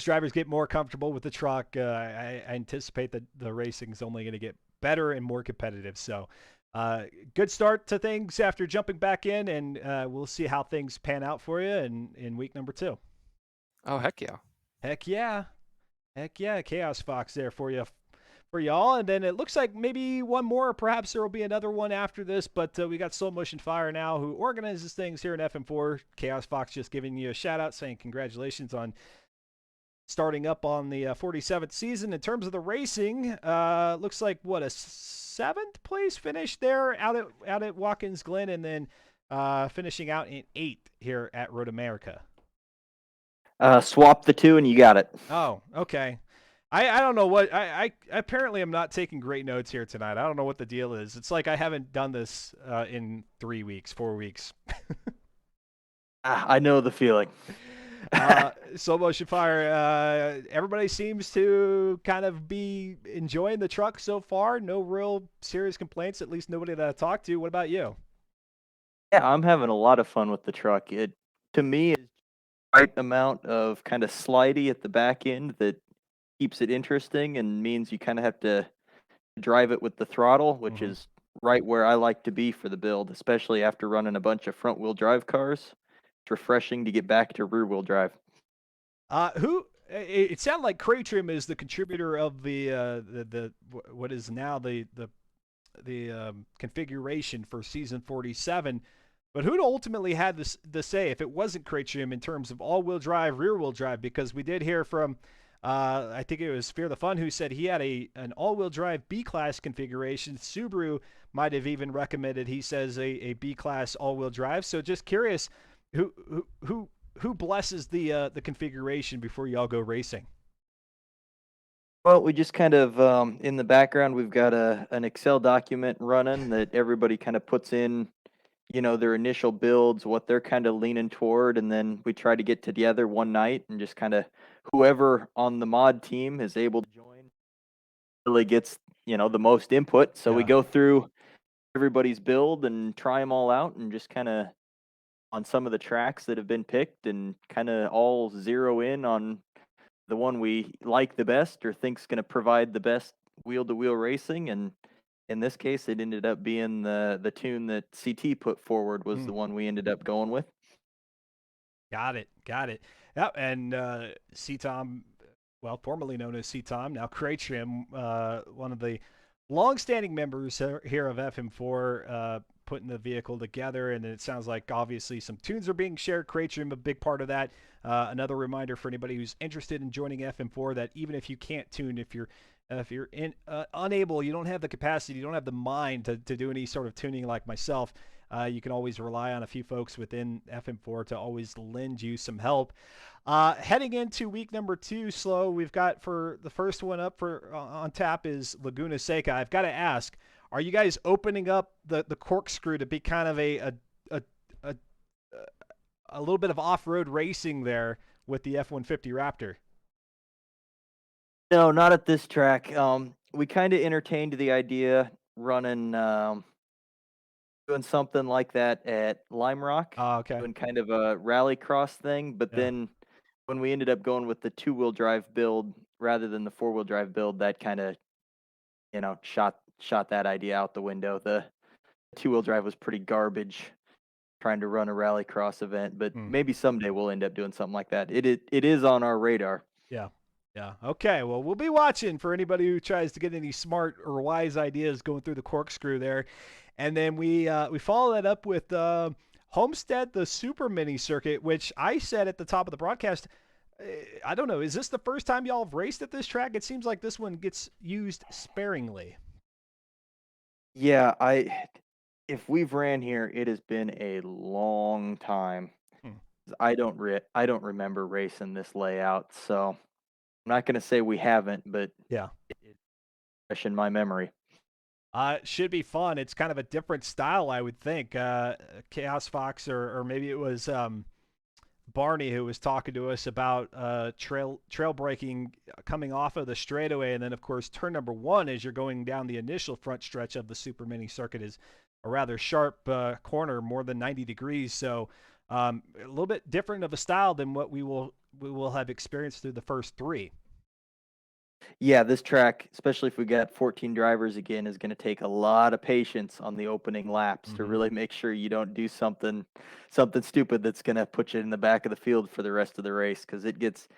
drivers get more comfortable with the truck. I anticipate that the racing's only going to get better and more competitive. So, good start to things after jumping back in, and we'll see how things pan out for you in week number 2.
Oh, heck yeah.
Heck yeah, heck yeah, Chaos Fox there for you. For y'all, and then it looks like maybe one more, or perhaps there will be another one after this. But we got Slow Motion Fire now, who organizes things here in FM4. Chaos Fox just giving you a shout out, saying congratulations on starting up on the 47th season. In terms of the racing, looks like what, a 7th place finish there out at Watkins Glen, and then finishing out in 8th here at Road America.
Swap the two and you got it.
Oh, okay. I don't know what I apparently am not taking great notes here tonight. I don't know what the deal is. It's like I haven't done this in 3 weeks, 4 weeks.
I know the feeling.
Slow Motion Fire. Everybody seems to kind of be enjoying the truck so far. No real serious complaints. At least nobody that I talked to. What about you?
Yeah, I'm having a lot of fun with the truck. It, to me, is the right amount of kind of slidey at the back end that keeps it interesting and means you kind of have to drive it with the throttle, which
Mhm.
is right where I like to be for the build, especially after running a bunch of front wheel drive cars. It's refreshing to get back to rear wheel drive.
It sounded like Craytrim is the contributor of the what is now the configuration for season 47. But who ultimately had the say if it wasn't Craytrim in terms of all-wheel drive, rear-wheel drive? Because we did hear from, I think it was Fear the Fun, who said he had an all-wheel drive B-class configuration. Subaru might have even recommended, he says, a B-class all-wheel drive. So just curious, who blesses the configuration before y'all go racing?
Well, we just kind of in the background we've got an Excel document running that everybody kind of puts in, their initial builds, what they're kind of leaning toward, and then we try to get together one night and just kind of whoever on the mod team is able to join really gets, the most input. So we
Yeah.
go through everybody's build and try them all out and just kind of on some of the tracks that have been picked and kind of all zero in on the one we like the best or think's going to provide the best wheel-to-wheel racing. And in this case, it ended up being the tune that CT put forward was the one we ended up going with.
Got it. Yep. And C-Tom, well, formerly known as C-Tom, now Craytrim, one of the long-standing members here of FM4, putting the vehicle together. And it sounds like obviously some tunes are being shared. Craytrim, a big part of that. Another reminder for anybody who's interested in joining FM4 that even if you can't tune, if you're unable, you don't have the capacity, you don't have the mind to do any sort of tuning like myself, you can always rely on a few folks within FM4 to always lend you some help. Heading into week number 2, Slow, we've got for the first one up for on tap is Laguna Seca. I've got to ask, are you guys opening up the corkscrew to be kind of a little bit of off-road racing there with the F-150 Raptor?
No, not at this track. We kind of entertained the idea running, doing something like that at Lime Rock,
Oh, okay.
doing kind of a rally cross thing. But
Yeah.
then when we ended up going with the 2-wheel drive build rather than the 4-wheel drive build, that kind of, shot that idea out the window. The 2-wheel drive was pretty garbage trying to run a rally cross event, but maybe someday we'll end up doing something like that. It is on our radar.
Yeah. Okay. Well, we'll be watching for anybody who tries to get any smart or wise ideas going through the corkscrew there. And then we follow that up with Homestead, the Super Mini Circuit, which I said at the top of the broadcast, I don't know, is this the first time y'all have raced at this track? It seems like this one gets used sparingly.
Yeah, if we've ran here, it has been a long time. I don't remember racing this layout, so I'm not gonna say we haven't, but
Yeah.
it's fresh in my memory.
Should be fun. It's kind of a different style, I would think. Chaos Fox, or maybe it was Barney who was talking to us about trail braking coming off of the straightaway, and then of course turn number 1 as you're going down the initial front stretch of the Super Mini circuit is a rather sharp corner, more than 90 degrees. So a little bit different of a style than what we will have experienced through the first 3.
Yeah, this track, especially if we got 14 drivers again, is going to take a lot of patience on the opening laps to really make sure you don't do something stupid that's going to put you in the back of the field for the rest of the race, because it gets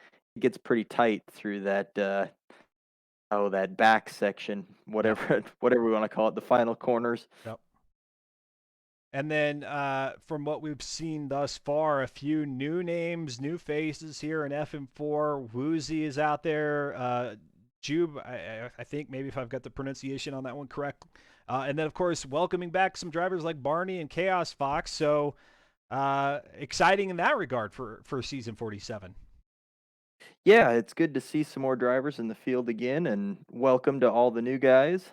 pretty tight through that that back section, whatever whatever we want to call it, the final corners.
Yep. And then from what we've seen thus far, a few new names, new faces here in FM4. Woozy is out there. Jube, I think maybe if I've got the pronunciation on that one correct. And then, of course, welcoming back some drivers like Barney and Chaos Fox. So exciting in that regard for Season 47.
Yeah, it's good to see some more drivers in the field again, and welcome to all the new guys.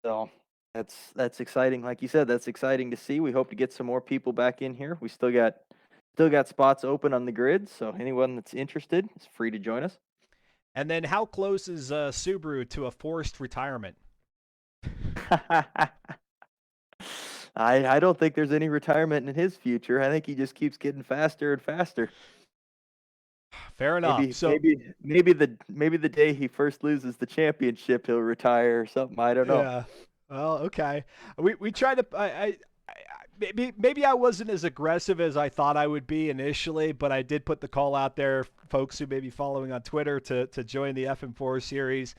So that's exciting. Like you said, that's exciting to see. We hope to get some more people back in here. We still got spots open on the grid, so anyone that's interested is free to join us.
And then how close is Subaru to a forced retirement?
I don't think there's any retirement in his future. I think he just keeps getting faster and faster.
Fair enough.
Maybe the day he first loses the championship, he'll retire or something. I don't know.
Yeah. Well, okay. We tried to. Maybe I wasn't as aggressive as I thought I would be initially, but I did put the call out there, folks who may be following on Twitter, to join the FM4 series.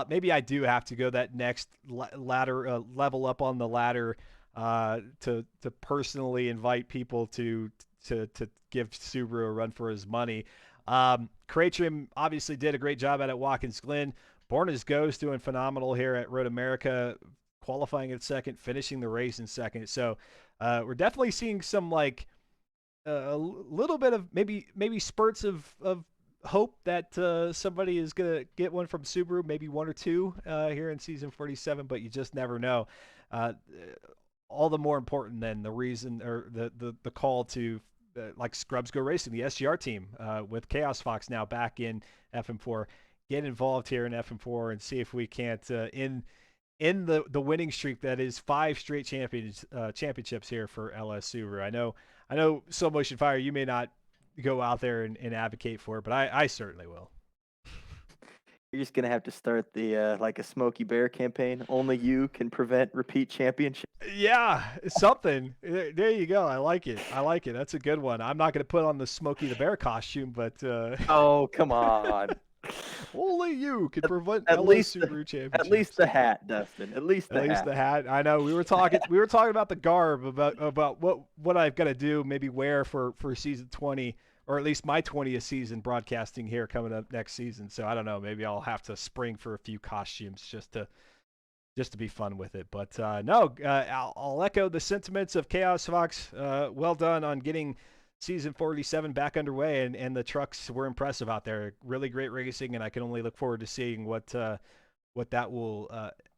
Maybe I do have to go that next ladder level up on the ladder to personally invite people to give Subaru a run for his money. Cratrim obviously did a great job at Watkins Glen. Born as Ghost doing phenomenal here at Road America, qualifying in second, finishing the race in second. So we're definitely seeing some like a little bit of maybe spurts of hope that somebody is going to get one from Subaru, maybe 1 or 2 here in Season 47, but you just never know. All the more important than the reason or the call to like Scrubs Go Racing, the SGR team with Chaos Fox now back in FM4. Get involved here in FM4 and see if we can't in the winning streak that is 5 straight championships here for LS Subaru. I know Slow Motion Fire, you may not go out there and advocate for it, but I certainly will.
You're just gonna have to start the like a Smokey Bear campaign. Only you can prevent repeat championship.
Yeah, something. There you go. I like it. That's a good one. I'm not gonna put on the Smokey the Bear costume, but
Oh, come on.
only you can prevent
At
LS
least
Subaru championships.
At least the hat, Dustin. At least the hat.
I know we were talking about the garb, about what I've got to do, maybe wear for season 20, or at least my 20th season broadcasting here coming up next season. So I don't know, maybe I'll have to spring for a few costumes just to be fun with it. But I'll echo the sentiments of Chaos Fox. Well done on getting Season 47 back underway, and the trucks were impressive out there. Really great racing, and I can only look forward to seeing what that will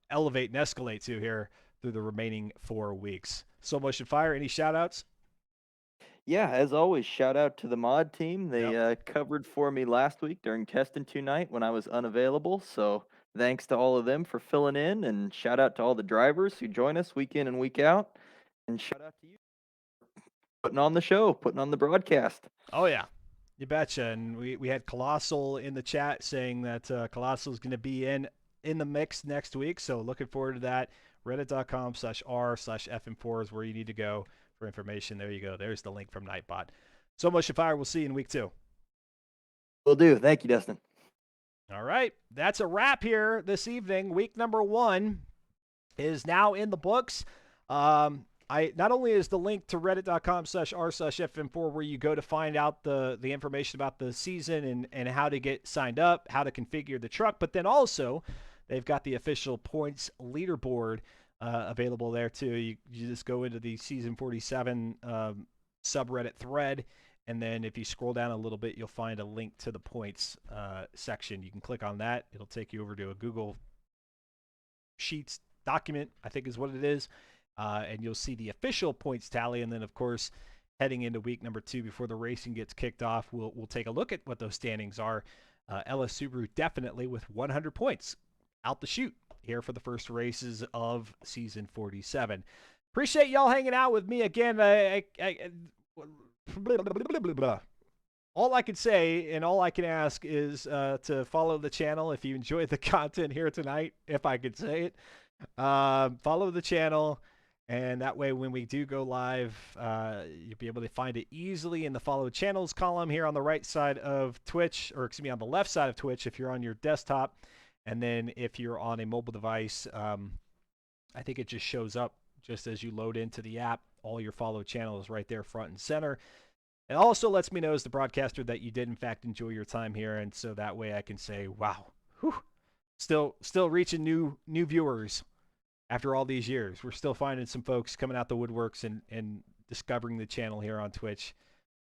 elevate and escalate to here through the remaining 4 weeks. Slow Motion Fire, any shout-outs?
Yeah, as always, shout out to the mod team. They covered for me last week during Testing 2 night when I was unavailable. So thanks to all of them for filling in, and shout out to all the drivers who join us week in and week out. And shout out to you putting on the show, putting on the broadcast.
Oh, yeah. You betcha. And we had Colossal in the chat saying that Colossal is going to be in the mix next week. So looking forward to that. Reddit.com/r/FM4 is where you need to go for information. There you go. There's the link from Nightbot. So much fire. We'll see you in week 2.
Will do. Thank you, Dustin.
All right. That's a wrap here this evening. Week number 1 is now in the books. Not only is the link to reddit.com/r/FM4 where you go to find out the information about the season and how to get signed up, how to configure the truck, but then also they've got the official points leaderboard available there too. You just go into the Season 47 subreddit thread. And then if you scroll down a little bit, you'll find a link to the points section. You can click on that. It'll take you over to a Google Sheets document, I think is what it is. And you'll see the official points tally. And then, of course, heading into week number 2 before the racing gets kicked off, we'll take a look at what those standings are. LS Subaru definitely with 100 points out the chute here for the first races of season 47. Appreciate y'all hanging out with me again. All I can say and all I can ask is to follow the channel if you enjoyed the content here tonight, if I could say it. Follow the channel, and that way when we do go live, you'll be able to find it easily in the follow channels column here on the right side of Twitch, or excuse me, on the left side of Twitch if you're on your desktop. And then if you're on a mobile device, I think it just shows up just as you load into the app. All your follow channels right there front and center. It also lets me know as the broadcaster that you did in fact enjoy your time here, and so that way I can say, wow, whew, still reaching new viewers after all these years. We're still finding some folks coming out the woodworks and discovering the channel here on Twitch.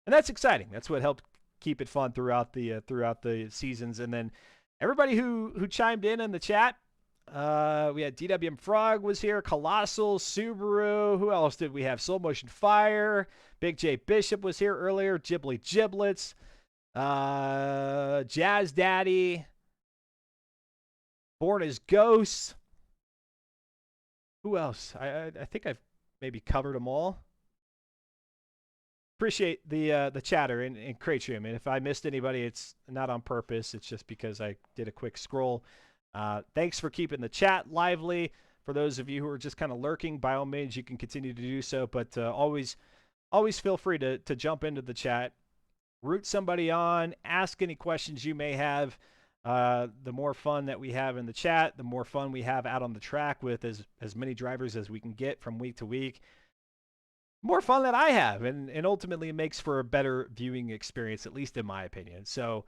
And that's exciting. That's what helped keep it fun throughout the seasons. And then everybody who chimed in the chat, we had DWM Frog was here, Colossal, Subaru. Who else did we have? Soul Motion Fire. Big J Bishop was here earlier. Ghibli Giblets. Jazz Daddy. Born as Ghosts. Who else? I think I've maybe covered them all. Appreciate the chatter in Crate Room. And if I missed anybody, it's not on purpose. It's just because I did a quick scroll. Thanks for keeping the chat lively. For those of you who are just kind of lurking, by all means, you can continue to do so. But always feel free to jump into the chat, root somebody on, ask any questions you may have. The more fun that we have in the chat, the more fun we have out on the track with as many drivers as we can get from week to week. More fun that I have, and ultimately it makes for a better viewing experience, at least in my opinion. So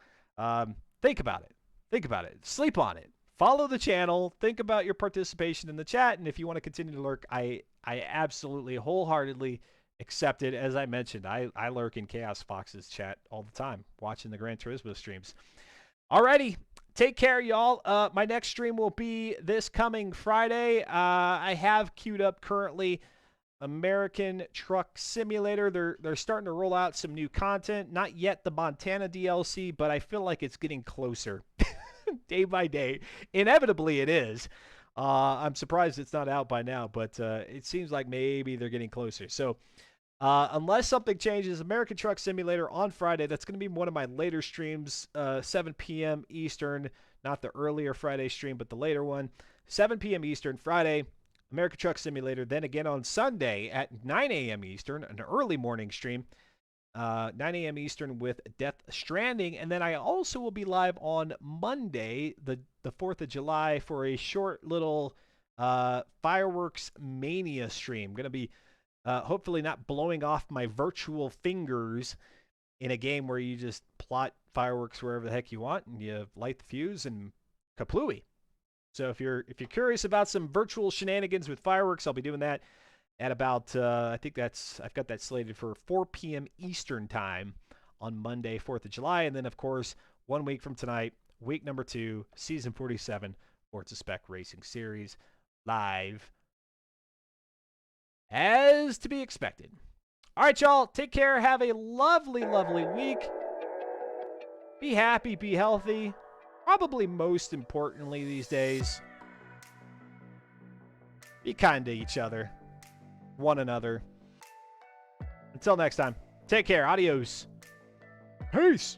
think about it. Think about it. Sleep on it. Follow the channel. Think about your participation in the chat, and if you want to continue to lurk, I absolutely wholeheartedly accept it. As I mentioned, I lurk in Chaos Fox's chat all the time, watching the Gran Turismo streams. Alrighty, take care, y'all. My next stream will be this coming Friday. I have queued up currently American Truck Simulator. They're starting to roll out some new content. Not yet the Montana DLC, but I feel like it's getting closer day by day. Inevitably, it is. I'm surprised it's not out by now, but it seems like maybe they're getting closer. So unless something changes, American Truck Simulator on Friday. That's going to be one of my later streams, 7 p.m. Eastern. Not the earlier Friday stream, but the later one. 7 p.m. Eastern, Friday. American Truck Simulator. Then again on Sunday at 9 a.m. Eastern, an early morning stream, 9 a.m. Eastern with Death Stranding. And then I also will be live on Monday, the 4th of July, for a short little Fireworks Mania stream. Going to be hopefully not blowing off my virtual fingers in a game where you just plot fireworks wherever the heck you want and you light the fuse and kaplooey. So if you're curious about some virtual shenanigans with fireworks, I'll be doing that at about I've got that slated for 4 p.m. Eastern time on Monday, 4th of July, and then of course 1 week from tonight, week number 2, season 47, Forza Spec Racing Series live, as to be expected. All right, y'all, take care. Have a lovely, lovely week. Be happy, be healthy. Probably most importantly these days, be kind to each other, one another. Until next time, take care. Adios. Peace.